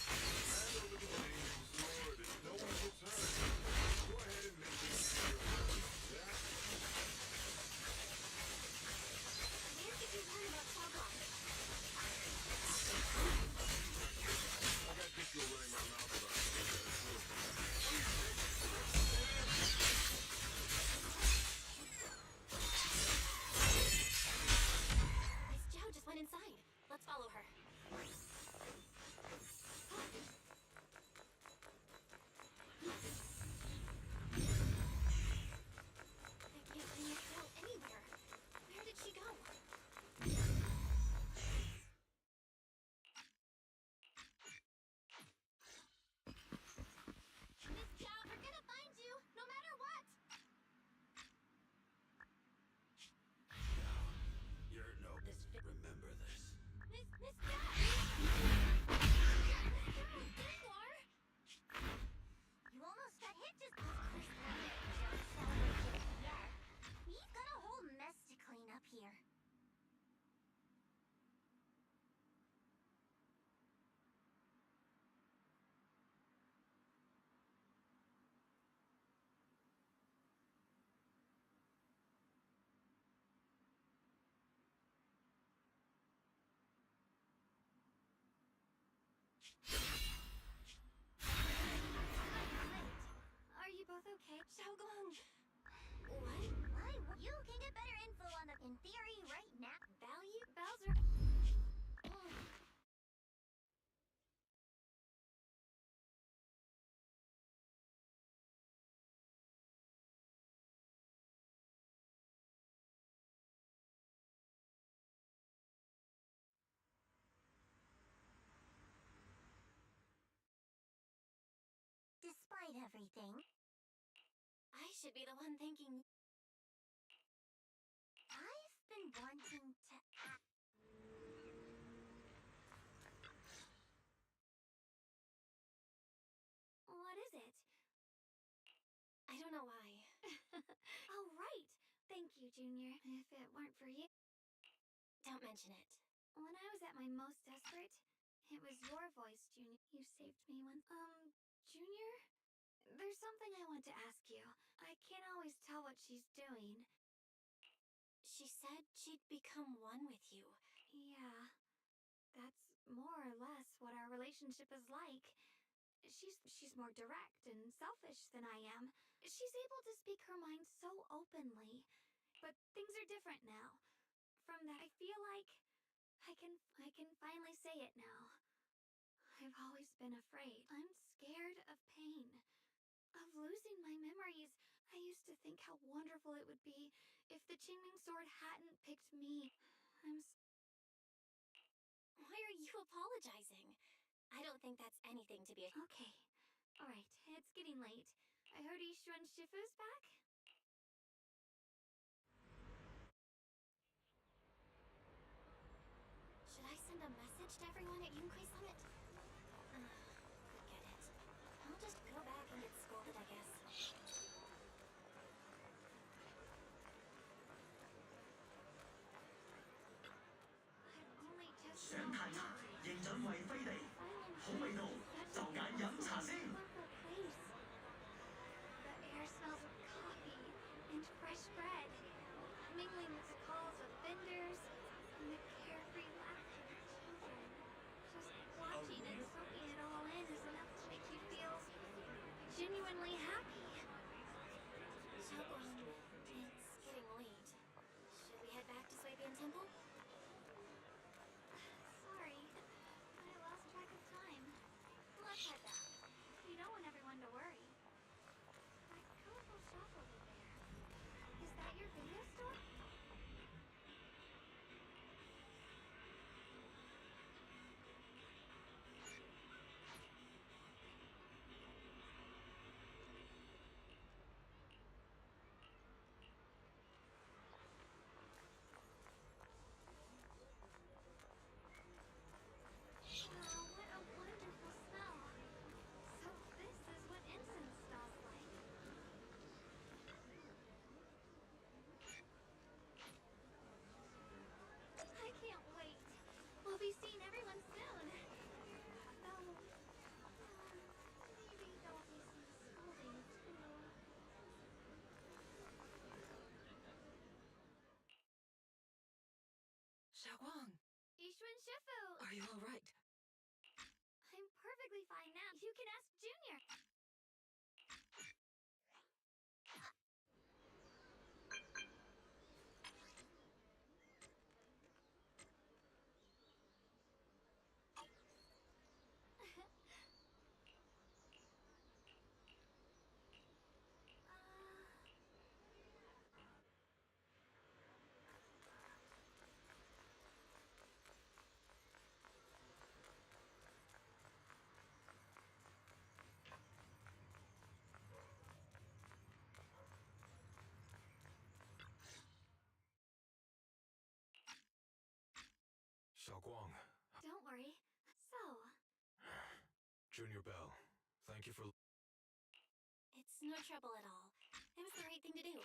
Hand over the flaming sword and no one gets hurt. Go ahead and make this easier for us, yeah? Where did you learn about Sogok? I got tissue running my mouth about it. Miss Zhao just went inside. Let's follow her. I can't find Miss Zhao anywhere. Where did she go? Miss Zhao, we're gonna find you, no matter what! You're no. Remember this. Miss Zhao! There you are! You almost got hit just... We've got a whole mess to clean up here. Are you both okay? Xiaogong! What? Why? You can get better info on the... In theory, right now. Value? everything. I should be the one thanking. I've been wanting to ask. What is it? I don't know why. Oh, right. Thank you, Junior. If it weren't for you. Don't mention it. When I was at my most desperate, it was your voice, Junior. You saved me once. Junior? There's something I want to ask you. I can't always tell what she's doing. She said she'd become one with you. Yeah, that's more or less what our relationship is like. She's more direct and selfish than I am. She's able to speak her mind so openly. But things are different now. From that, I feel like I can finally say it now. I've always been afraid. I'm scared of pain. Of losing my memories. I used to think how wonderful it would be if the Qingming sword hadn't picked me. Why are you apologizing? I don't think that's anything to be. Okay. Alright, it's getting late. I heard Ishu and Shifu's back? Should I send a message to everyone at Yunkui Summit? Forget it. I'll just go back and get scolded, I guess. 想彈牙，認準為飛地，好味道，就揀飲茶先。The air smells of coffee and fresh bread, mingling with the calls of vendors and the carefree laughter of children. Just watching and soaking it all in is enough to make you feel genuinely happy. Shogun, it's getting late. Should we head back to Swabian Temple? Sorry, I lost track of time. Let's head back. You don't want everyone to worry. That colorful shop over there. Is that your video store? Wow, what a wonderful smell. So this is what incense smells like. I can't wait. We'll be seeing everyone soon. Though, maybe there'll be some scolding too. Xiaoguang, Ishu and Shifu! are you all right? I'm perfectly fine now. You can ask Junior. Xiaoguang, Don't worry. So, Junior Bell, thank you for. It's no trouble at all. It was the right thing to do.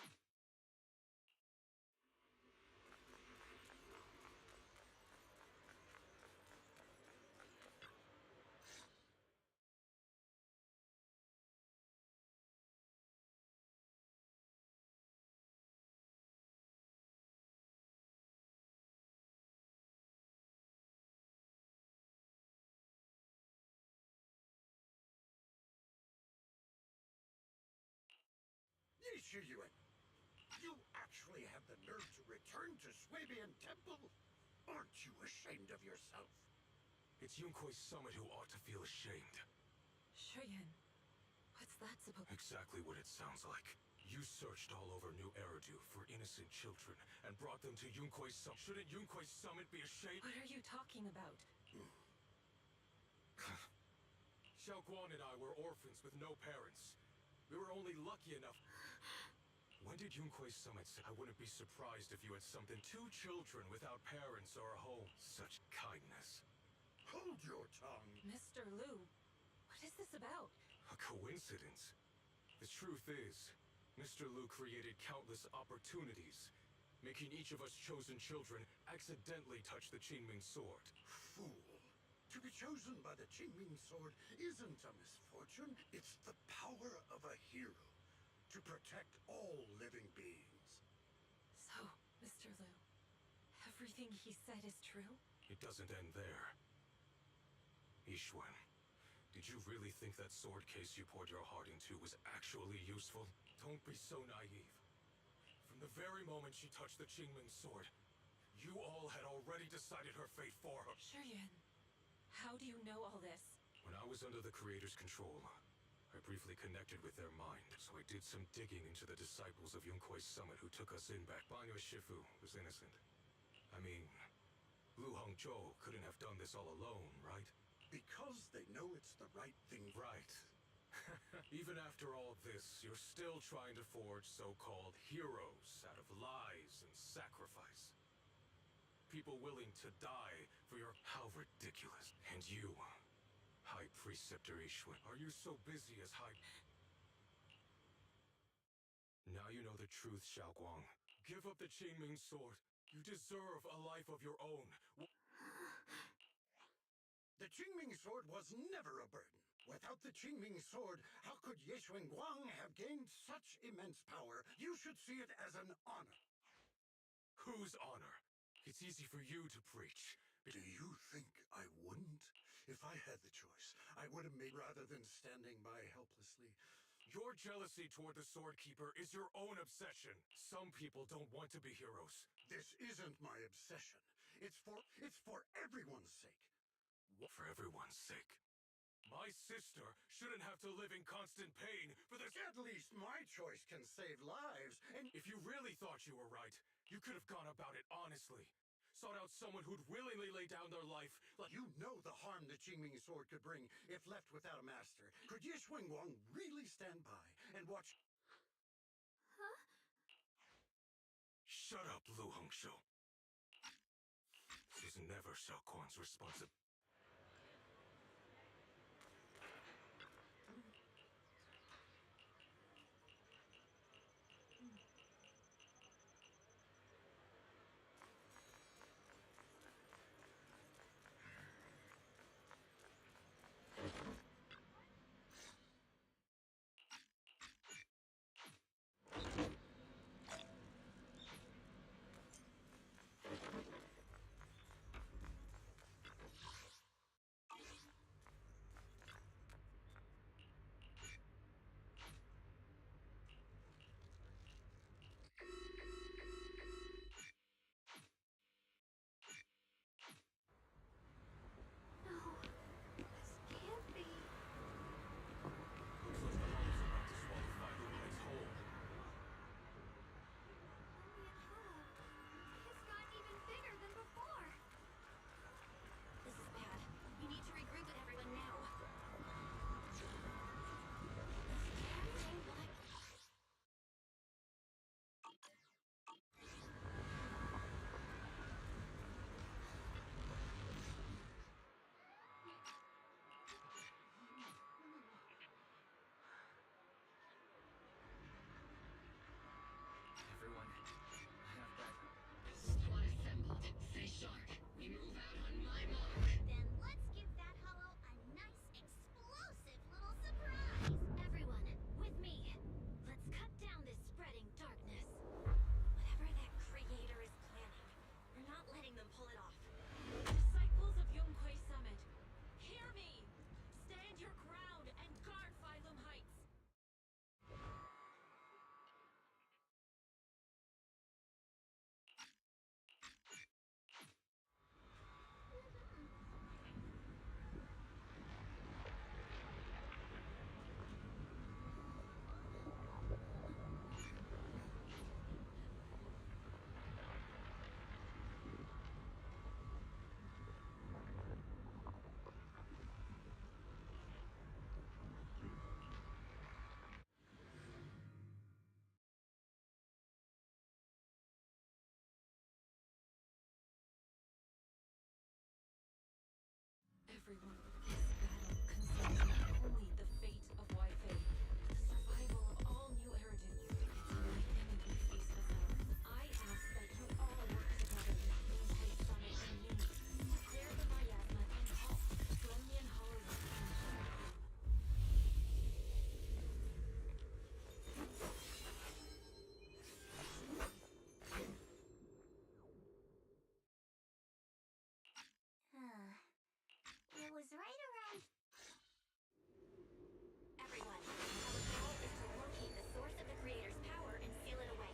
Yishiyuan, you actually have the nerve to return to Swabian Temple? Aren't you ashamed of yourself? It's Yunkui's summit who ought to feel ashamed. Shuyan, what's that supposed? Exactly what it sounds like. You searched all over New Eridu for innocent children and brought them to Yunkui's summit. Shouldn't Yunkui's summit be ashamed? What are you talking about? Xiao Guan and I were orphans with no parents. We were only lucky enough. When did Yunkui's summit say I wouldn't be surprised if you had something? 2 children without parents or a home. Such kindness. Hold your tongue. Mr. Liu, what is this about? A coincidence. The truth is, Mr. Liu created countless opportunities, making each of us chosen children accidentally touch the Qingming sword. Fool. To be chosen by the Qingming sword isn't a misfortune. It's the power of a hero to protect all living beings. So, Mr. Liu, everything he said is true? It doesn't end there. Yixuan, did you really think that sword case you poured your heart into was actually useful? Don't be so naive. From the very moment she touched the Qingming sword, you all had already decided her fate for her. Shuyuan, how do you know all this? When I was under the Creator's control, I briefly connected with their mind, so I did some digging into the disciples of Yunkui's summit who took us in back. Banyo Shifu was innocent. I mean, Lu Hongzhou couldn't have done this all alone, right? Because they know it's the right thing. Right. Even after all of this, you're still trying to forge so-called heroes out of lies and sacrifice. People willing to die for your... How ridiculous. And you, High Preceptor Yixuan, are you so busy as High... Now you know the truth, Xiaoguang. Give up the Qingming sword. You deserve a life of your own. The Qingming sword was never a burden. Without the Qingming sword, how could Yixuan Guang have gained such immense power? You should see it as an honor. Whose honor? It's easy for you to preach. Do you think I wouldn't? If I had the choice, I would have made rather than standing by helplessly. Your jealousy toward the Sword Keeper is your own obsession. Some people don't want to be heroes. This isn't my obsession. It's for everyone's sake. For everyone's sake. My sister shouldn't have to live in constant pain for this. At least my choice can save lives, and If you really thought you were right, you could have gone about it honestly. Sought out someone who'd willingly lay down their life like... you know the harm the Qingming sword could bring if left without a master. Could Yixuan Guang really stand by and watch? Huh? Shut up, Lu Hongzhou. This is never Xiaoguang's responsibility. everyone. This battle concerns not only the fate of Wi-Fi, but the survival of all New Eridan. It's the only thing we can face this hour. I ask that you all work together with Moonlight Summit and me to clear the miasma and halt Dronian Hollow expansion. It was right around... Everyone, our goal is to locate the source of the creator's power and seal it away.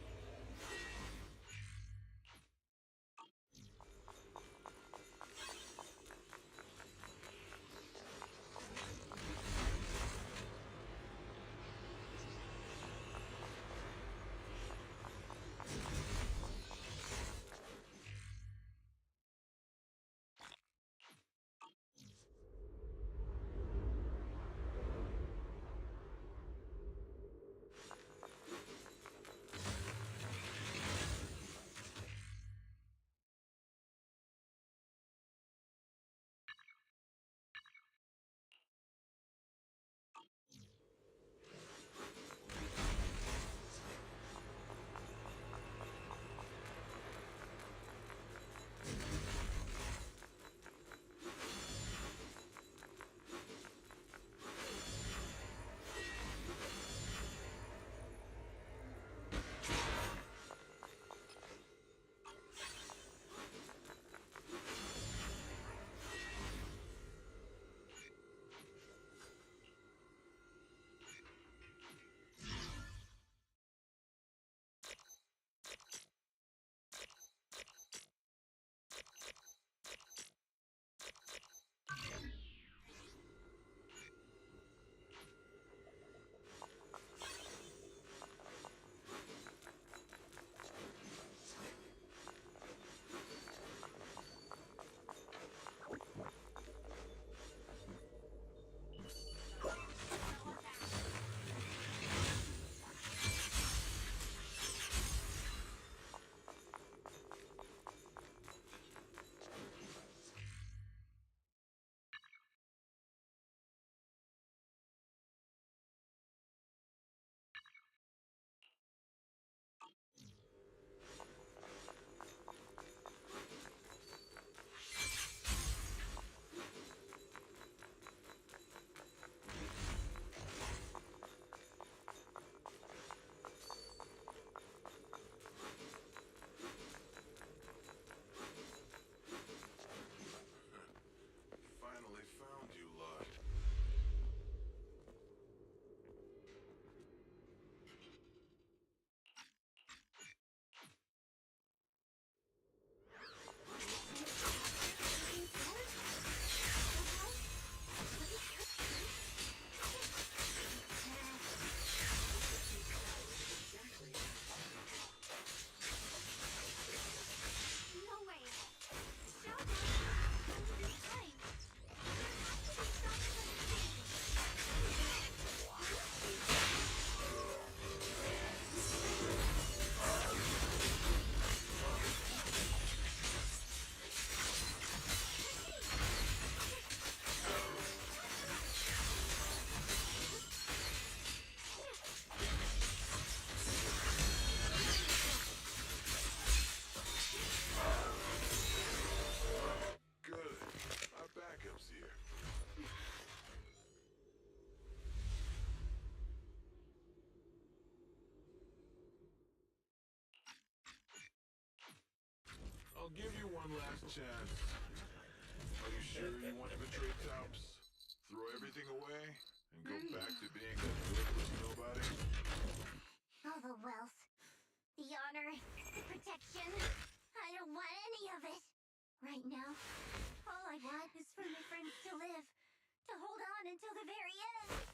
Finally found you lot. No way! Showdown! Time! There has to be Good. Our backup's here. I'll give you one last chance. Are you sure you want to betray Taups? Throw everything away and go back to being a worthless nobody? all the wealth, the honor, the protection. I don't want any of it. Right now, all I want is for my friends to live, to hold on until the very end.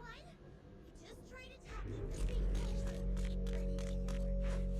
everyone. We just tried attacking the big monster, but it didn't work.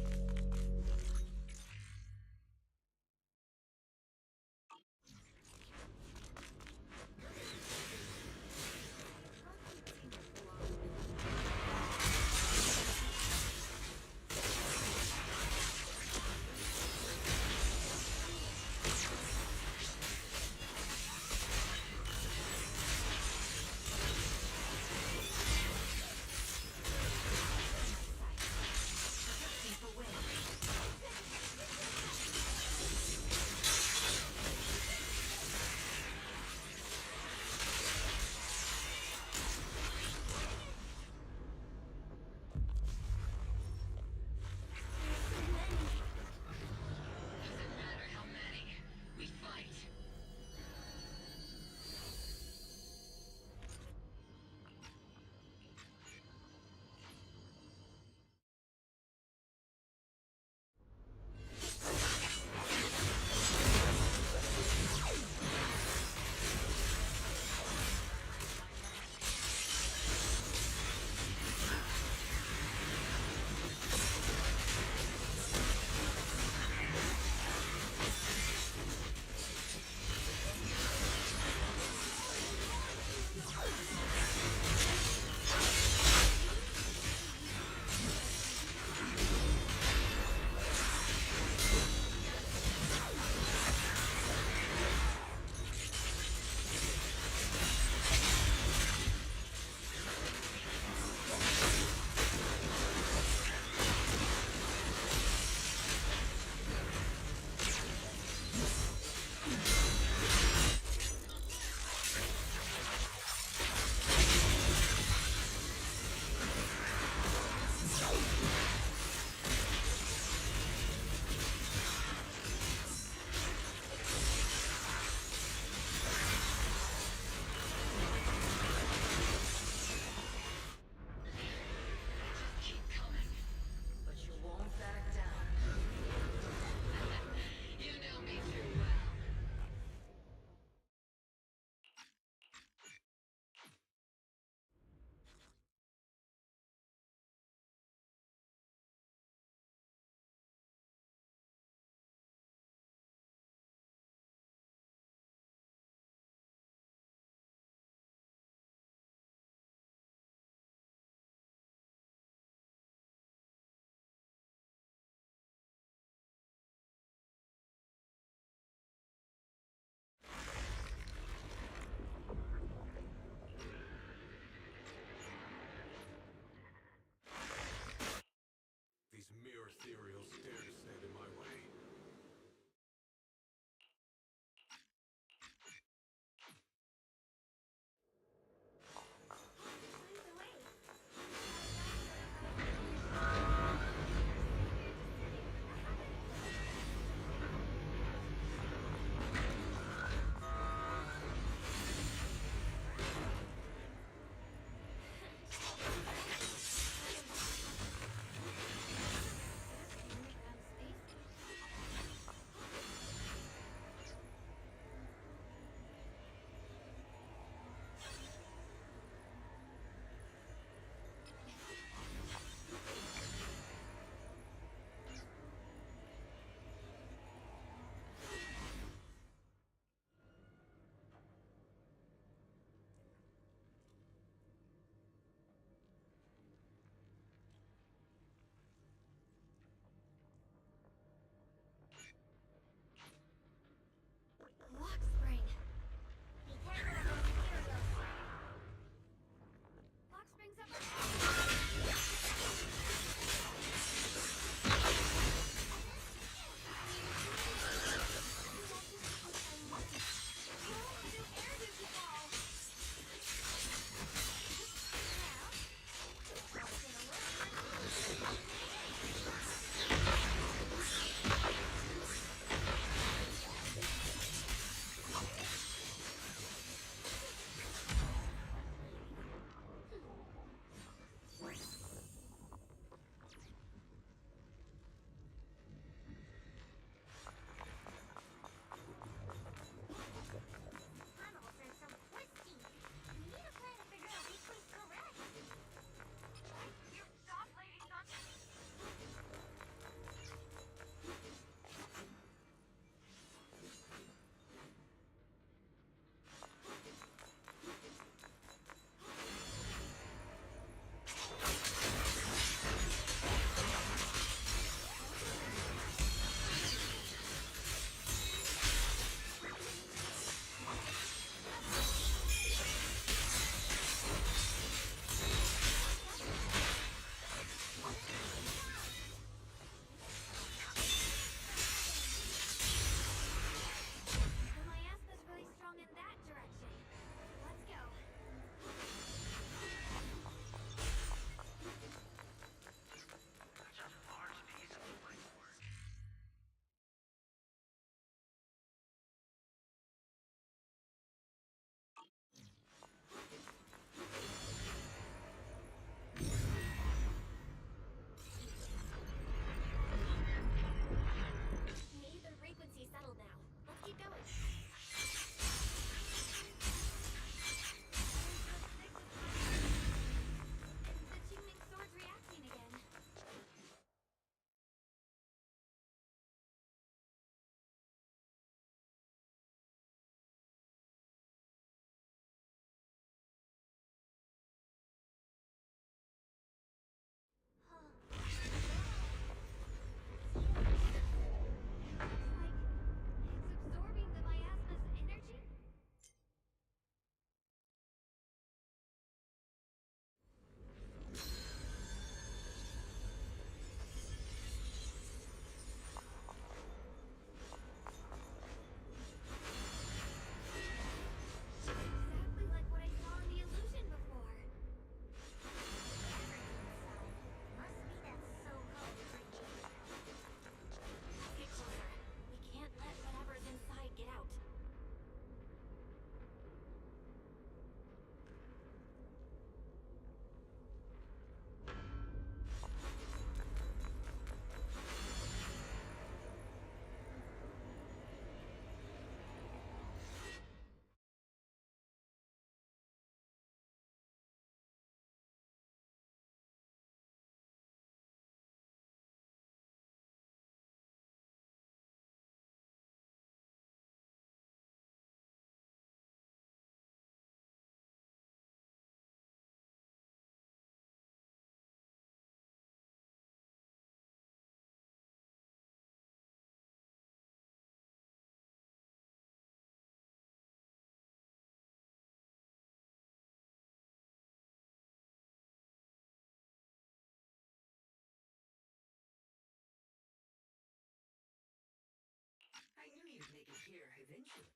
disappear eventually.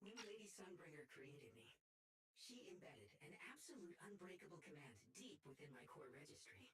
When Lady Sunbringer created me, she embedded an absolute unbreakable command deep within my core registry.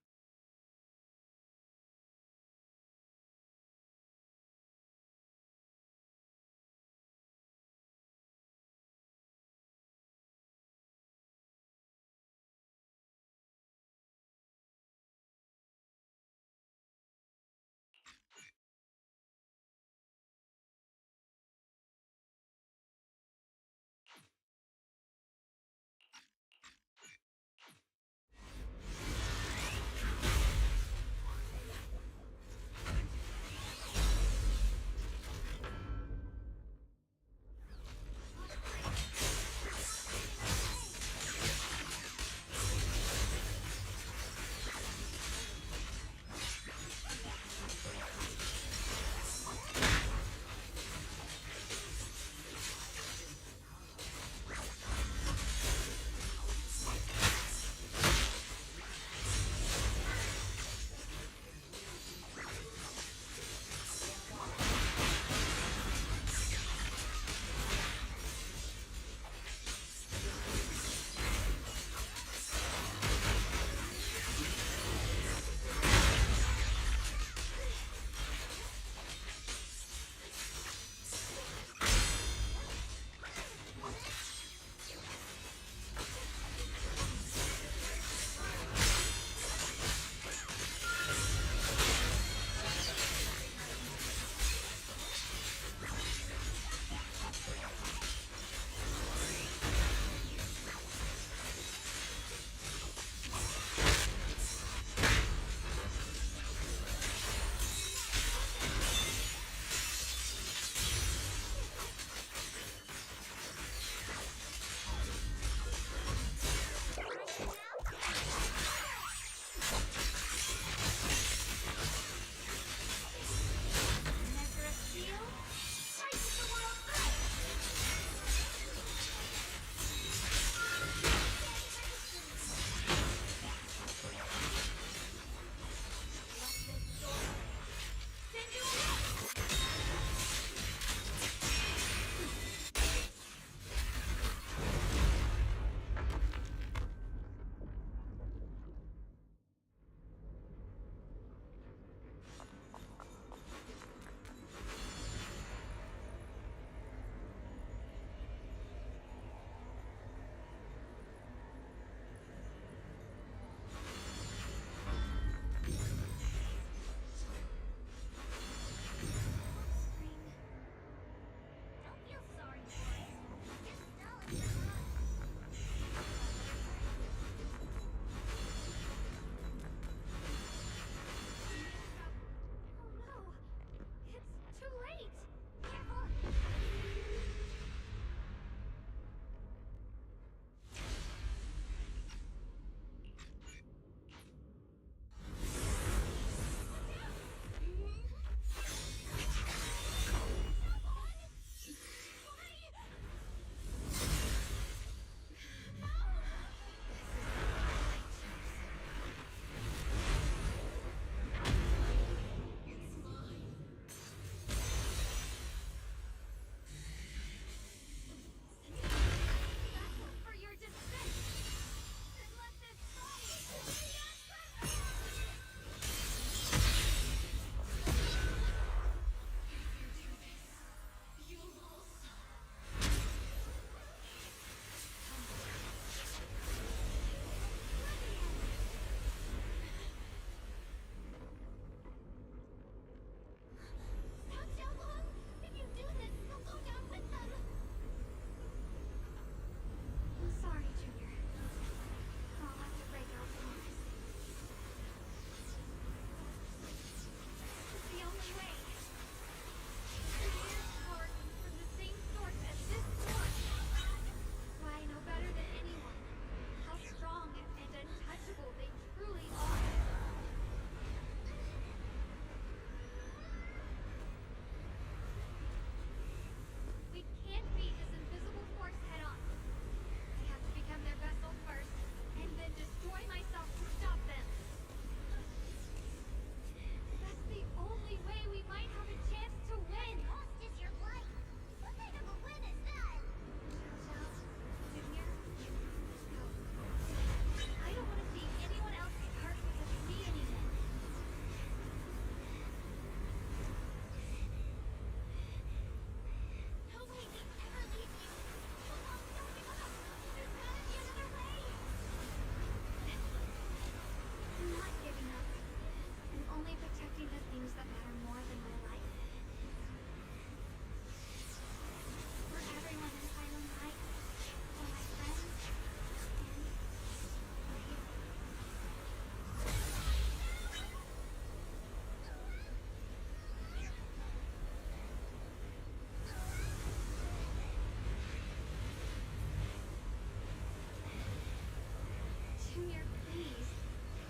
Junior, please.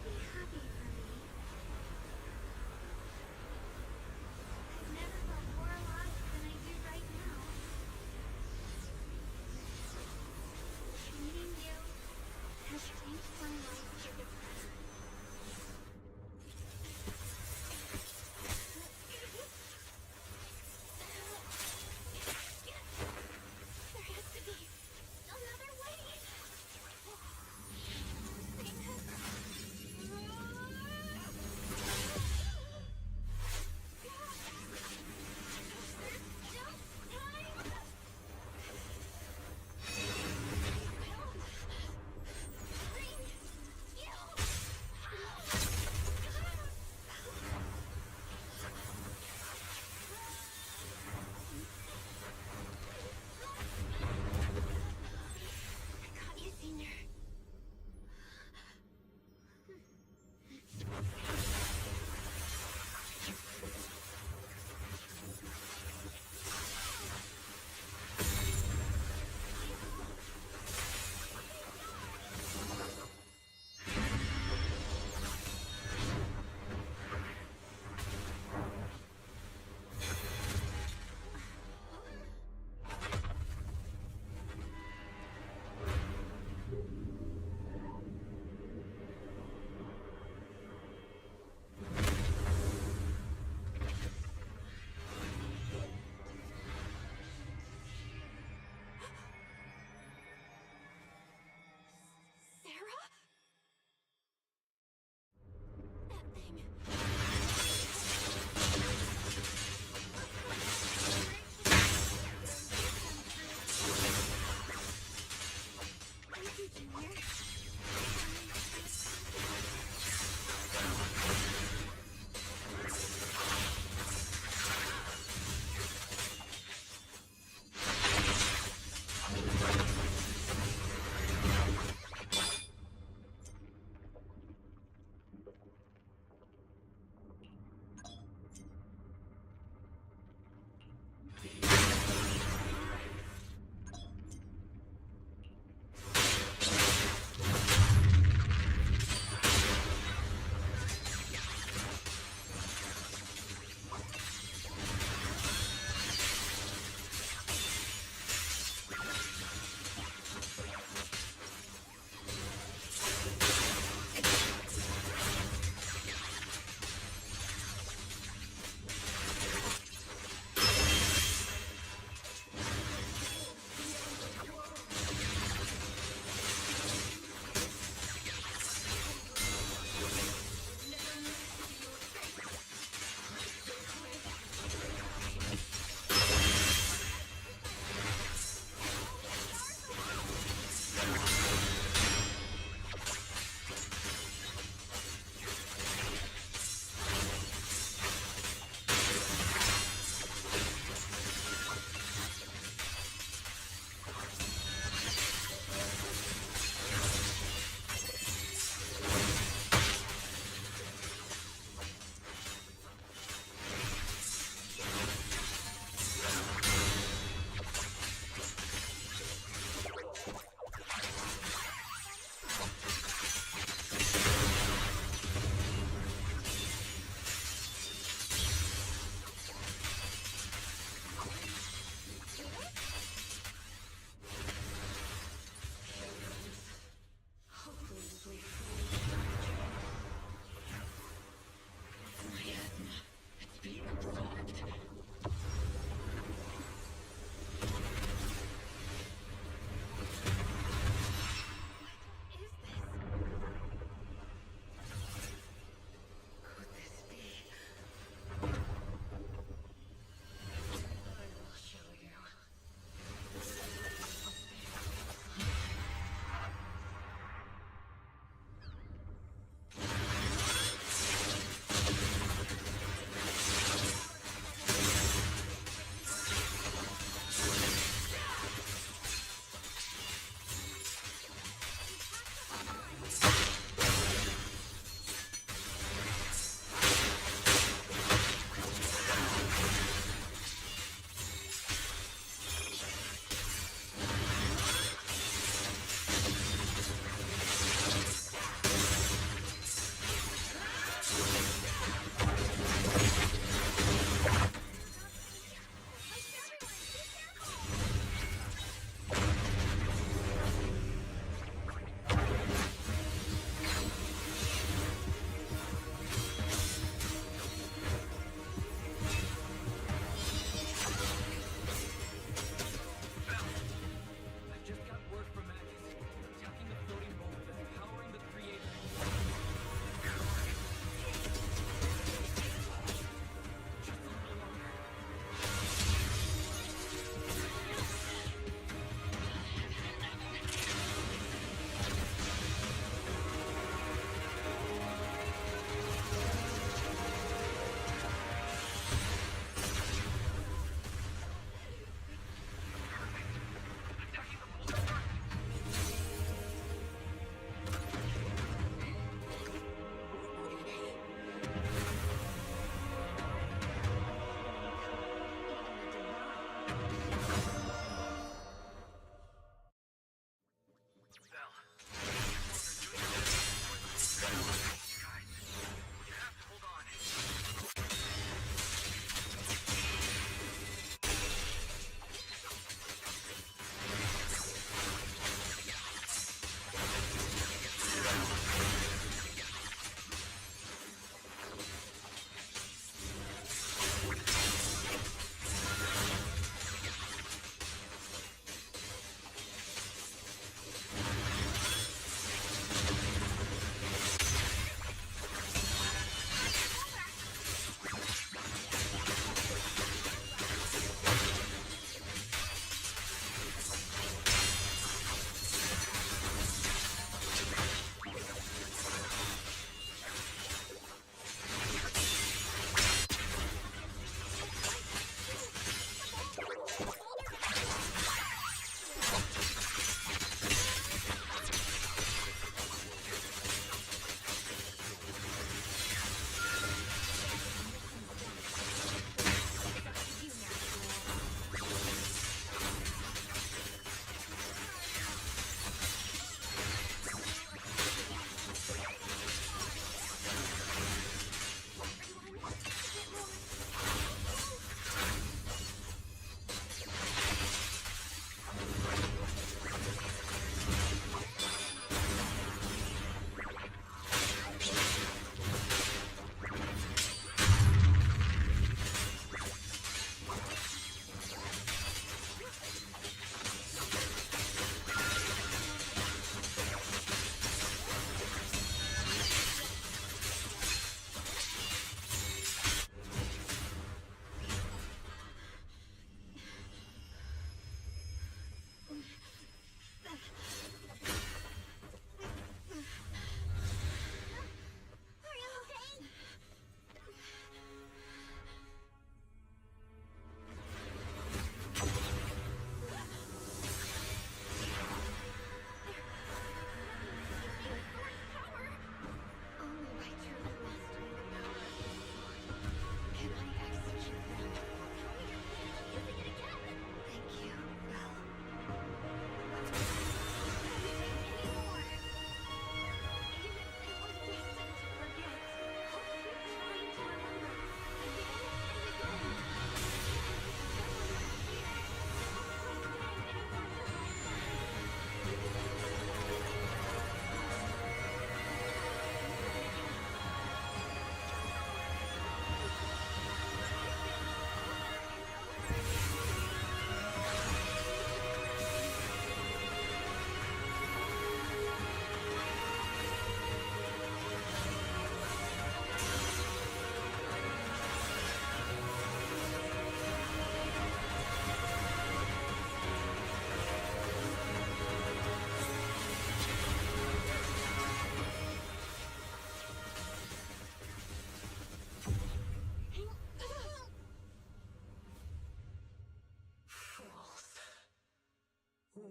Be happy for me. I've never felt more alive than I do right now. Meeting you has changed my life for the better. There has to be another way. Thank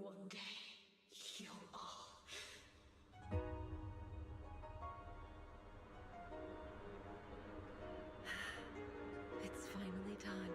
One day, you'll all... It's finally done.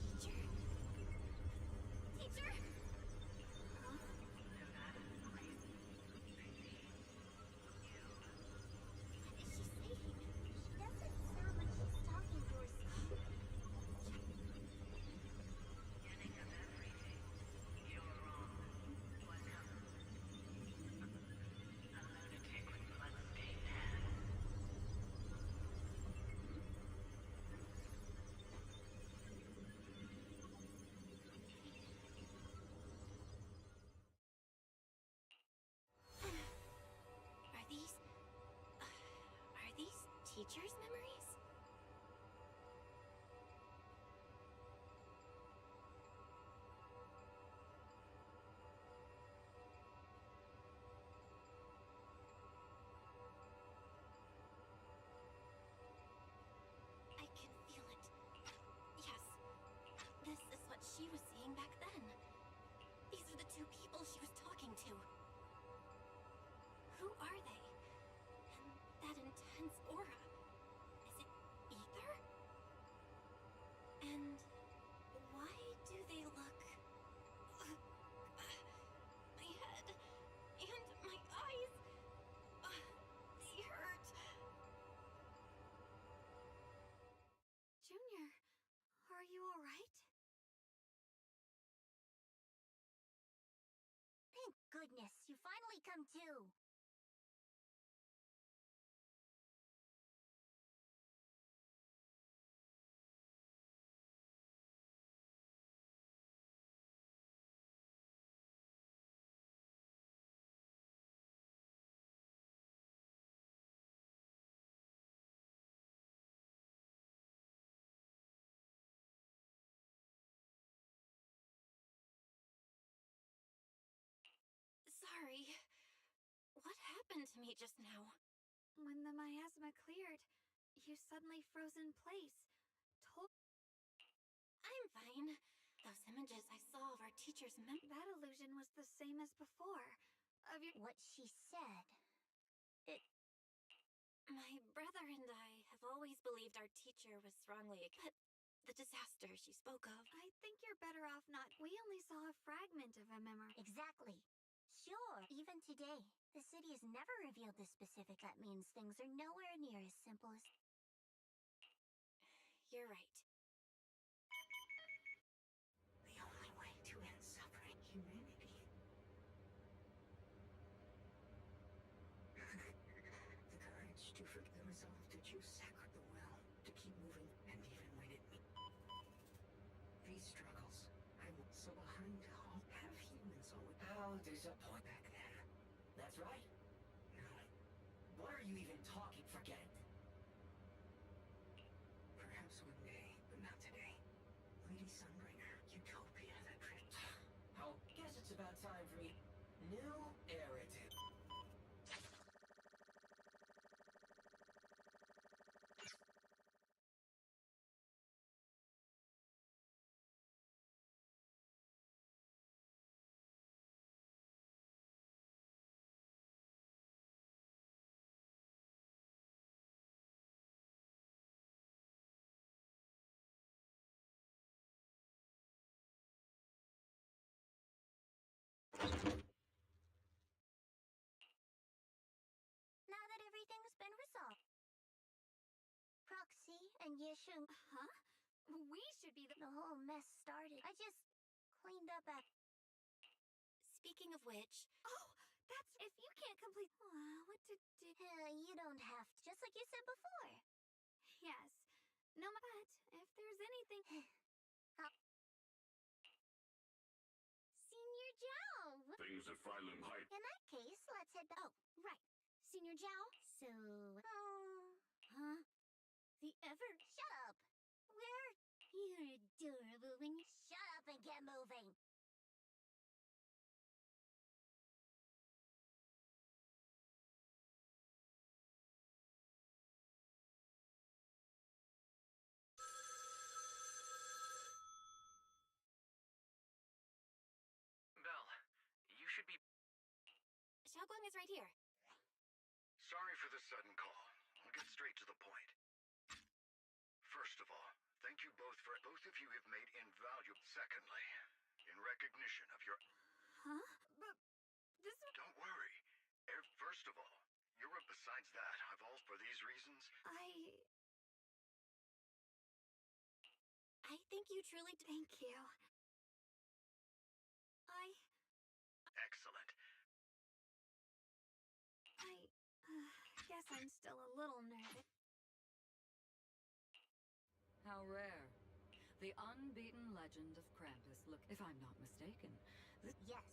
Teacher? Huh? What is she saying? She doesn't sound like she's talking to herself. Beginning of everything. You're wrong. What happened? A lunatic with blood-stained hands. Are these teachers' memories? I can feel it. Yes, this is what she was seeing back then. These are the two people she was talking to. Who are they? And that intense aura. Is it ether? And why do they look... my head and my eyes... they hurt. Junior, are you alright? Thank goodness, you finally come to. Sorry. What happened to me just now? When the miasma cleared, you suddenly froze in place. I'm fine. Those images I saw of our teacher's that illusion was the same as before. Of your... What she said. My brother and I have always believed our teacher was wrongly accused. But the disaster she spoke of... I think you're better off not... We only saw a fragment of a memory. Exactly. Sure, even today, the city has never revealed the specific. That means things are nowhere near as simple as... You're right. The only way to end suffering, humanity. The courage to forget, the resolve to choose sacred, the will to keep moving, and even when it these struggles, I will so behind all have humans always. How disappointing back then. That's right. No, What are you even talking? Forget it. perhaps one day, but not today. Lady Sunbringer, utopia that drifts. Oh, guess it's about time for me. New narrative. Now that everything's been resolved. Proxy and Yeshun. Huh? We should be the whole mess started. I just cleaned up at... Speaking of which... Oh, that's... If you can't complete... what to do... you don't have to. Just like you said before. Yes. No, but if there's anything... Senior Joe! Things at Phylum High. In that case, let's head back. Oh, right. Jow. So, huh? The ever... Shut up! Where? You're adorable when you... Shut up and get moving! Belle, you should be... Xiaoguang is right here. Sorry for the sudden call. I'll get straight to the point. First of all, thank you both of you have made invaluable. Secondly, in recognition of your... Huh? But this... Don't worry. First of all, besides that, I've all for these reasons... I think you truly... Thank you. Excellent. Guess I'm still a little nervous. How rare. The unbeaten legend of Krampus. Look, if I'm not mistaken, Yes.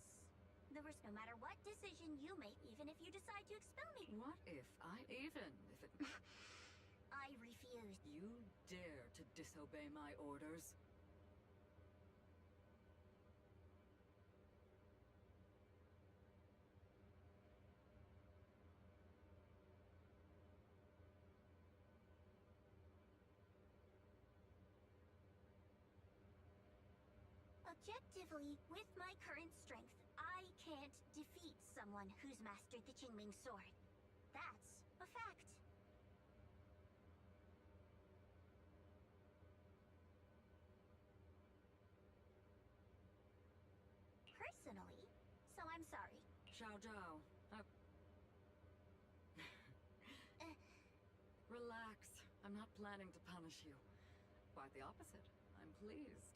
The worst, no matter what decision you make, even if you decide to expel me. what if it... I refuse. You dare to disobey my orders? Objectively, with my current strength, I can't defeat someone who's mastered the Qingming sword. That's a fact. Personally, so I'm sorry. Xiao Zhao, relax. I'm not planning to punish you. Quite the opposite. I'm pleased.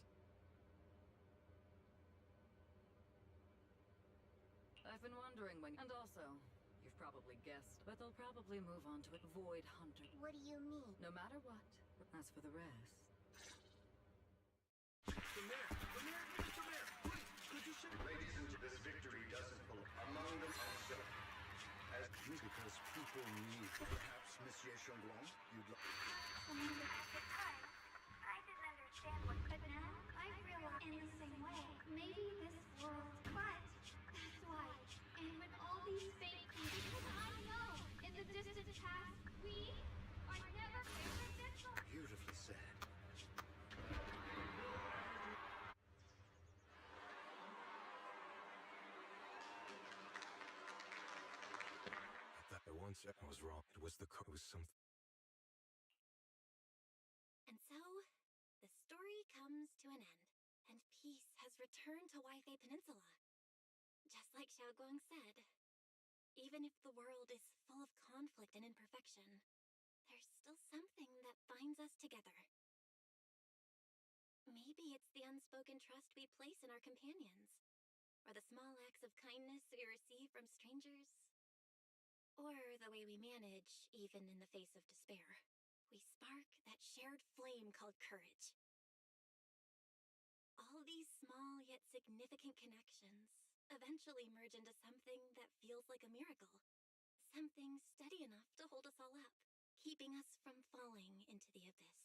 I've been wondering when... And also, you've probably guessed, but they'll probably move on to it. Void Hunter. What do you mean? No matter what. As for the rest... Ladies and this victory doesn't belong among them also. As because people need... Perhaps, Monsieur Changlong, you'd like... At the time, I didn't understand what... But now, I realize in the same way. Maybe this world... But, that's why. And when all these fake people... Because I know, in the distant past, we are never irresistible. Beautifully said. That once I was wrong. It was something. And so, the story comes to an end, and peace has returned to Waifei Peninsula. Just like Xiaoguang said, even if the world is full of conflict and imperfection, there's still something that binds us together. Maybe it's the unspoken trust we place in our companions, or the small acts of kindness we receive from strangers, or the way we manage, even in the face of despair. We spark that shared flame called courage. All these small yet significant connections eventually merge into something that feels like a miracle. Something steady enough to hold us all up, keeping us from falling into the abyss.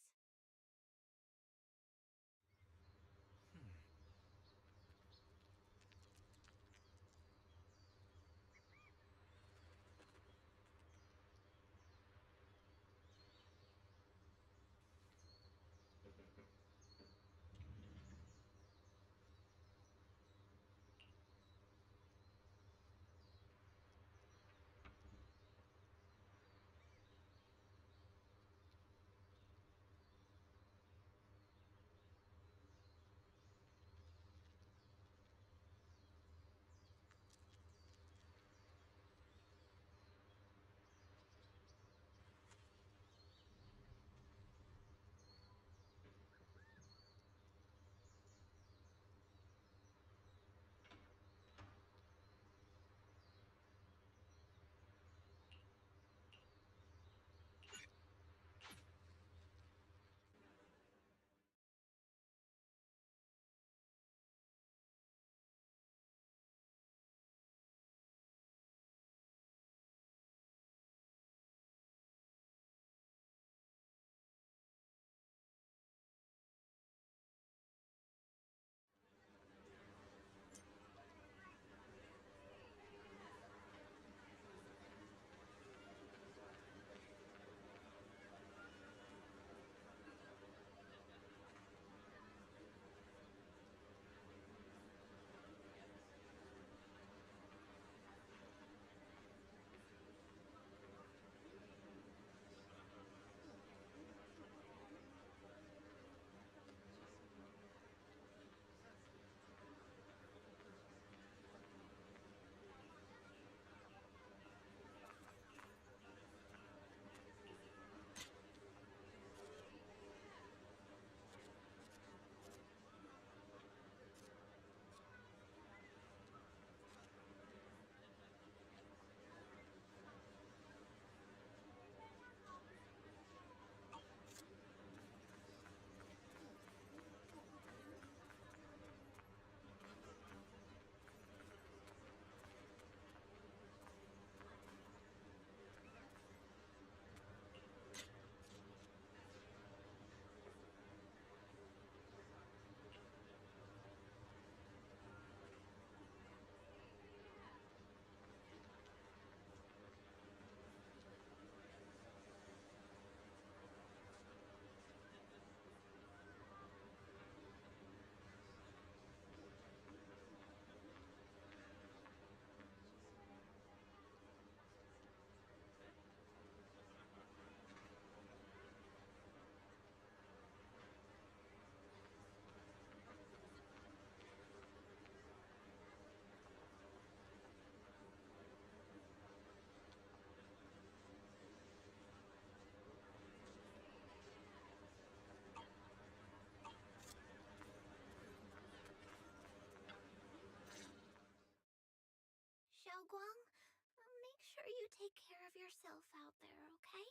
sure you take care of yourself out there, okay?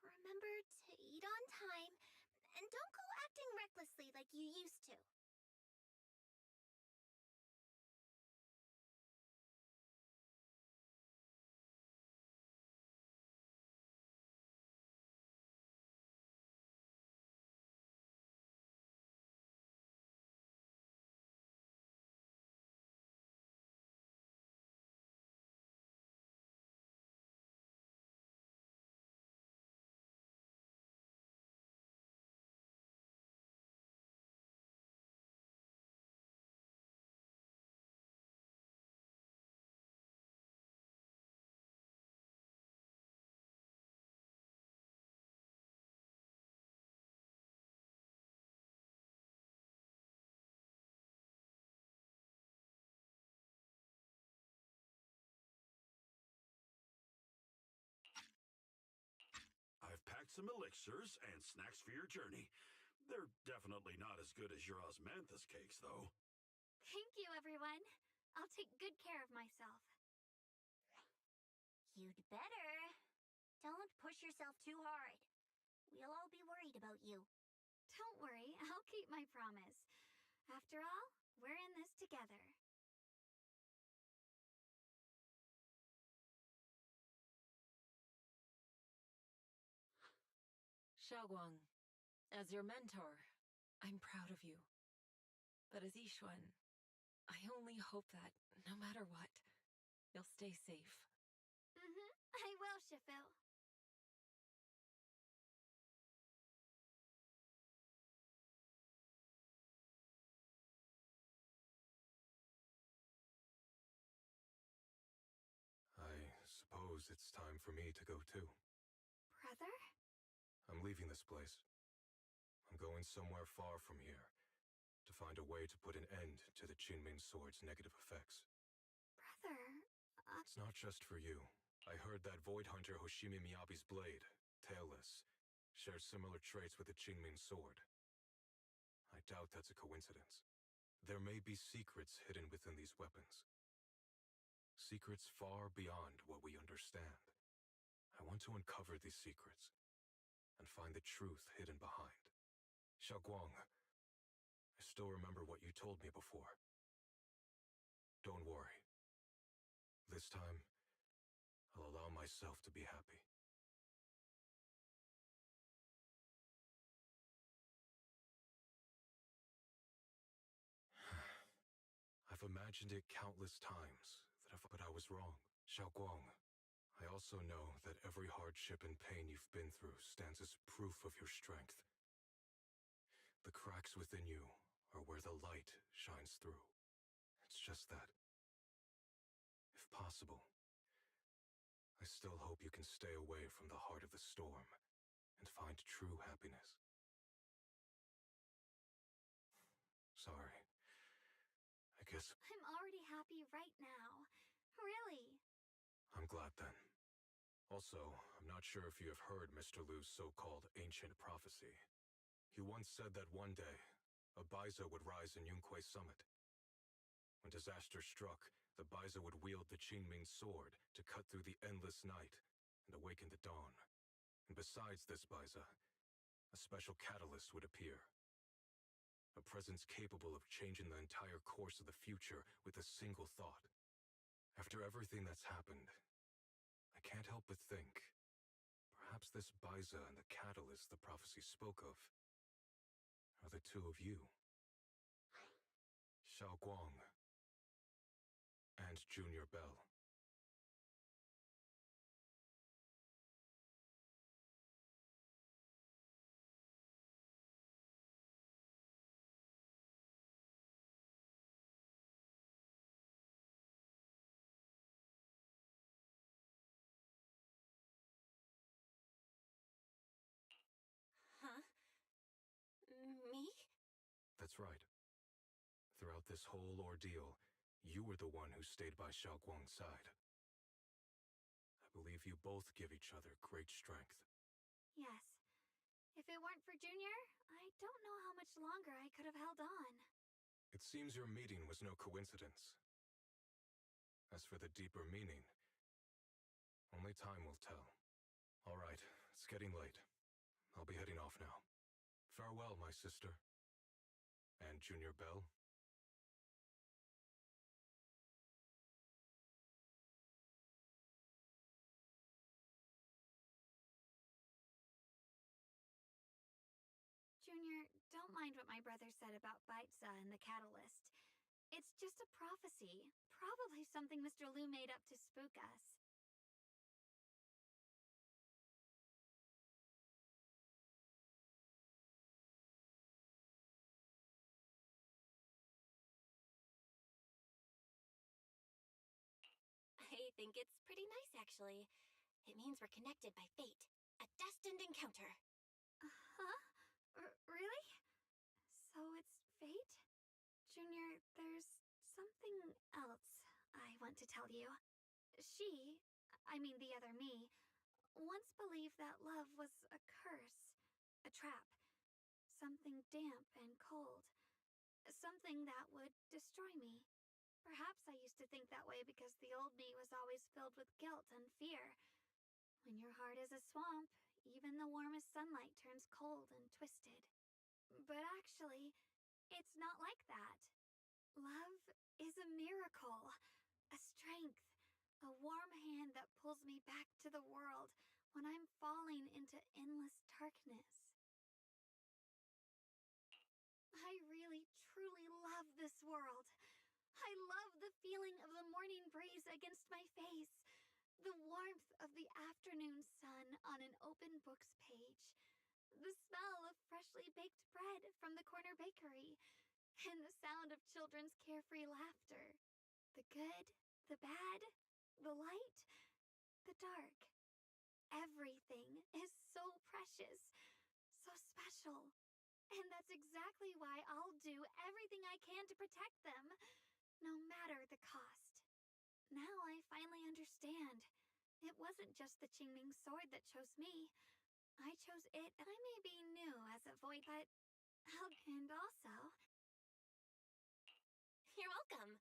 Remember to eat on time, and don't go acting recklessly like you used to. I've packed some elixirs and snacks for your journey. They're definitely not as good as your osmanthus cakes, though. Thank you, everyone. I'll take good care of myself. You'd better. Don't push yourself too hard. We'll all be worried about you. Don't worry, I'll keep my promise. After all, we're in this together. Xiaoguang, as your mentor, I'm proud of you. But as Yixuan, I only hope that, no matter what, you'll stay safe. I will, Shifu. I suppose it's time for me to go too. Brother? I'm leaving this place. I'm going somewhere far from here to find a way to put an end to the Qinming Sword's negative effects. Brother, It's not just for you. I heard that Void Hunter Hoshimi Miyabi's blade, Tailless, shares similar traits with the Qinming Sword. I doubt that's a coincidence. There may be secrets hidden within these weapons. Secrets far beyond what we understand. I want to uncover these secrets and find the truth hidden behind. Xiaoguang, I still remember what you told me before. Don't worry. This time, I'll allow myself to be happy. I've imagined it countless times, but I was wrong. Xiaoguang, I also know that every hardship and pain you've been through stands as proof of your strength. The cracks within you are where the light shines through. It's just that, if possible, I still hope you can stay away from the heart of the storm and find true happiness. Sorry. I guess I'm already happy right now. Really. I'm glad then. Also, I'm not sure if you have heard Mr. Liu's so-called ancient prophecy. He once said that one day, a Baiza would rise in Yunquei Summit. When disaster struck, the Baiza would wield the Qinming sword to cut through the endless night and awaken the dawn. And besides this Baiza, a special catalyst would appear. A presence capable of changing the entire course of the future with a single thought. After everything that's happened, I can't help but think, perhaps this Baiza and the catalyst the prophecy spoke of are the two of you. Xiaoguang and Junior Bell. Huh? Me? That's right. Throughout this whole ordeal, you were the one who stayed by Xiaoguang's side. I believe you both give each other great strength. Yes. If it weren't for Junior, I don't know how much longer I could have held on. It seems your meeting was no coincidence. As for the deeper meaning, Only time will tell. All right, it's getting late. I'll be heading off now. Farewell, my sister. And Junior Bell. Junior, don't mind what my brother said about Baitza and the catalyst. It's just a prophecy. Probably something Mr. Liu made up to spook us. I think it's pretty nice, actually. It means we're connected by fate. A destined encounter. Huh? Really? So it's fate? Junior, there's something else I want to tell you. The other me, once believed that love was a curse, a trap, something damp and cold, something that would destroy me. Perhaps I used to think that way because the old me was always filled with guilt and fear. When your heart is a swamp, even the warmest sunlight turns cold and twisted. But actually, it's not like that. Love is a miracle, a strength, a warm hand that pulls me back to the world when I'm falling into endless darkness. I really, truly love this world. I love the feeling of the morning breeze against my face, the warmth of the afternoon sun on an open book's page, the smell of freshly baked bread from the corner bakery, and the sound of children's carefree laughter. The good, the bad, the light, the dark. Everything is so precious, so special. And that's exactly why I'll do everything I can to protect them, no matter the cost. Now I finally understand. It wasn't just the Qingming sword that chose me. I chose it. I may be new as a void, but... And also... You're welcome.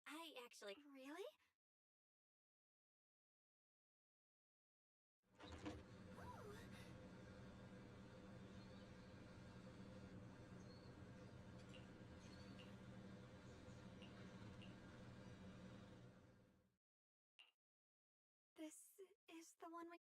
I actually... Really? This is the one we...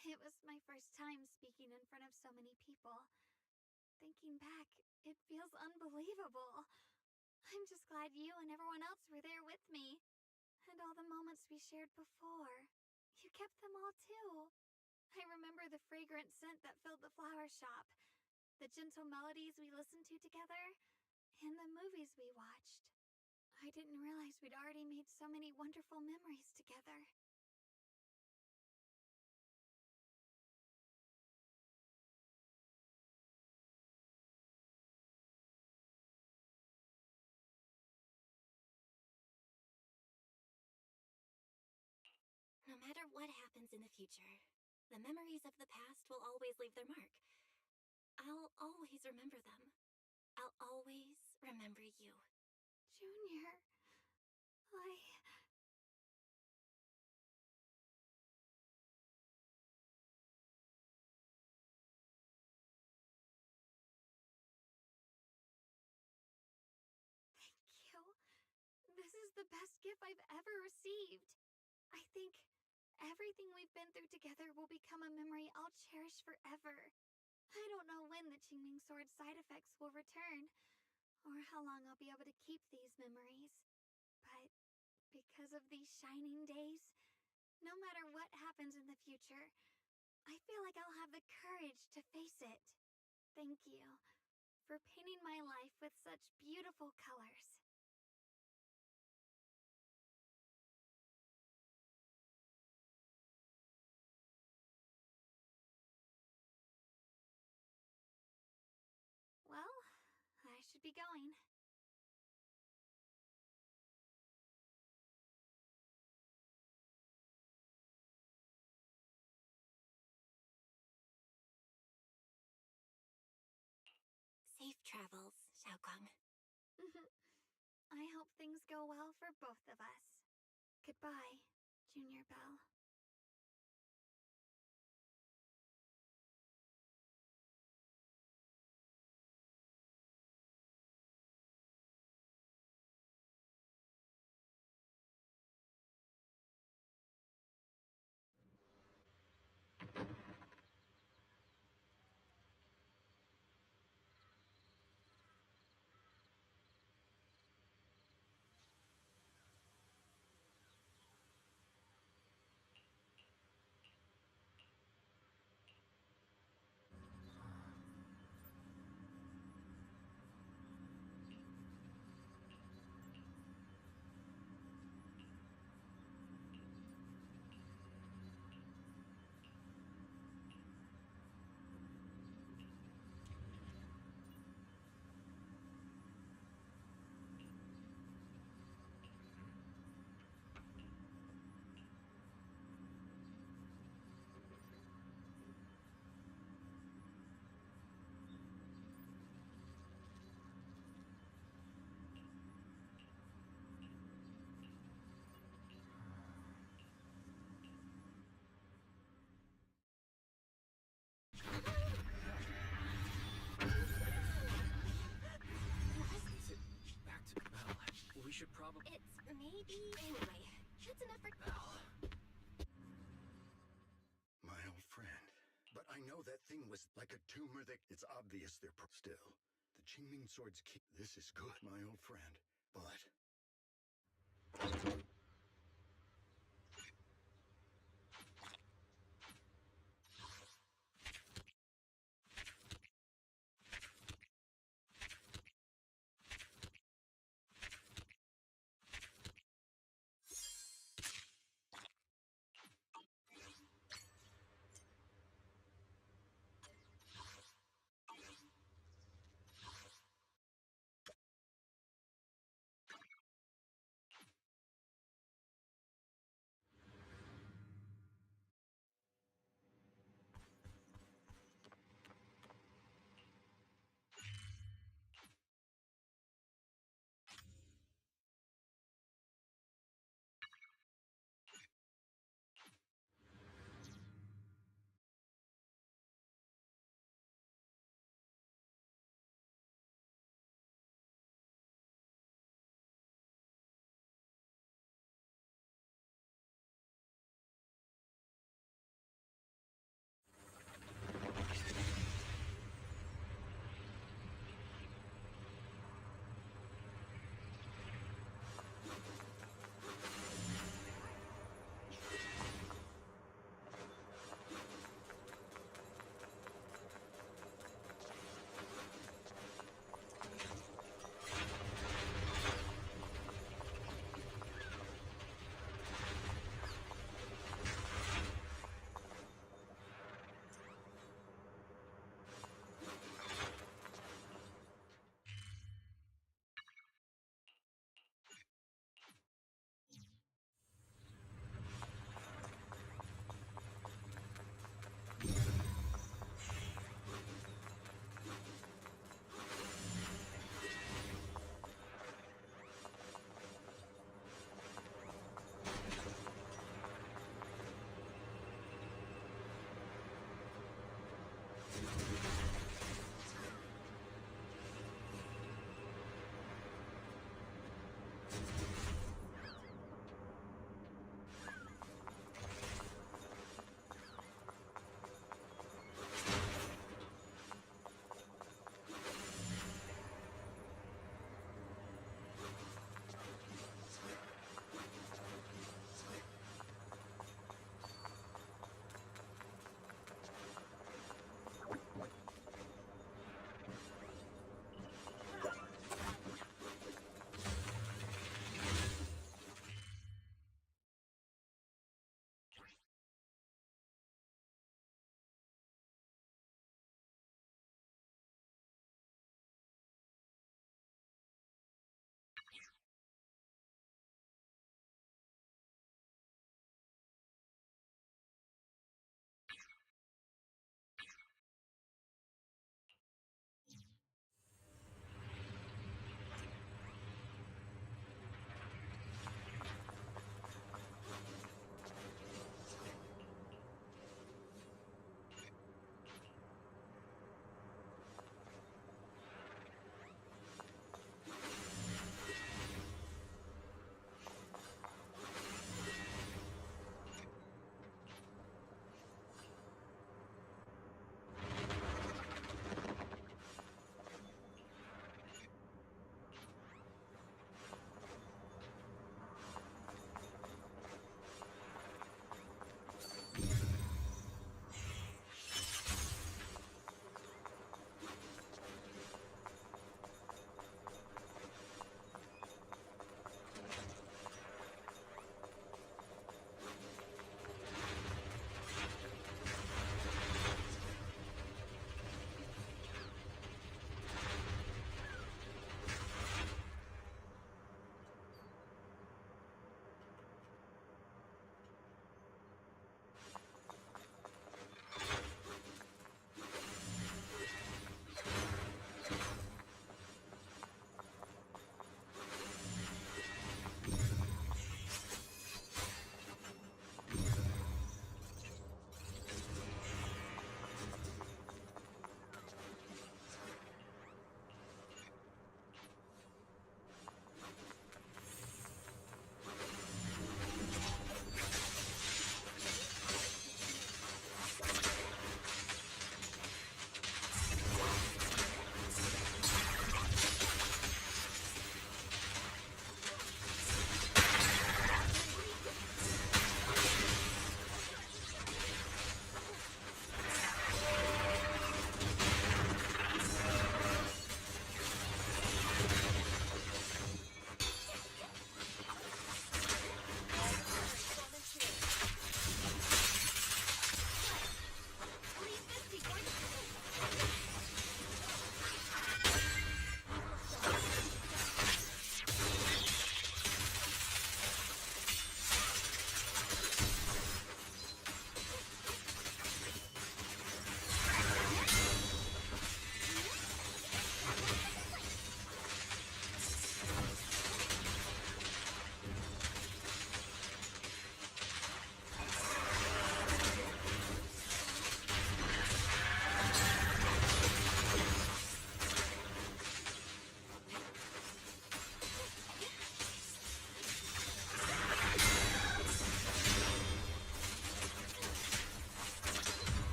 It was my first time speaking in front of so many people. Thinking back, it feels unbelievable. I'm just glad you and everyone else were there with me. And all the moments we shared before. You kept them all too. I remember the fragrant scent that filled the flower shop, the gentle melodies we listened to together, and the movies we watched. I didn't realize we'd already made so many wonderful memories together. No matter what happens in the future, the memories of the past will always leave their mark. I'll always remember them. I'll always remember you. Junior, I... is the best gift I've ever received. I think everything we've been through together will become a memory I'll cherish forever. I don't know when the Qingming Sword side effects will return, or how long I'll be able to keep these memories. But because of these shining days, no matter what happens in the future, I feel like I'll have the courage to face it. Thank you for painting my life with such beautiful colors. Well, I should be going. Safe travels, Xiaokong. I hope things go well for both of us. Goodbye, Junior Belle. Is it back to Belle? We should probably... It's maybe... Anyway, that's enough for... Belle. My old friend. But I know that thing was like a tumor that... It's obvious they're... Still, the Qingming Sword's key... This is good, my old friend. But...